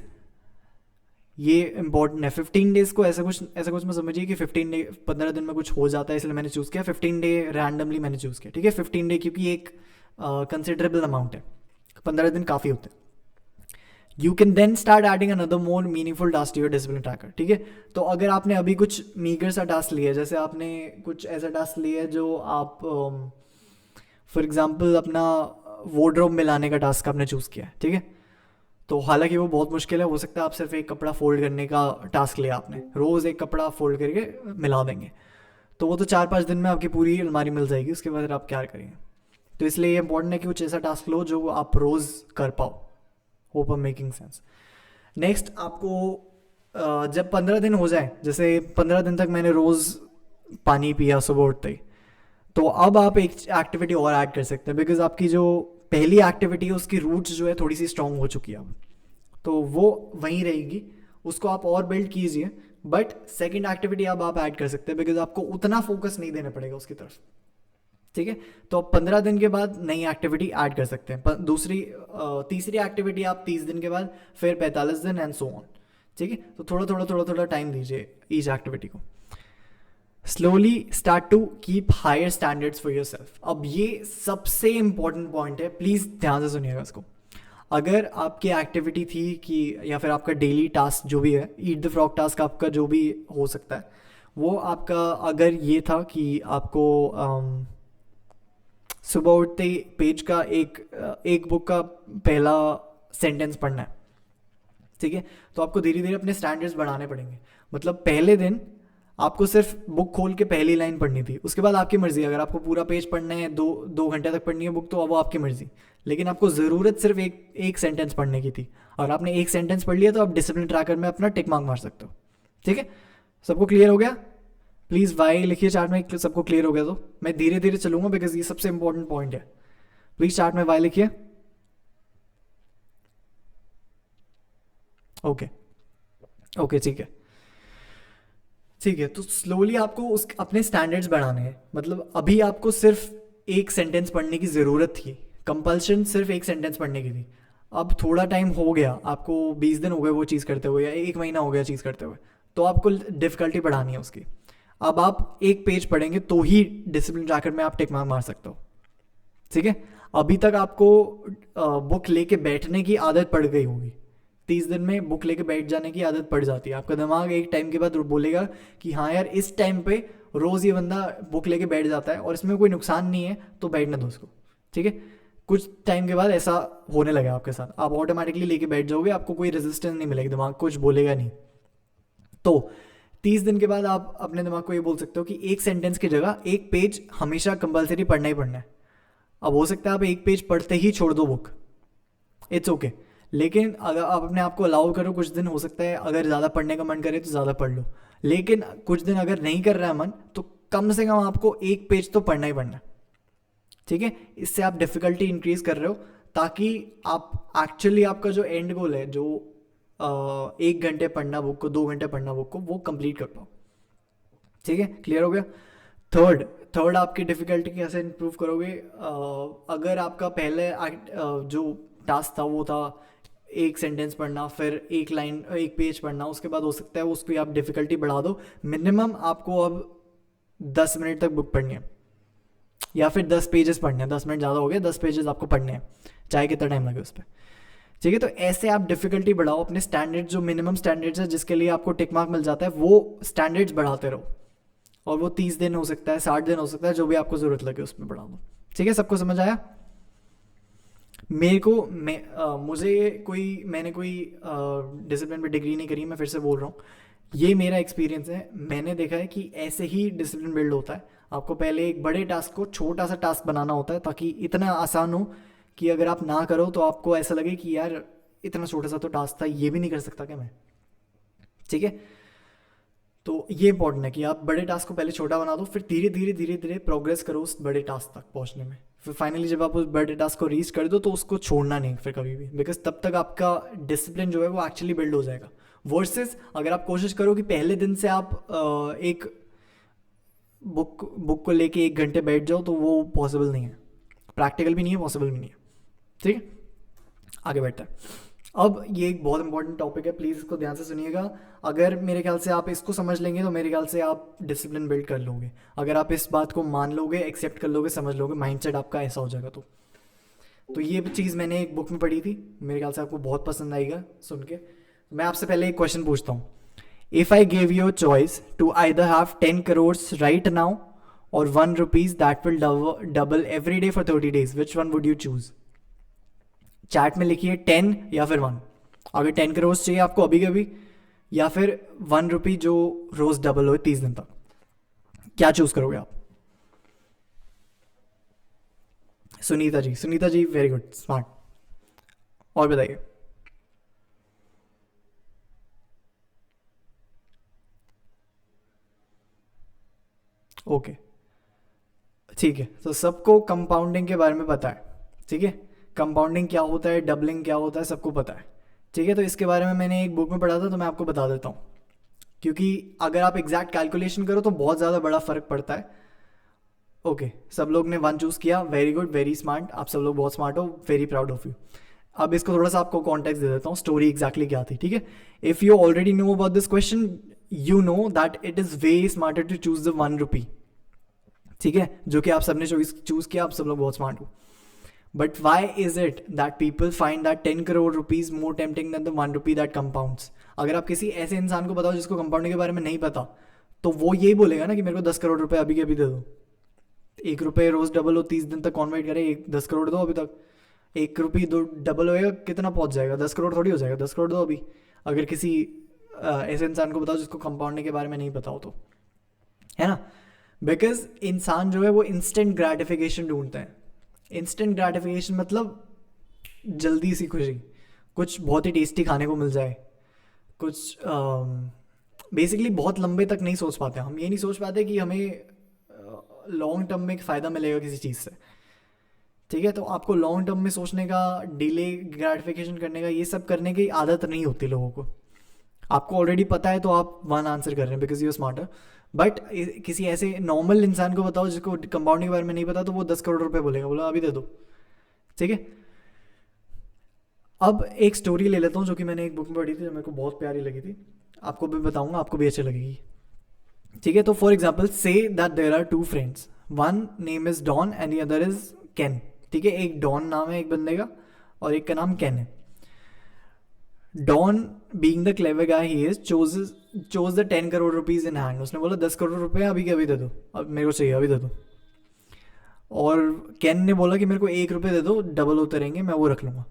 Speaker 1: ये इंपॉर्टेंट है। 15 डेज को ऐसा कुछ मैं समझिए कि 15 दिन में कुछ हो जाता है, इसलिए मैंने चूज़ किया 15 डे, रैंडमली मैंने चूज़ किया, ठीक है। 15 डे क्योंकि एक कंसिडरेबल अमाउंट है, 15 दिन काफ़ी होते हैं। You can then start adding another more meaningful task to your discipline tracker, ठीक है। तो अगर आपने अभी कुछ मीगर सा टास्क लिया है, जैसे आपने कुछ ऐसा टास्क लिया है जो आप फॉर एग्जांपल अपना वार्डरोब मिलाने का टास्क आपने चूज़ किया है, ठीक है। तो हालांकि वो बहुत मुश्किल है, हो सकता है आप सिर्फ एक कपड़ा फोल्ड करने का टास्क लिया आपने, रोज़ एक कपड़ा फोल्ड करके मिला देंगे, तो वो तो 4-5 दिन में आपकी पूरी अलमारी मिल जाएगी, उसके बाद आप क्या करेंगे। तो इसलिए ये इंपॉर्टेंट है कि कुछ ऐसा टास्क लो जो आप रोज़ कर पाओ। Hope I making sense. Next आपको जब 15 दिन हो जाए, जैसे 15 दिन तक मैंने रोज़ पानी पिया सुबह उठते ही, तो अब आप एक एक्टिविटी और ऐड कर सकते हैं, बिकॉज आपकी जो पहली एक्टिविटी है उसकी रूट्स जो है थोड़ी सी स्ट्रॉन्ग हो चुकी है अब, तो वो वहीं रहेगी, उसको आप और बिल्ड कीजिए। बट सेकेंड एक्टिविटी अब आप ऐड कर सकते हैं, बिकॉज आपको उतना फोकस नहीं देना पड़ेगा उसकी तरफ, ठीक है। तो आप 15 दिन के बाद नई एक्टिविटी ऐड कर सकते हैं, तीसरी एक्टिविटी आप 30 दिन के बाद, फिर 45 दिन एंड सो ऑन, ठीक है। तो थोड़ा टाइम दीजिए ईच एक्टिविटी को। Slowly start to keep higher standards for yourself. अब ये सबसे इंपॉर्टेंट पॉइंट है, प्लीज़ ध्यान से सुनिएगा इसको। अगर आपकी एक्टिविटी थी कि, या फिर आपका डेली टास्क जो भी है, ईट द फ्रॉग टास्क आपका जो भी हो सकता है, वो आपका अगर ये था कि आपको सुबह उठते ही पेज का एक बुक का पहला सेंटेंस पढ़ना है, ठीक है। तो आपको धीरे धीरे अपने स्टैंडर्ड्स बढ़ाने पड़ेंगे। मतलब पहले दिन आपको सिर्फ बुक खोल के पहली लाइन पढ़नी थी, उसके बाद आपकी मर्जी, अगर आपको पूरा पेज पढ़ना है, 2 घंटे तक पढ़नी है बुक, तो अब वो आपकी मर्जी, लेकिन आपको ज़रूरत सिर्फ एक सेंटेंस पढ़ने की थी, और आपने एक सेंटेंस पढ़ लिया तो आप डिसिप्लिन ट्रैकर में अपना टिक मार्क मार सकते हो, ठीक है। सबको क्लियर हो गया? प्लीज़ वाई लिखिए चार्ट में, सबको क्लियर हो गया तो मैं धीरे धीरे चलूंगा, बिकॉज ये सबसे इंपॉर्टेंट पॉइंट है। प्लीज़ चार्ट में वाई लिखिए। ओके, ठीक है। तो स्लोली आपको अपने स्टैंडर्ड्स बढ़ाने हैं। मतलब अभी आपको सिर्फ एक सेंटेंस पढ़ने की ज़रूरत थी, कंपल्शन सिर्फ एक सेंटेंस पढ़ने की थी। अब थोड़ा टाइम हो गया, आपको 20 दिन हो गए वो चीज़ करते हुए, या 1 महीना हो गया चीज़ करते हुए, तो आपको डिफ़िकल्टी बढ़ानी है उसकी। अब आप एक पेज पढ़ेंगे तो ही डिसिप्लिन ट्रैकर में आप टिक मार्क मार सकते हो, ठीक है। अभी तक आपको बुक लेके बैठने की आदत पड़ गई होगी, 30 दिन में बुक लेके बैठ जाने की आदत पड़ जाती है। आपका दिमाग एक टाइम के बाद बोलेगा कि हाँ यार, इस टाइम पे रोज़ ये बंदा बुक लेके बैठ जाता है और इसमें कोई नुकसान नहीं है, तो बैठना दो उसको, ठीक है। कुछ टाइम के बाद ऐसा होने लगा आपके साथ, आप ऑटोमेटिकली लेके बैठ जाओगे, आपको कोई रेजिस्टेंस नहीं मिलेगी, दिमाग कुछ बोलेगा नहीं। तो 30 दिन के बाद आप अपने दिमाग को ये बोल सकते हो कि एक सेंटेंस की जगह एक पेज हमेशा कंपलसरी पढ़ना ही पढ़ना है। अब हो सकता है आप एक पेज पढ़ते ही छोड़ दो बुक, इट्स ओके। लेकिन अगर आप अपने आप को अलाउ करो, कुछ दिन हो सकता है अगर ज़्यादा पढ़ने का मन करे तो ज़्यादा पढ़ लो, लेकिन कुछ दिन अगर नहीं कर रहा है मन तो कम से कम आपको एक पेज तो पढ़ना ही पढ़ना है, ठीक है। इससे आप डिफ़िकल्टी इंक्रीज कर रहे हो ताकि आप एक्चुअली आपका जो एंड गोल है, जो 1 घंटे पढ़ना बुक को, 2 घंटे पढ़ना बुक को, वो कंप्लीट कर पाओ, ठीक है। क्लियर हो गया। थर्ड आपकी डिफ़िकल्टी कैसे इंप्रूव करोगे? अगर आपका पहले जो टास्क था वो था एक सेंटेंस पढ़ना, फिर एक लाइन एक पेज पढ़ना, उसके बाद हो सकता है उसकी आप डिफ़िकल्टी बढ़ा दो, मिनिमम आपको अब 10 मिनट तक बुक पढ़नी है या फिर 10 पेजेस पढ़ने हैं। 10 मिनट ज़्यादा हो गया, 10 पेजेस आपको पढ़ने हैं, चाहे कितना टाइम लगे उस पर, ठीक है। तो ऐसे आप डिफ़िकल्टी बढ़ाओ, अपने स्टैंडर्ड जो मिनिमम स्टैंडर्ड्स है जिसके लिए आपको टिक मार्क मिल जाता है, वो स्टैंडर्ड्स बढ़ाते रहो। और वो 30 दिन हो सकता है, 60 दिन हो सकता है, जो भी आपको ज़रूरत लगे उसमें बढ़ा दो, ठीक है। सबको समझ आया? मेरे को मैंने कोई डिसिप्लिन पे डिग्री नहीं करी, मैं फिर से बोल रहा हूँ, ये मेरा एक्सपीरियंस है। मैंने देखा है कि ऐसे ही डिसिप्लिन बिल्ड होता है। आपको पहले एक बड़े टास्क को छोटा सा टास्क बनाना होता है ताकि इतना आसान हो कि अगर आप ना करो तो आपको ऐसा लगे कि यार इतना छोटा सा तो टास्क था, ये भी नहीं कर सकता क्या मैं, ठीक है। तो ये इंपॉर्टेंट है कि आप बड़े टास्क को पहले छोटा बना दो, फिर धीरे धीरे धीरे धीरे प्रोग्रेस करो उस बड़े टास्क तक पहुंचने में। फिर फाइनली जब आप उस बड़े टास्क को रीच कर दो तो उसको छोड़ना नहीं फिर कभी भी, बिकॉज तब तक आपका डिसिप्लिन जो है वो एक्चुअली बिल्ड हो जाएगा। वर्सेस अगर आप कोशिश करो कि पहले दिन से आप एक बुक को लेके 1 घंटे बैठ जाओ, तो वो पॉसिबल नहीं है, प्रैक्टिकल भी नहीं है, पॉसिबल भी नहीं है, ठीक है। आगे बढ़ते हैं। अब ये एक बहुत इंपॉर्टेंट टॉपिक है, प्लीज़ इसको ध्यान से सुनिएगा। अगर मेरे ख्याल से आप इसको समझ लेंगे तो मेरे ख्याल से आप डिसिप्लिन बिल्ड कर लोगे। अगर आप इस बात को मान लोगे, एक्सेप्ट कर लोगे, समझ लोगे, माइंडसेट आपका ऐसा हो जाएगा। तो ये चीज़ मैंने एक बुक में पढ़ी थी, मेरे ख्याल से आपको बहुत पसंद आएगा सुन के। मैं आपसे पहले एक क्वेश्चन पूछता हूँ। If I give you choice to either have 10 crores right now और 1 rupees that will double every day for 30 days, which one would you choose? Chat में लिखिए 10 या फिर 1। अगर 10 करोड़ चाहिए आपको अभी के अभी, या फिर 1 रुपी जो रोज डबल हो 30 दिन तक, क्या चूज करोगे आप? Sunita ji very good, smart. और बताइए। ओके, ठीक है। तो सबको कंपाउंडिंग के बारे में पता है, ठीक है। कंपाउंडिंग क्या होता है, डबलिंग क्या होता है, सबको पता है, ठीक है। तो इसके बारे में मैंने एक बुक में पढ़ा था, तो मैं आपको बता देता हूँ, क्योंकि अगर आप एग्जैक्ट कैलकुलेशन करो तो बहुत ज़्यादा बड़ा फ़र्क पड़ता है। ओके, सब लोग ने 1 चूज़ किया, वेरी गुड, वेरी स्मार्ट, आप सब लोग बहुत स्मार्ट हो, वेरी प्राउड ऑफ यू। अब इसको थोड़ा सा आपको कॉन्टेक्स्ट दे देता हूँ, स्टोरी एग्जैक्टली क्या थी, ठीक है। If you already know about this question, you know that it is way smarter to choose the 1 rupee, ठीक है, जो कि आप सबने चूज़ किया, आप सब लोग बहुत स्मार्ट हो। But why is it that people find that 10 crore rupees more tempting than the 1 rupee that compounds? अगर आप किसी ऐसे इंसान को बताओ जिसको कंपाउंडिंग के बारे में नहीं पता, तो वो यही बोलेगा ना कि मेरे को 10 करोड़ रुपए अभी के अभी दे दो। 1 रुपये रोज डबल हो, 30 दिन तक कॉन्वर्ट करे, 10 करोड़ दो अभी तक। 1 रुपये दो डबल होएगा, कितना पहुंच जाएगा? 10 करोड़ थोड़ी हो जाएगा, 10 करोड़ दो अभी। अगर किसी ऐसे इंसान को बताओ जिसको कंपाउंडिंग के बारे में नहीं पता हो तो, है ना। बिकॉज इंसान जो है वो इंस्टेंट ग्रेटिफिकेशन ढूंढते हैं। इंस्टेंट ग्रेटिफिकेशन मतलब जल्दी सी खुशी, कुछ बहुत ही टेस्टी खाने को मिल जाए, कुछ बेसिकली बहुत लंबे तक नहीं सोच पाते हम। ये नहीं सोच पाते कि हमें लॉन्ग टर्म में एक फ़ायदा मिलेगा किसी चीज़ से, ठीक है। तो आपको लॉन्ग टर्म में सोचने का, डिले ग्रेटिफिकेशन करने का, ये सब करने की आदत नहीं होती लोगों को। आपको ऑलरेडी पता है तो आप 1 आंसर कर रहे हैं बिकॉज यू स्मार्टर। बट किसी ऐसे नॉर्मल इंसान को बताओ जिसको कंपाउंडिंग के बारे में नहीं पता, तो वो 10 करोड़ रुपए बोलेगा, बोला अभी दे दो, ठीक है। अब एक स्टोरी ले लेता हूँ जो कि मैंने एक बुक में पढ़ी थी, जो मेरे को बहुत प्यारी लगी थी, आपको भी बताऊंगा, आपको भी अच्छी लगेगी, ठीक है। तो फॉर एग्जाम्पल से that there are 2 friends, one name is Don and the other is Ken, ठीक है। एक डॉन नाम है एक बंदे का और एक का नाम कैन है। Don being the clever guy he is chose the 10 crore rupees in hand. उसने बोला 10 करोड़ रुपए अभी के अभी दे दो, अब मेरे को चाहिए, अभी दे दो। और कैन ने बोला कि मेरे को 1 रुपये दे दो, डबल होते रहेंगे, मैं वो रख लूँगा।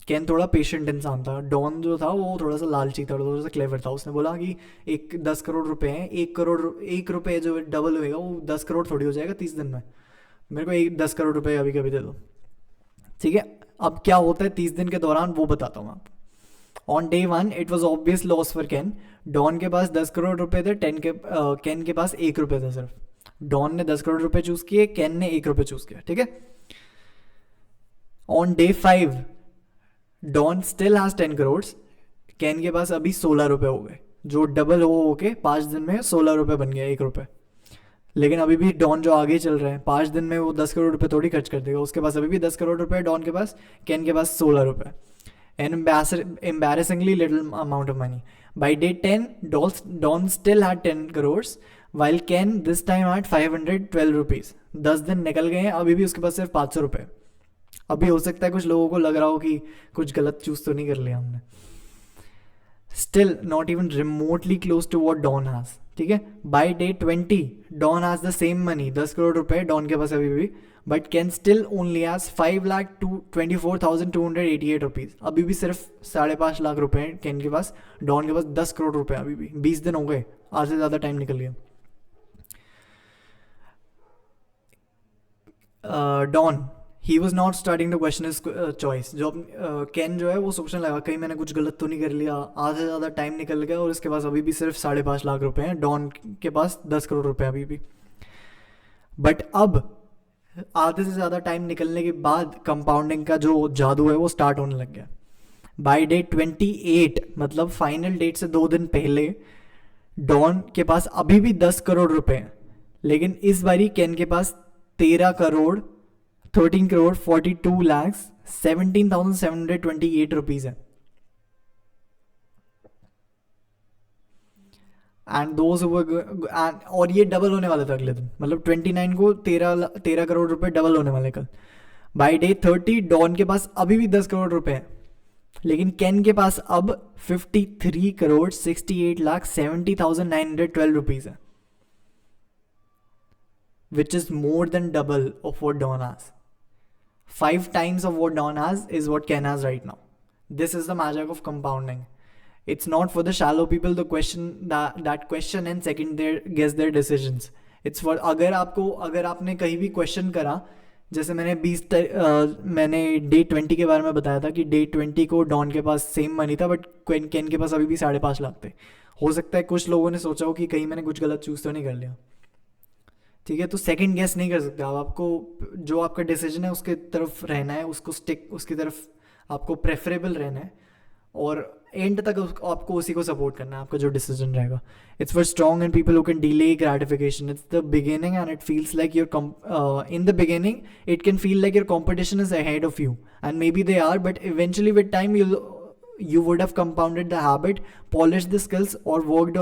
Speaker 1: कैन थोड़ा पेशेंट इंसान था, डॉन जो था वो थोड़ा सा लालची था, थोड़ा सा क्लेवर था। उसने बोला कि 10 करोड़ रुपए हैं, 1 रुपये जो डबल होएगा वो 10 करोड़ थोड़ी हो जाएगा 30 दिन में, मेरे को 10 करोड़ रुपए अभी कभी दे दो। ठीक है, अब क्या होता है 30 दिन के दौरान वो बताता हूँ आपको। On day 1 it was obvious loss for Ken. Don के पास 10 करोड़ रुपए थे, कैन के पास 1 रुपये था सिर्फ। डॉन ने 10 करोड़ रुपए चूज किए, कैन ने 1 रुपये चूज किया। ठीक है, on day 5 Don still has 10 crore, Ken के पास अभी 16 रुपये हो गए, जो डबल हो के 5 दिन में 16 रुपये बन गया, 1 रुपये। लेकिन अभी भी डॉन जो आगे चल रहे हैं, 5 दिन में वो 10 करोड़ रुपए थोड़ी खर्च कर देगा, उसके पास अभी भी 10 करोड़ रुपए डॉन के पास, कैन के पास 16 रुपये, an embarrassingly little amount of money. By day 10 Don still had 10 crore, while Ken this time had 512 rupees. 10 दिन निकल गए हैं, अभी भी उसके पास सिर्फ 500 रुपये। अभी हो सकता है कुछ लोगों को लग रहा हो कि कुछ गलत चूज तो नहीं कर लिया हमने, still not even remotely close to what Don has. ठीक है, by day 20 Don has the same money, 10 crore रुपए डॉन के पास अभी भी, but Ken still only has 5,24,288 rupees. अभी भी सिर्फ 5.5 लाख रुपए हैं कैन के पास, डॉन के पास 10 करोड़ रुपए अभी भी। 20 दिन हो गए, आज से ज़्यादा टाइम निकल गया। Don he was not starting the question is choice. जो कैन जो है वो सोचने लगा कहीं मैंने कुछ गलत तो नहीं कर लिया, आधे से ज़्यादा टाइम निकल गया और इसके पास अभी भी सिर्फ 5.5 लाख रुपए हैं, डॉन के पास 10 करोड़ रुपए अभी भी। बट अब आधे से ज़्यादा टाइम निकलने के बाद कंपाउंडिंग का जो जादू है वो स्टार्ट होने लग गया। बाई डे 28 मतलब फाइनल डेट से 2 दिन पहले डॉन के पास अभी भी 10 करोड़ रुपए हैं, लेकिन इस बारी कैन के पास 13,42,17,728 रुपीज़ है। एंड दोज और ये डबल होने वाला था अगले दिन, मतलब 29 को 13 करोड़ रुपए डबल होने वाले कल। बाई डे 30 डॉन के पास अभी भी 10 करोड़ रुपए हैं, लेकिन कैन के पास अब 53,68,70,912 रुपीज़ है, which is more than double of what Don has. 5 times of what Don has is what Ken has right now. This is the magic of compounding. It's not for the shallow people the question that question and second guess their decisions. It's for अगर आपने कहीं भी question करा, जैसे मैंने day 20 के बारे में बताया था कि डे 20 को डॉन के पास सेम मनी था बट कैन के पास अभी भी 5.5 लाख थे। हो सकता है कुछ लोगों ने सोचा हो कि कहीं मैंने कुछ गलत चूज तो नहीं कर लिया। ठीक है, तो सेकंड गेस नहीं कर सकते आप, आपको जो आपका डिसीजन है उसके तरफ रहना है, उसकी तरफ आपको प्रेफरेबल रहना है और एंड तक आपको उसी को सपोर्ट करना है, आपका जो डिसीजन रहेगा। It's for strong and people who can delay gratification. It's the beginning and it feels like in the beginning it can feel like your competition is ahead of you and may be they are, but eventually with time you would have compounded the habit, polished the skills or worked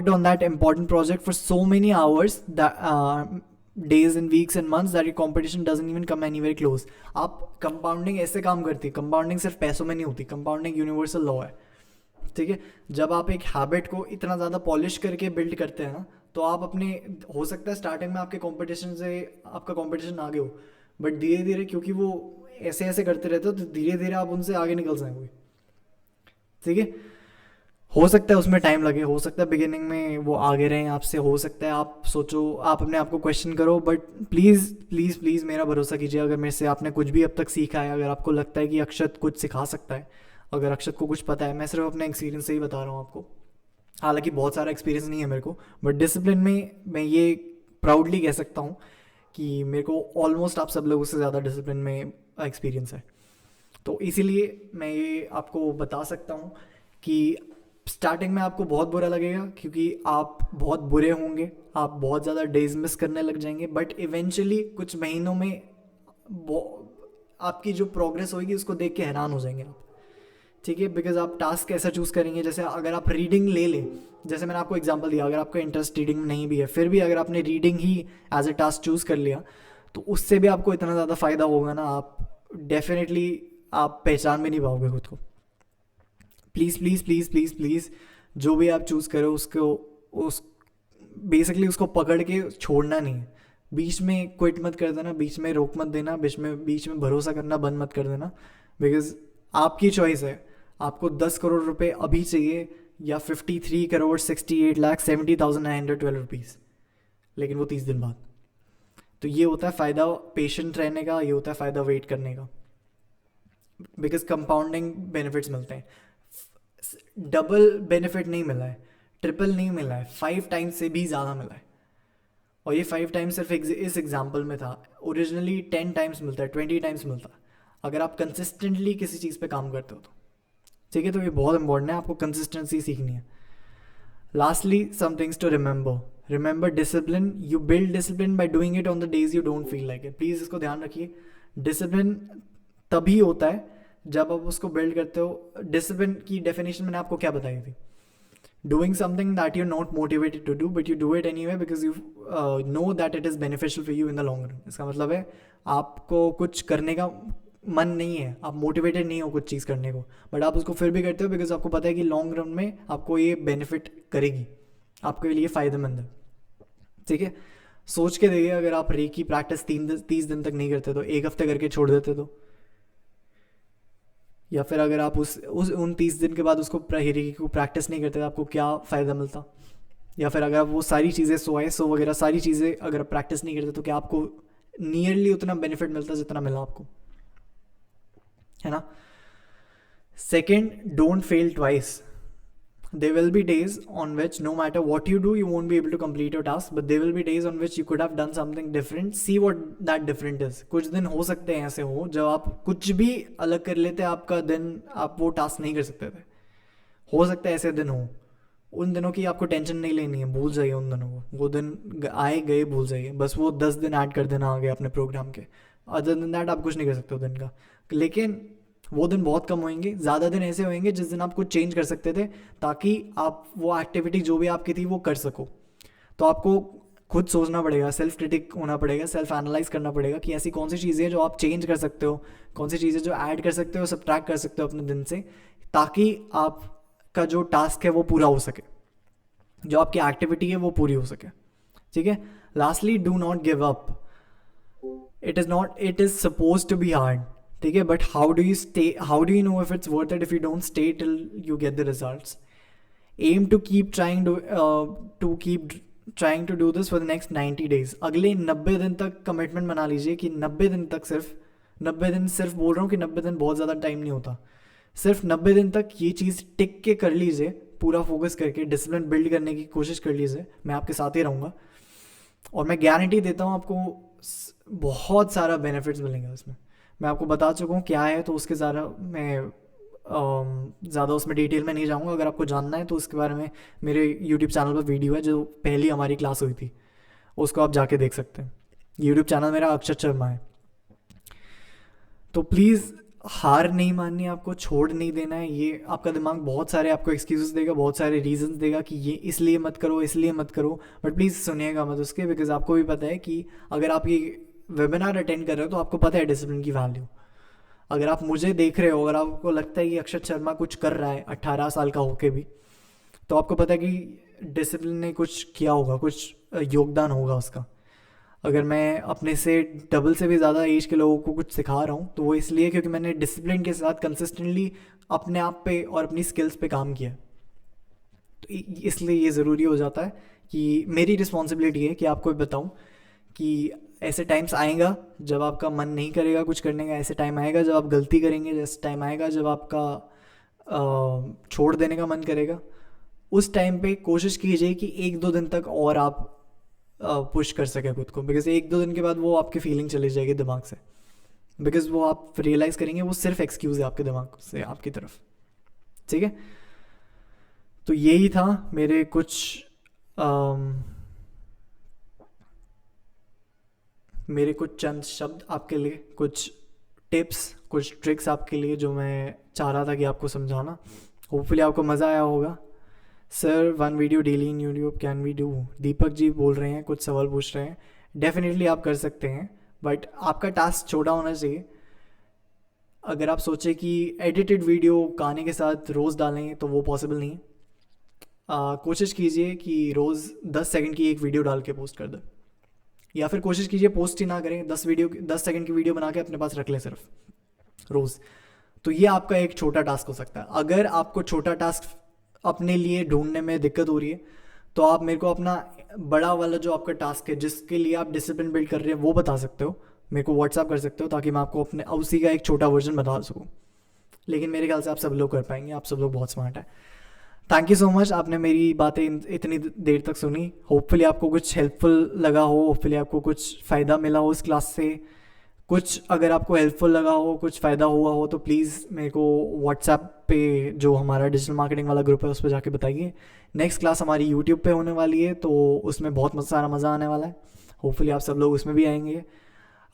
Speaker 1: on that important project for so many hours that days and weeks and months that your competition doesn't even come anywhere close. आप compounding ऐसे काम करती है, compounding सिर्फ पैसों में नहीं होती, कंपाउंडिंग यूनिवर्सल लॉ है। ठीक है, जब आप एक हैबिट को इतना ज़्यादा पॉलिश करके बिल्ड करते हैं ना, तो आप अपने, हो सकता है स्टार्टिंग में आपके कंपटीशन से आपका कंपटीशन आगे हो, बट धीरे धीरे क्योंकि वो ऐसे ऐसे करते रहते हो तो धीरे धीरे आप उनसे आगे निकल जाएंगे। ठीक है, हो सकता है उसमें टाइम लगे, हो सकता है बिगिनिंग में वो आगे रहें आपसे, हो सकता है आप सोचो, आप अपने आप को क्वेश्चन करो, बट प्लीज़ प्लीज़ प्लीज़ मेरा भरोसा कीजिए, अगर मेरे से आपने कुछ भी अब तक सीखा है, अगर आपको लगता है कि अक्षत कुछ सिखा सकता है, अगर अक्षत को कुछ पता है, मैं सिर्फ अपने एक्सपीरियंस से ही बता रहा हूँ आपको, हालांकि बहुत सारा एक्सपीरियंस नहीं है मेरे को, बट डिसिप्लिन में मैं ये प्राउडली कह सकता हूँ कि मेरे को ऑलमोस्ट आप सब लोगों से ज़्यादा डिसिप्लिन में एक्सपीरियंस है। तो इसीलिए मैं ये आपको बता सकता हूँ कि स्टार्टिंग में आपको बहुत बुरा लगेगा क्योंकि आप बहुत बुरे होंगे, आप बहुत ज़्यादा डेज मिस करने लग जाएंगे, बट इवेंचुअली कुछ महीनों में आपकी जो प्रोग्रेस होगी उसको देख के हैरान हो जाएंगे आप। ठीक है, बिकॉज आप टास्क कैसा चूज़ करेंगे, जैसे अगर आप रीडिंग ले लें, जैसे मैंने आपको एग्जांपल दिया, अगर आपका इंटरेस्ट रीडिंग में नहीं भी है, फिर भी अगर आपने रीडिंग ही एज ए टास्क चूज़ कर लिया तो उससे भी आपको इतना ज़्यादा फ़ायदा होगा ना, आप डेफिनेटली आप पहचान भी नहीं पाओगे खुद को। Please please please please please जो भी आप चूज़ करो उसको बेसिकली उसको पकड़ के छोड़ना नहीं है, बीच में क्विट मत कर देना, बीच में रोक मत देना, बीच में भरोसा करना बंद मत कर देना, बिकॉज आपकी चॉइस है। आपको 10 करोड़ रुपए अभी चाहिए या 53,68,70,912 रुपीज़, लेकिन वो 30 दिन बाद। तो ये होता है फ़ायदा पेशेंट रहने का, ये होता है फ़ायदा वेट करने का, बिकॉज कंपाउंडिंग बेनिफिट्स मिलते हैं। डबल बेनिफिट नहीं मिला है, ट्रिपल नहीं मिला है, 5 टाइम्स से भी ज़्यादा मिला है। और ये 5 टाइम्स सिर्फ इस एग्जाम्पल में था, ओरिजिनली 10 टाइम्स मिलता है, 20 टाइम्स मिलता है, अगर आप कंसिस्टेंटली किसी चीज़ पे काम करते हो तो। ठीक है, तो ये बहुत इंपॉर्टेंट है, आपको कंसिस्टेंसी सीखनी है। Lastly, some things to remember discipline. You build discipline by doing it on the days you don't feel like it. Please इसको ध्यान रखिए, डिसिप्लिन तभी होता है जब आप उसको बिल्ड करते हो। डिसिप्लिन की डेफिनेशन मैंने आपको क्या बताई थी? doing something that you're not motivated to do but you do it anyway because you know that it is beneficial for you in the long run। इसका मतलब है आपको कुछ करने का मन नहीं है, आप मोटिवेटेड नहीं हो कुछ चीज़ करने को, बट आप उसको फिर भी करते हो बिकॉज आपको पता है कि लॉन्ग रन में आपको ये बेनिफिट करेगी, आपके लिए फ़ायदेमंद है। ठीक है, सोच के देखिए, अगर आप रे की प्रैक्टिस 30 दिन तक नहीं करते तो 1 हफ्ते करके छोड़ देते तो, या फिर अगर आप उन 30 दिन के बाद उसको रे को प्रैक्टिस नहीं करते तो आपको क्या फ़ायदा मिलता? या फिर अगर आप वो सारी चीज़ें सो वगैरह सारी चीज़ें अगर आप प्रैक्टिस नहीं करते तो क्या आपको नियरली उतना बेनिफिट मिलता जितना मिला आपको, है ना? Second, don't fail twice. There will be days on which no matter what you do, you won't be able to complete your task, but there will be days on which you could have done something different. See what that different is. कुछ दिन हो सकते हैं ऐसे हो जब आप कुछ भी अलग कर लेते हैं, आपका दिन आप वो टास्क नहीं कर सकते थे। हो सकता है ऐसे दिन हो, उन दिनों की आपको टेंशन नहीं लेनी है, भूल जाइए उन दिनों को, वो दिन आए गए भूल जाइए, बस वो 10 दिन ऐड कर देना आगे अपने प्रोग्राम के। अदर दिन दैट आप कुछ नहीं कर सकते हो दिन का, लेकिन वो दिन बहुत कम होंगे। ज़्यादा दिन ऐसे होंगे जिस दिन आप कुछ चेंज कर सकते थे ताकि आप वो एक्टिविटी जो भी आपकी थी वो कर सको। तो आपको खुद सोचना पड़ेगा, सेल्फ क्रिटिक होना पड़ेगा, सेल्फ एनालाइज करना पड़ेगा कि ऐसी कौन सी चीज़ें हैं जो आप चेंज कर सकते हो, कौन सी चीज़ें जो ऐड कर सकते हो, सब्ट्रैक्ट कर सकते हो अपने दिन से, ताकि आपका जो टास्क है वो पूरा हो सके, जो आपकी एक्टिविटी है वो पूरी हो सके। ठीक है, lastly, do not give up. It is suppose to be hard, ठीक है, but how do you know if it's worth it if you don't stay till you get the results. Aim to keep trying to do this for the next 90 days। अगले 90 दिन तक commitment बना लीजिए कि 90 दिन तक सिर्फ 90 दिन, सिर्फ बोल रहा हूँ कि 90 दिन बहुत ज़्यादा टाइम नहीं होता, सिर्फ 90 दिन तक ये चीज़ टिक के कर लीजिए, पूरा फोकस करके डिसिप्लिन बिल्ड करने की कोशिश कर लीजिए। मैं आपके साथ ही रहूँगा और मैं गारंटी देता हूँ आपको बहुत सारा बेनिफिट्स मिलेंगे उसमें। मैं आपको बता चुका हूँ क्या है, तो उसके ज़्यादा उसमें डिटेल में नहीं जाऊँगा। अगर आपको जानना है तो उसके बारे में मेरे यूट्यूब चैनल पर वीडियो है, जो पहली हमारी क्लास हुई थी, उसको आप जाके देख सकते हैं। यूट्यूब चैनल मेरा अक्षत शर्मा है। तो प्लीज़ हार नहीं माननी है, आपको छोड़ नहीं देना है। ये आपका दिमाग बहुत सारे आपको एक्सक्यूज़ देगा, बहुत सारे रीजंस देगा कि ये इसलिए मत करो, इसलिए मत करो, बट प्लीज़ सुनिएगा मत उसके, बिकॉज आपको भी पता है कि अगर आप ये वेबिनार अटेंड कर रहे हो तो आपको पता है डिसिप्लिन की वैल्यू। अगर आप मुझे देख रहे हो, अगर आपको लगता है कि अक्षत शर्मा कुछ कर रहा है 18 साल का होके भी, तो आपको पता है कि डिसिप्लिन ने कुछ किया होगा, कुछ योगदान होगा उसका। अगर मैं अपने से डबल से भी ज़्यादा एज के लोगों को कुछ सिखा रहा हूँ तो वो इसलिए क्योंकि मैंने डिसिप्लिन के साथ कंसिस्टेंटली अपने आप पे और अपनी स्किल्स पे काम किया। तो इसलिए ये ज़रूरी हो जाता है कि मेरी रिस्पॉन्सिबिलिटी है कि आपको बताऊँ कि ऐसे टाइम्स आएगा जब आपका मन नहीं करेगा कुछ करने का, ऐसे टाइम आएगा जब आप गलती करेंगे, जैसे टाइम आएगा जब आपका छोड़ देने का मन करेगा। उस टाइम पे कोशिश कीजिए कि 1-2 दिन तक और आप पुश कर सके खुद को, बिकॉज 1-2 दिन के बाद वो आपकी फीलिंग चली जाएगी दिमाग से, बिकॉज वो आप रियलाइज़ करेंगे वो सिर्फ एक्सक्यूज़ है आपके दिमाग से आपकी तरफ। ठीक है, तो यही था मेरे कुछ चंद शब्द आपके लिए, कुछ टिप्स, कुछ ट्रिक्स आपके लिए जो मैं चाह रहा था कि आपको समझाना। होपफुली आपको मज़ा आया होगा। Sir 1 video daily in YouTube can we do? Deepak ji बोल रहे हैं, कुछ सवाल पूछ रहे हैं। डेफिनेटली आप कर सकते हैं, बट आपका टास्क छोटा होना चाहिए। अगर आप सोचें कि एडिटेड वीडियो गाने के साथ रोज़ डालें तो वो पॉसिबल नहीं। कोशिश कीजिए कि रोज़ 10 सेकंड की एक वीडियो डाल के पोस्ट कर दें, या फिर कोशिश कीजिए पोस्ट ही ना करें, 10 सेकंड की वीडियो बना के अपने पास रख लें सिर्फ रोज़। तो ये आपका एक छोटा टास्क हो सकता है। अगर आपको छोटा टास्क अपने लिए ढूंढने में दिक्कत हो रही है तो आप मेरे को अपना बड़ा वाला जो आपका टास्क है जिसके लिए आप डिसिप्लिन बिल्ड कर रहे हैं वो बता सकते हो, मेरे को व्हाट्सअप कर सकते हो, ताकि मैं आपको अपने उसी का एक छोटा वर्जन बता सकूँ। लेकिन मेरे ख्याल से आप सब लोग कर पाएंगे, आप सब लोग बहुत स्मार्ट है। थैंक यू सो मच, आपने मेरी बातें इतनी देर तक सुनी। होपफुली आपको कुछ हेल्पफुल लगा हो, होपफुली आपको कुछ फ़ायदा मिला हो इस क्लास से। कुछ अगर आपको हेल्पफुल लगा हो, कुछ फ़ायदा हुआ हो तो प्लीज़ मेरे को व्हाट्सएप पे जो हमारा डिजिटल मार्केटिंग वाला ग्रुप है उस पर जाके बताइए। नेक्स्ट क्लास हमारी यूट्यूब पे होने वाली है तो उसमें बहुत सारा मज़ा आने वाला है। होपफुली आप सब लोग उसमें भी आएंगे।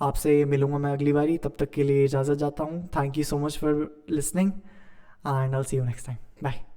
Speaker 1: आपसे मिलूँगा मैं अगली बारी, तब तक के लिए इजाज़त चाहता हूँ। Thank you so much for listening and I will see you next time. Bye.